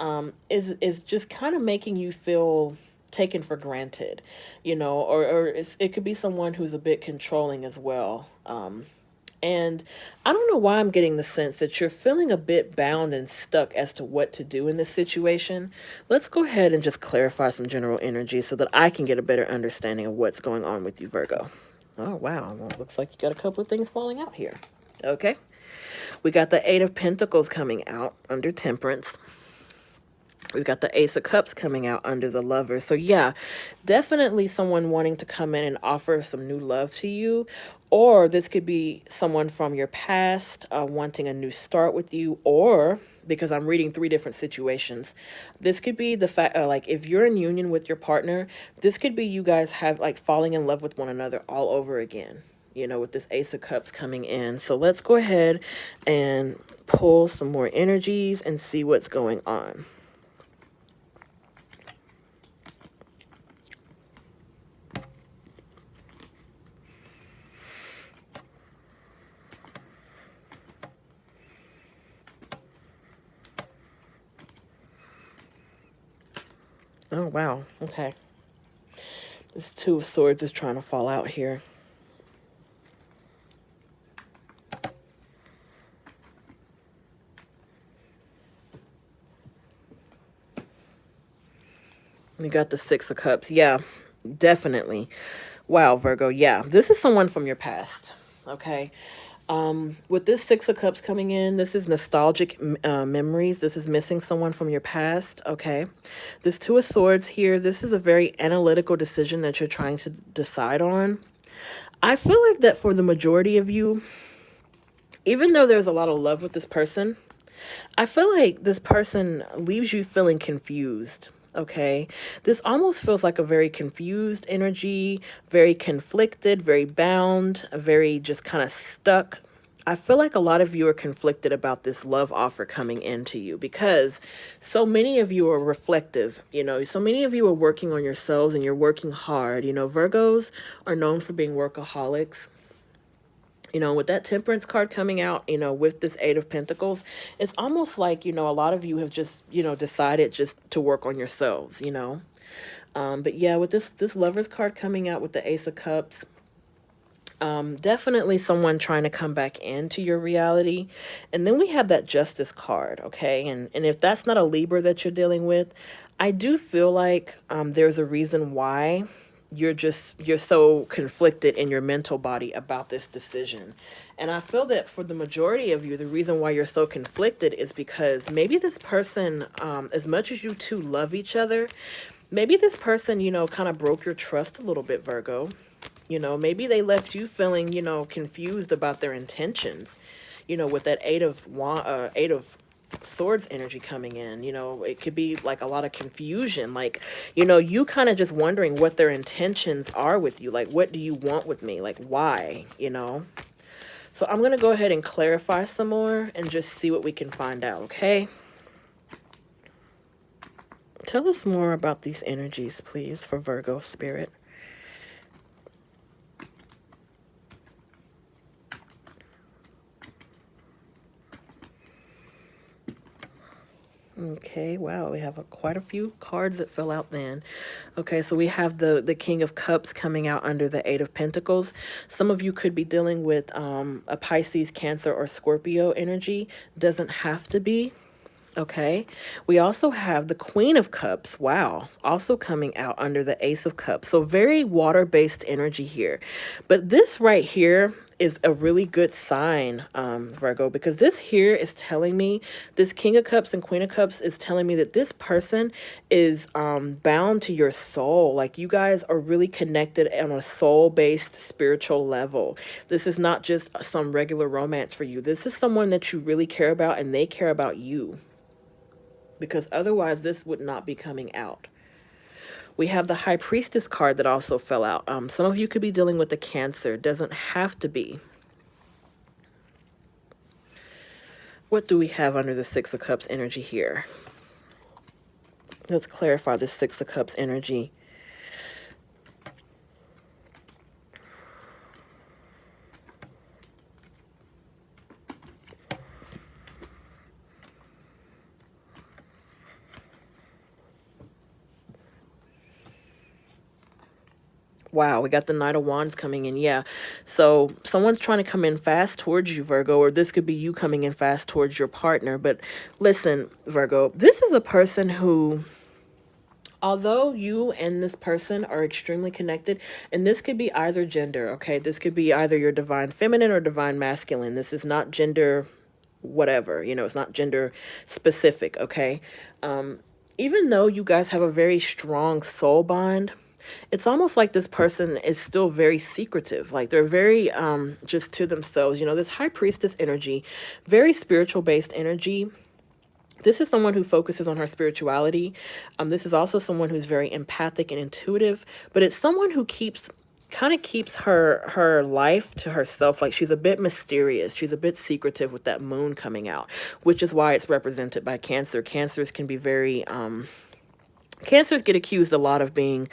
is just kind of making you feel taken for granted, or it could be someone who's a bit controlling as well. And I don't know why I'm getting the sense that you're feeling a bit bound and stuck as to what to do in this situation. Let's go ahead and just clarify some general energy so that I can get a better understanding of what's going on with you, Virgo. Oh, wow. Well, looks like you got a couple of things falling out here. Okay. We got the Eight of Pentacles coming out under Temperance. We've got the Ace of Cups coming out under the Lovers. So yeah, definitely someone wanting to come in and offer some new love to you. Or this could be someone from your past wanting a new start with you. Or, because I'm reading three different situations, this could be the fact, like if you're in union with your partner, this could be you guys have like falling in love with one another all over again, with this Ace of Cups coming in. So let's go ahead and pull some more energies and see what's going on. Oh, wow. Okay. This Two of Swords is trying to fall out here. We got the Six of Cups. Yeah, definitely. Wow, Virgo. Yeah, this is someone from your past. Okay. With this Six of Cups coming in, this is nostalgic memories. This is missing someone from your past. Okay. This Two of Swords here, this is a very analytical decision that you're trying to decide on. I feel like that for the majority of you, even though there's a lot of love with this person, I feel like this person leaves you feeling confused. Okay, this almost feels like a very confused energy, very conflicted, very bound, very just kind of stuck. I feel like a lot of you are conflicted about this love offer coming into you because so many of you are reflective, so many of you are working on yourselves and you're working hard. Virgos are known for being workaholics. With that Temperance card coming out, with this Eight of Pentacles, it's almost like, a lot of you have just, decided just to work on yourselves, But yeah, with this Lovers card coming out with the Ace of Cups, definitely someone trying to come back into your reality. And then we have that Justice card, okay? And if that's not a Libra that you're dealing with, I do feel like there's a reason why you're so conflicted in your mental body about this decision. And I feel that for the majority of you, the reason why you're so conflicted is because maybe this person, as much as you two love each other, maybe this person, kind of broke your trust a little bit, Virgo. Maybe they left you feeling, confused about their intentions, with that Eight of Swords energy coming in. It could be like a lot of confusion, like you kind of just wondering what their intentions are with you, like what do you want with me, like why. So I'm gonna go ahead and clarify some more and just see what we can find out. Okay, Tell us more about these energies, please, for Virgo spirit. Okay, wow, we have quite a few cards that fell out then. Okay, so we have the King of Cups coming out under the Eight of Pentacles. Some of you could be dealing with a Pisces, Cancer, or Scorpio energy. Doesn't have to be. Okay, we also have the Queen of Cups, wow, also coming out under the Ace of Cups. So very water-based energy here. But this right here is a really good sign, Virgo, because this here is telling me, this King of Cups and Queen of Cups is telling me that this person is bound to your soul. Like you guys are really connected on a soul-based spiritual level. This is not just some regular romance for you. This is someone that you really care about and they care about you. Because otherwise this would not be coming out. We have the High Priestess card that also fell out. Some of you could be dealing with the Cancer. Doesn't have to be. What do we have under the Six of Cups energy here? Let's clarify the Six of Cups energy. Wow, we got the Knight of Wands coming in. Yeah. So someone's trying to come in fast towards you, Virgo, or this could be you coming in fast towards your partner. But listen, Virgo, this is a person who, although you and this person are extremely connected, and this could be either gender, okay? This could be either your divine feminine or divine masculine. This is not gender whatever, you know, it's not gender specific, okay? Even though you guys have a very strong soul bond, it's almost like this person is still very secretive. Like they're very just to themselves. You know, this High Priestess energy, very spiritual based energy. This is someone who focuses on her spirituality. This is also someone who's very empathic and intuitive, but it's someone who kind of keeps her life to herself. Like she's a bit mysterious. She's a bit secretive with that moon coming out, which is why it's represented by Cancer. Cancers can be very, Cancers get accused a lot of being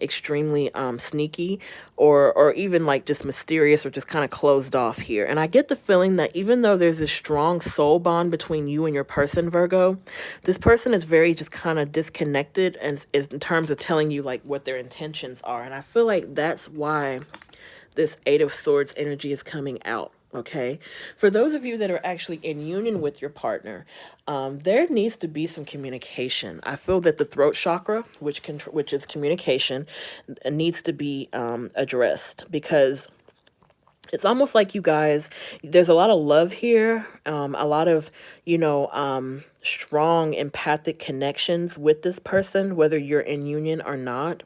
extremely sneaky or even like just mysterious or just kind of closed off here. And I get the feeling that even though there's a strong soul bond between you and your person, Virgo, this person is very just kind of disconnected and is in terms of telling you like what their intentions are. And I feel like that's why this Eight of Swords energy is coming out. Okay, for those of you that are actually in union with your partner, there needs to be some communication. I feel that the throat chakra, which is communication, needs to be addressed, because it's almost like you guys, there's a lot of love here, a lot of, you know, strong empathic connections with this person, whether you're in union or not.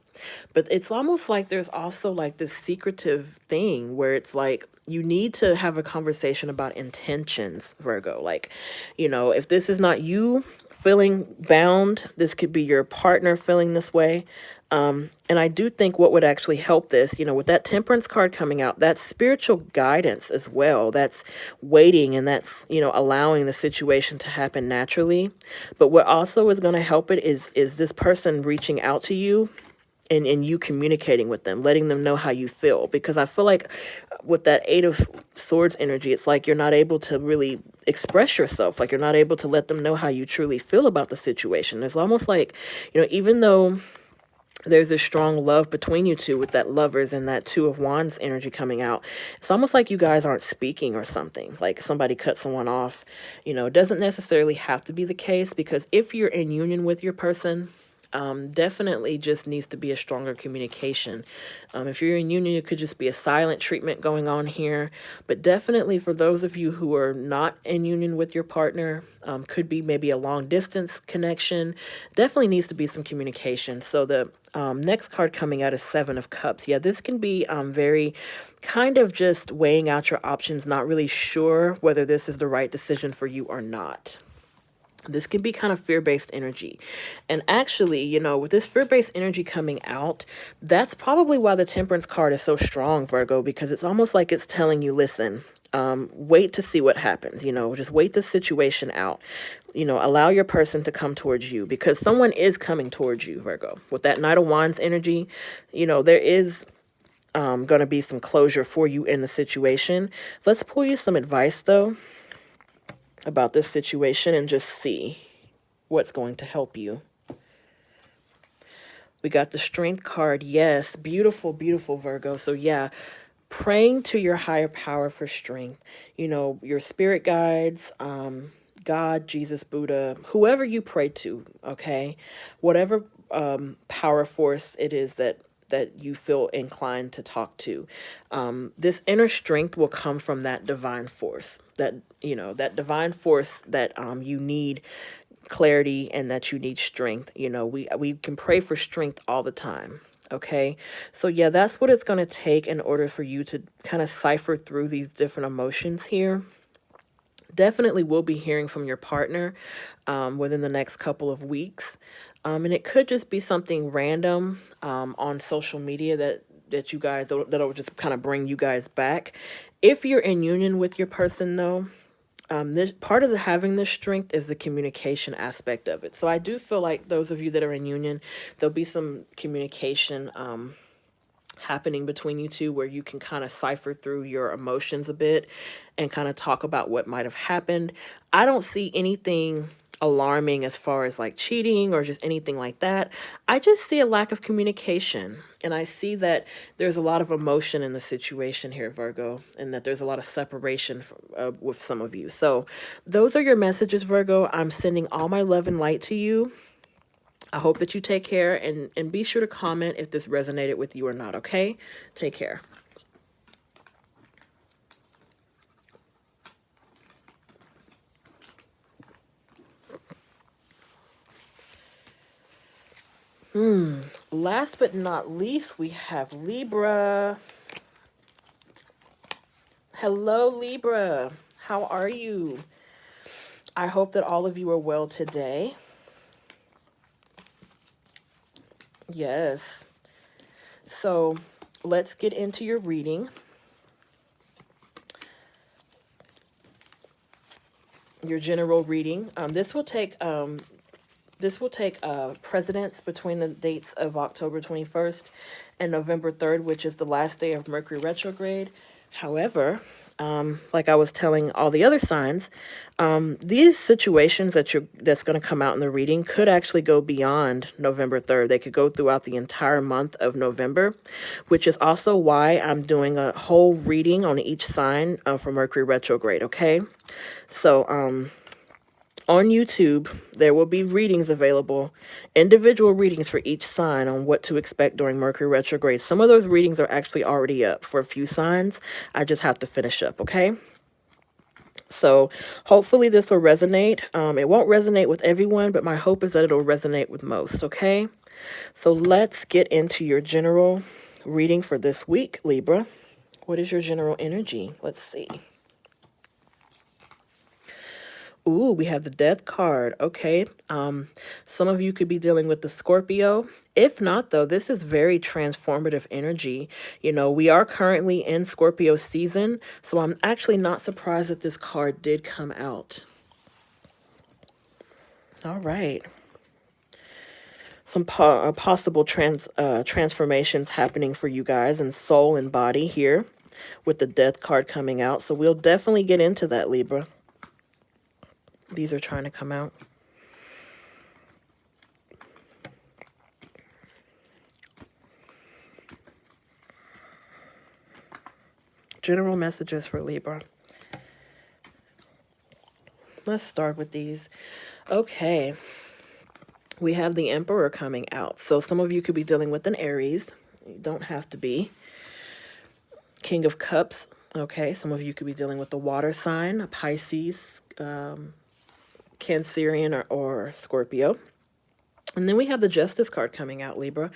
But it's almost like there's also like this secretive thing where it's like you need to have a conversation about intentions, Virgo. Like, you know, if this is not you feeling bound, this could be your partner feeling this way. And I do think what would actually help this, you know, with that Temperance card coming out, that's spiritual guidance as well. That's waiting and that's, you know, allowing the situation to happen naturally. But what also is going to help it is this person reaching out to you and you communicating with them, letting them know how you feel. Because I feel like with that Eight of Swords energy, it's like you're not able to really express yourself. Like you're not able to let them know how you truly feel about the situation. It's almost like, you know, even though there's a strong love between you two with that Lovers and that Two of Wands energy coming out, it's almost like you guys aren't speaking or something. Like somebody cut someone off. You know, it doesn't necessarily have to be the case, because if you're in union with your person, definitely just needs to be a stronger communication. If you're in union, it could just be a silent treatment going on here. But definitely for those of you who are not in union with your partner, could be maybe a long distance connection. Definitely needs to be some communication. So the next card coming out is Seven of Cups. Yeah, this can be very kind of just weighing out your options, not really sure whether this is the right decision for you or not. This can be kind of fear-based energy. And actually, you know, with this fear-based energy coming out, that's probably why the Temperance card is so strong, Virgo, because it's almost like it's telling you, listen, wait to see what happens, just wait the situation out. Allow your person to come towards you, because someone is coming towards you, Virgo. With that Knight of Wands energy, there is going to be some closure for you in the situation. Let's pull you some advice, though, about this situation and just see what's going to help you. We got the Strength card. Yes, beautiful, beautiful, Virgo. So yeah, praying to your higher power for strength. Your spirit guides, God, Jesus, Buddha, whoever you pray to, okay? Whatever power force it is that you feel inclined to talk to. This inner strength will come from that divine force, that divine force that you need clarity and that you need strength. We can pray for strength all the time. Okay, so yeah, that's what it's going to take in order for you to kind of cipher through these different emotions here. Definitely will be hearing from your partner within the next couple of weeks. And it could just be something random on social media that you guys, that'll just kind of bring you guys back. If you're in union with your person, though, this part of having this strength is the communication aspect of it. So I do feel like those of you that are in union, there'll be some communication happening between you two where you can kind of cipher through your emotions a bit and kind of talk about what might have happened. I don't see anything alarming as far as like cheating or just anything like that. I just see a lack of communication, and I see that there's a lot of emotion in the situation here, Virgo, and that there's a lot of separation with some of you. So those are your messages, Virgo. I'm sending all my love and light to you. I hope that you take care, and be sure to comment if this resonated with you or not, okay? Take care. Last but not least, we have Libra. Hello, Libra. How are you? I hope that all of you are well today. Yes. So let's get into your reading. Your general reading. This will take precedence between the dates of October 21st and November 3rd, which is the last day of Mercury retrograde. However, like I was telling all the other signs, these situations that's going to come out in the reading could actually go beyond November 3rd. They could go throughout the entire month of November, which is also why I'm doing a whole reading on each sign for Mercury retrograde, okay? So, on YouTube, there will be readings available, individual readings for each sign on what to expect during Mercury retrograde. Some of those readings are actually already up for a few signs. I just have to finish up, okay? So hopefully this will resonate. It won't resonate with everyone, but my hope is that it'll resonate with most, okay? So let's get into your general reading for this week, Libra. What is your general energy? Let's see. Ooh, we have the Death card. Okay. Some of you could be dealing with the Scorpio. If not, though, this is very transformative energy. We are currently in Scorpio season, so I'm actually not surprised that this card did come out. All right. Some possible transformations happening for you guys in soul and body here with the Death card coming out. So we'll definitely get into that, Libra. These are trying to come out. General messages for Libra. Let's start with these. Okay. We have the Emperor coming out. So some of you could be dealing with an Aries. You don't have to be. King of Cups. Okay. Some of you could be dealing with the water sign, a Pisces, Cancerian or Scorpio. And then we have the Justice card coming out, Libra.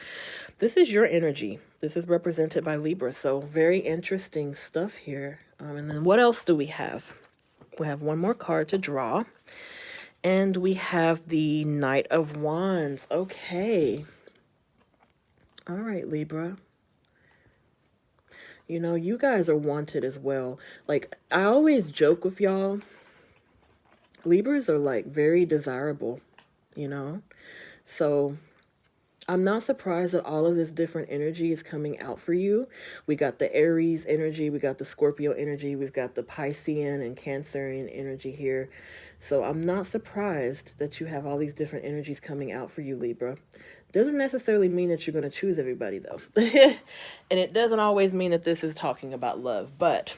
This is your energy. This is represented by Libra. So very interesting stuff here. And then what else do we have? We have one more card to draw. And we have the Knight of Wands. Okay. All right, Libra. You know, you guys are wanted as well. Like, I always joke with y'all, Libras are like very desirable, you know? So I'm not surprised that all of this different energy is coming out for you. We got the Aries energy, we got the Scorpio energy, we've got the Piscean and Cancerian energy here. So I'm not surprised that you have all these different energies coming out for you, Libra. Doesn't necessarily mean that you're going to choose everybody, though. And it doesn't always mean that this is talking about love. But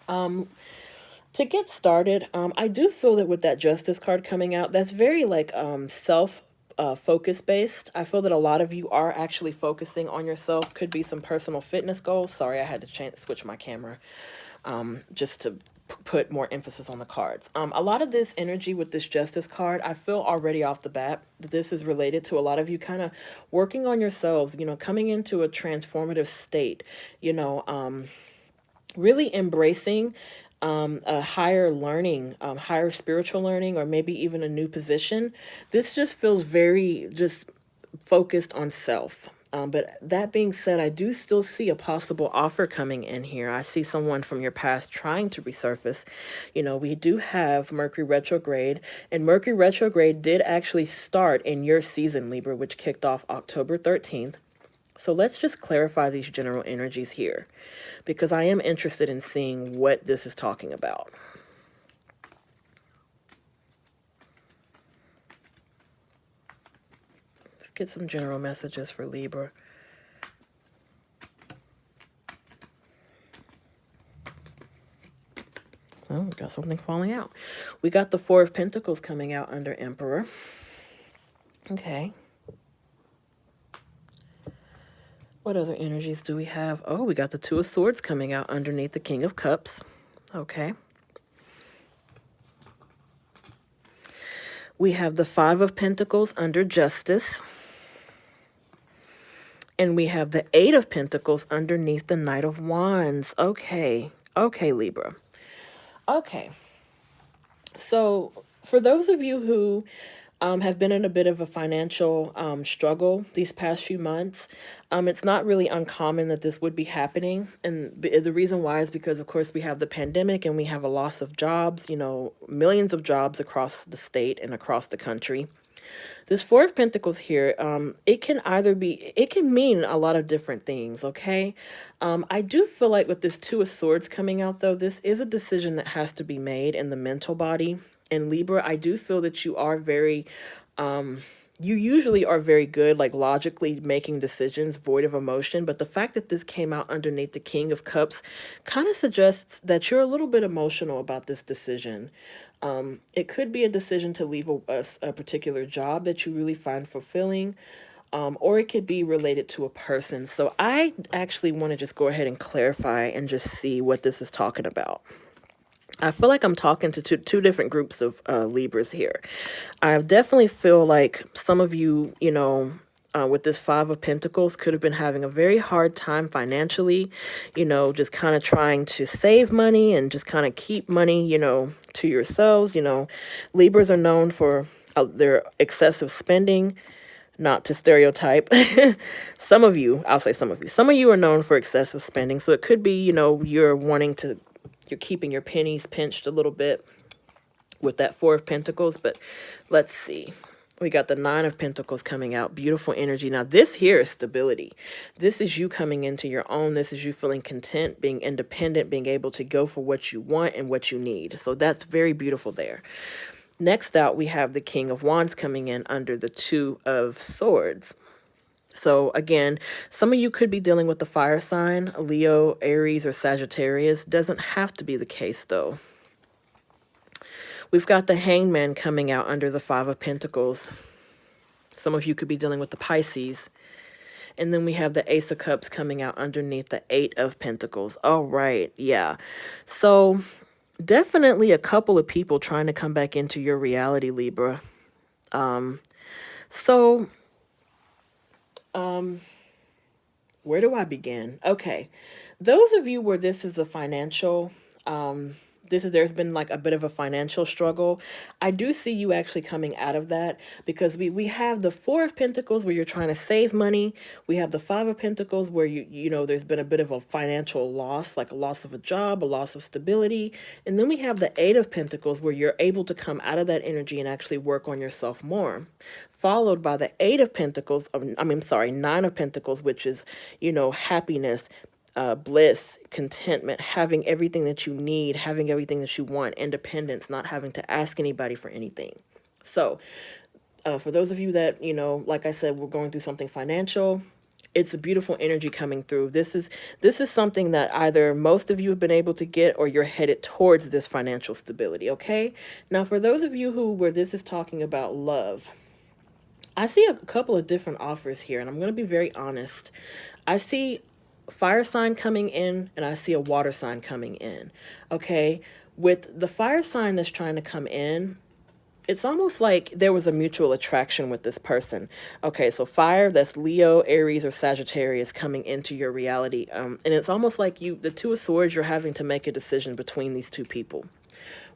to get started, I do feel that with that Justice card coming out, that's very like self focus based. I feel that a lot of you are actually focusing on yourself. Could be some personal fitness goals. Sorry, I had to switch my camera just to put more emphasis on the cards. A lot of this energy with this Justice card, I feel already off the bat that this is related to a lot of you kind of working on yourselves, you know, coming into a transformative state, you know, really embracing a higher learning, higher spiritual learning, or maybe even a new position. This just feels very just focused on self. But that being said, I do still see a possible offer coming in here. I see someone from your past trying to resurface. You know, we do have Mercury retrograde, and Mercury retrograde did actually start in your season, Libra, which kicked off October 13th. So let's just clarify these general energies here, because I am interested in seeing what this is talking about. Let's get some general messages for Libra. Oh, we got something falling out. We got the Four of Pentacles coming out under Emperor. Okay. What other energies do we have? Oh, we got the Two of Swords coming out underneath the King of Cups. Okay. We have the Five of Pentacles under Justice. And we have the Eight of Pentacles underneath the Knight of Wands. Okay. Okay, Libra. Okay. So for those of you who have been in a bit of a financial struggle these past few months, it's not really uncommon that this would be happening. And the reason why is because, of course, we have the pandemic and we have a loss of jobs, you know, millions of jobs across the state and across the country. This Four of Pentacles here, it can mean a lot of different things, okay? I do feel like with this Two of Swords coming out, though, this is a decision that has to be made in the mental body. And Libra, I do feel that you are very, you usually are very good, like logically making decisions void of emotion. But the fact that this came out underneath the King of Cups kind of suggests that you're a little bit emotional about this decision. It could be a decision to leave a particular job that you really find fulfilling, or it could be related to a person. So I actually want to just go ahead and clarify and just see what this is talking about. I feel like I'm talking to two different groups of Libras here. I definitely feel like some of you, you know, with this Five of Pentacles could have been having a very hard time financially, you know, just kind of trying to save money and just kind of keep money, you know, to yourselves. You know, Libras are known for their excessive spending. Not to stereotype. Some of you, I'll say some of you are known for excessive spending. So it could be, you know, you're keeping your pennies pinched a little bit with that Four of Pentacles. But let's see. We got the Nine of Pentacles coming out. Beautiful energy. Now, this here is stability. This is you coming into your own. This is you feeling content, being independent, being able to go for what you want and what you need. So that's very beautiful there. Next out, we have the King of Wands coming in under the Two of Swords. So again, some of you could be dealing with the fire sign, Leo, Aries, or Sagittarius. Doesn't have to be the case, though. We've got the Hangman coming out under the Five of Pentacles. Some of you could be dealing with the Pisces. And then we have the Ace of Cups coming out underneath the Eight of Pentacles. All right, yeah. So definitely a couple of people trying to come back into your reality, Libra. Where do I begin? Okay. Those of you where this is a financial There's been like a bit of a financial struggle. I do see you actually coming out of that, because we have the Four of Pentacles where you're trying to save money. We have the Five of Pentacles where you know there's been a bit of a financial loss, like a loss of a job, a loss of stability. And then we have the Eight of Pentacles where you're able to come out of that energy and actually work on yourself more, followed by the Eight of Pentacles, sorry, Nine of Pentacles, which is, you know, happiness, bliss, contentment, having everything that you need, having everything that you want, independence, not having to ask anybody for anything. So for those of you that, you know, like I said, we're going through something financial, it's a beautiful energy coming through. This is something that either most of you have been able to get, or you're headed towards this financial stability, okay? Now, for those of you where this is talking about love, I see a couple of different offers here, and I'm going to be very honest. I see fire sign coming in, and I see a water sign coming in. Okay, with the fire sign that's trying to come in, it's almost like there was a mutual attraction with this person. Okay, so fire, that's Leo, Aries, or Sagittarius coming into your reality. And it's almost like the Two of Swords, you're having to make a decision between these two people.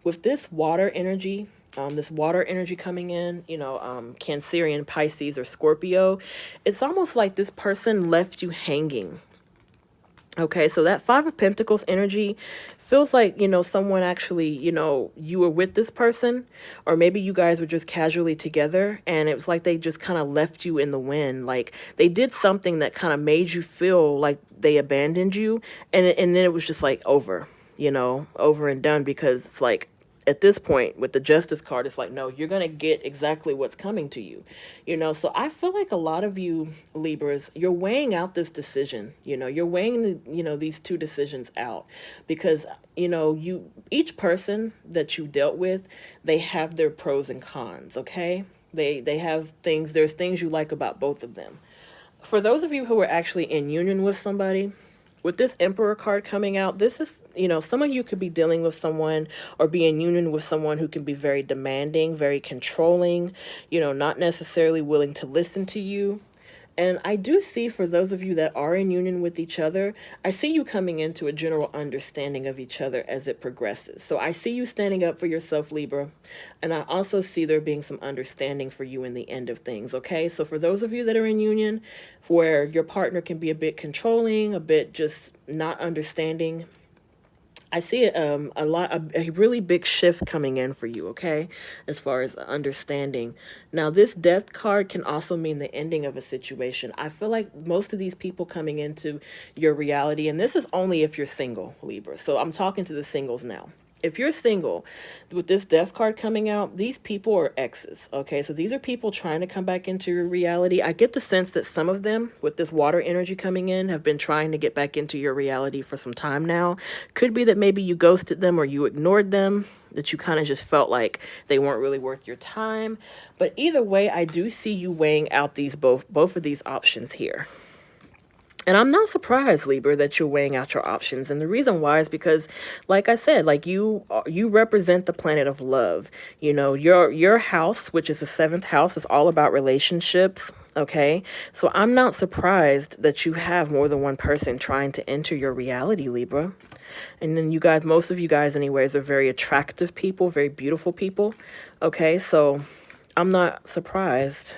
With this water energy, coming in, you know, Cancerian, Pisces, or Scorpio, it's almost like this person left you hanging. Okay, so that Five of Pentacles energy feels like, you know, someone actually, you know, you were with this person, or maybe you guys were just casually together, and it was like they just kind of left you in the wind. Like they did something that kind of made you feel like they abandoned you, and then it was just like over, you know, over and done, because it's like, at this point with the Justice card, it's like, no, you're going to get exactly what's coming to you, you know? So I feel like a lot of you Libras, you're weighing out this decision, you know, you're weighing these two decisions out, because, you know, each person that you dealt with, they have their pros and cons. Okay. They have things, there's things you like about both of them. For those of you who are actually in union with somebody, with this Emperor card coming out, this is, you know, some of you could be dealing with someone or be in union with someone who can be very demanding, very controlling, you know, not necessarily willing to listen to you. And I do see, for those of you that are in union with each other, I see you coming into a general understanding of each other as it progresses. So I see you standing up for yourself, Libra. And I also see there being some understanding for you in the end of things, okay? So for those of you that are in union, where your partner can be a bit controlling, a bit just not understanding, I see a really big shift coming in for you, okay, as far as understanding. Now, this Death card can also mean the ending of a situation. I feel like most of these people coming into your reality, and this is only if you're single, Libra. So I'm talking to the singles now. If you're single, with this Death card coming out, these people are exes, okay? So these are people trying to come back into your reality. I get the sense that some of them, with this water energy coming in, have been trying to get back into your reality for some time now. Could be that maybe you ghosted them or you ignored them, that you kind of just felt like they weren't really worth your time. But either way, I do see you weighing out both of these options here. And I'm not surprised, Libra, that you're weighing out your options. And the reason why is because, like I said, like you represent the planet of love. You know, your house, which is the 7th house, is all about relationships. Okay, so I'm not surprised that you have more than one person trying to enter your reality, Libra. And then you guys, most of you guys anyways, are very attractive people, very beautiful people. Okay, so I'm not surprised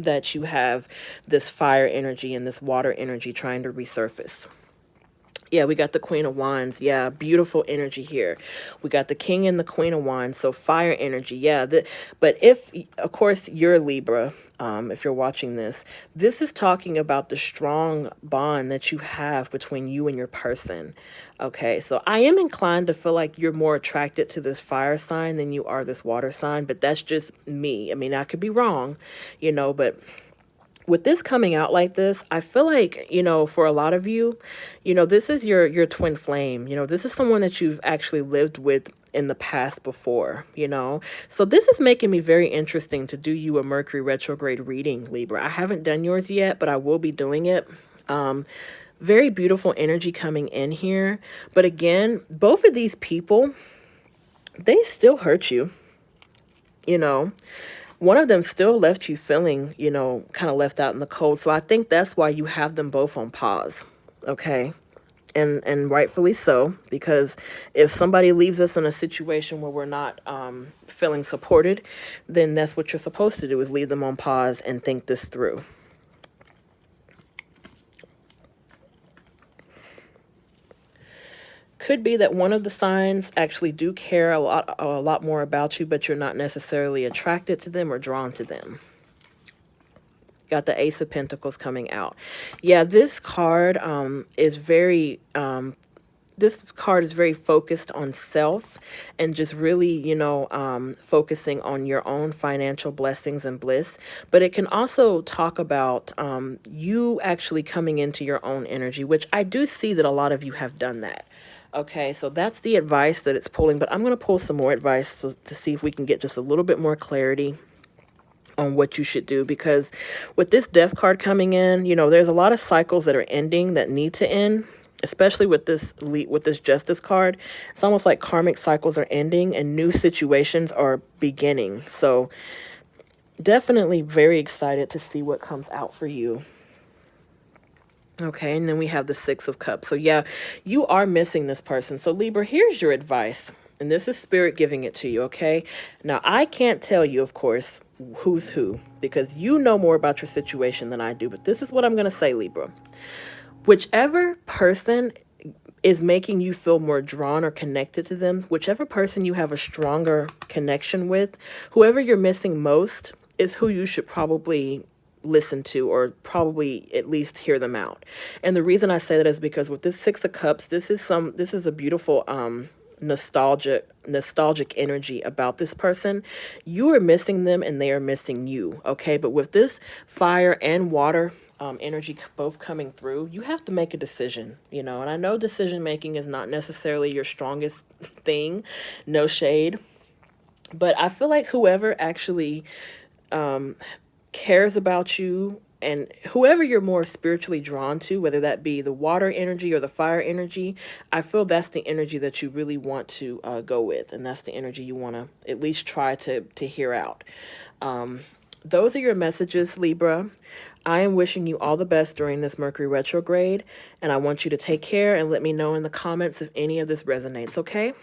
that you have this fire energy and this water energy trying to resurface. Yeah, we got the Queen of Wands. Yeah, beautiful energy here. We got the King and the Queen of Wands. So fire energy. Yeah, but if, of course, you're Libra, if you're watching this is talking about the strong bond that you have between you and your person. Okay, so I am inclined to feel like you're more attracted to this fire sign than you are this water sign, but that's just me. I mean, I could be wrong, you know, but with this coming out like this, I feel like, you know, for a lot of you, you know, this is your twin flame. You know, this is someone that you've actually lived with in the past before, you know. So this is making me very interesting to do you a Mercury retrograde reading, Libra. I haven't done yours yet, but I will be doing it. Very beautiful energy coming in here. But again, both of these people, they still hurt you, you know. One of them still left you feeling, you know, kind of left out in the cold. So I think that's why you have them both on pause. Okay. And rightfully so, because if somebody leaves us in a situation where we're not feeling supported, then that's what you're supposed to do, is leave them on pause and think this through. Could be that one of the signs actually do care a lot more about you, but you're not necessarily attracted to them or drawn to them. Got the Ace of Pentacles coming out. Yeah, this card is very focused on self and just really, you know, focusing on your own financial blessings and bliss. But it can also talk about you actually coming into your own energy, which I do see that a lot of you have done that. Okay, so that's the advice that it's pulling, but I'm going to pull some more advice to see if we can get just a little bit more clarity on what you should do, because with this Death card coming in, you know, there's a lot of cycles that are ending that need to end, especially with this Justice card. It's almost like karmic cycles are ending and new situations are beginning. So definitely very excited to see what comes out for you. Okay, and then we have the Six of Cups. So yeah, you are missing this person. So Libra, here's your advice. And this is Spirit giving it to you, okay? Now, I can't tell you, of course, who's who, because you know more about your situation than I do. But this is what I'm going to say, Libra. Whichever person is making you feel more drawn or connected to them, whichever person you have a stronger connection with, whoever you're missing most is who you should probably listen to, or probably at least hear them out. And the reason I say that is because with this Six of Cups, this is a beautiful nostalgic energy about this person. You are missing them and they are missing you. Okay, but with this fire and water energy both coming through, you have to make a decision, you know. And I know decision making is not necessarily your strongest thing, no shade, but I feel like whoever actually cares about you, and whoever you're more spiritually drawn to, whether that be the water energy or the fire energy, I feel that's the energy that you really want to go with. And that's the energy you want to at least try to hear out. Those are your messages, Libra. I am wishing you all the best during this Mercury retrograde. And I want you to take care and let me know in the comments if any of this resonates, okay?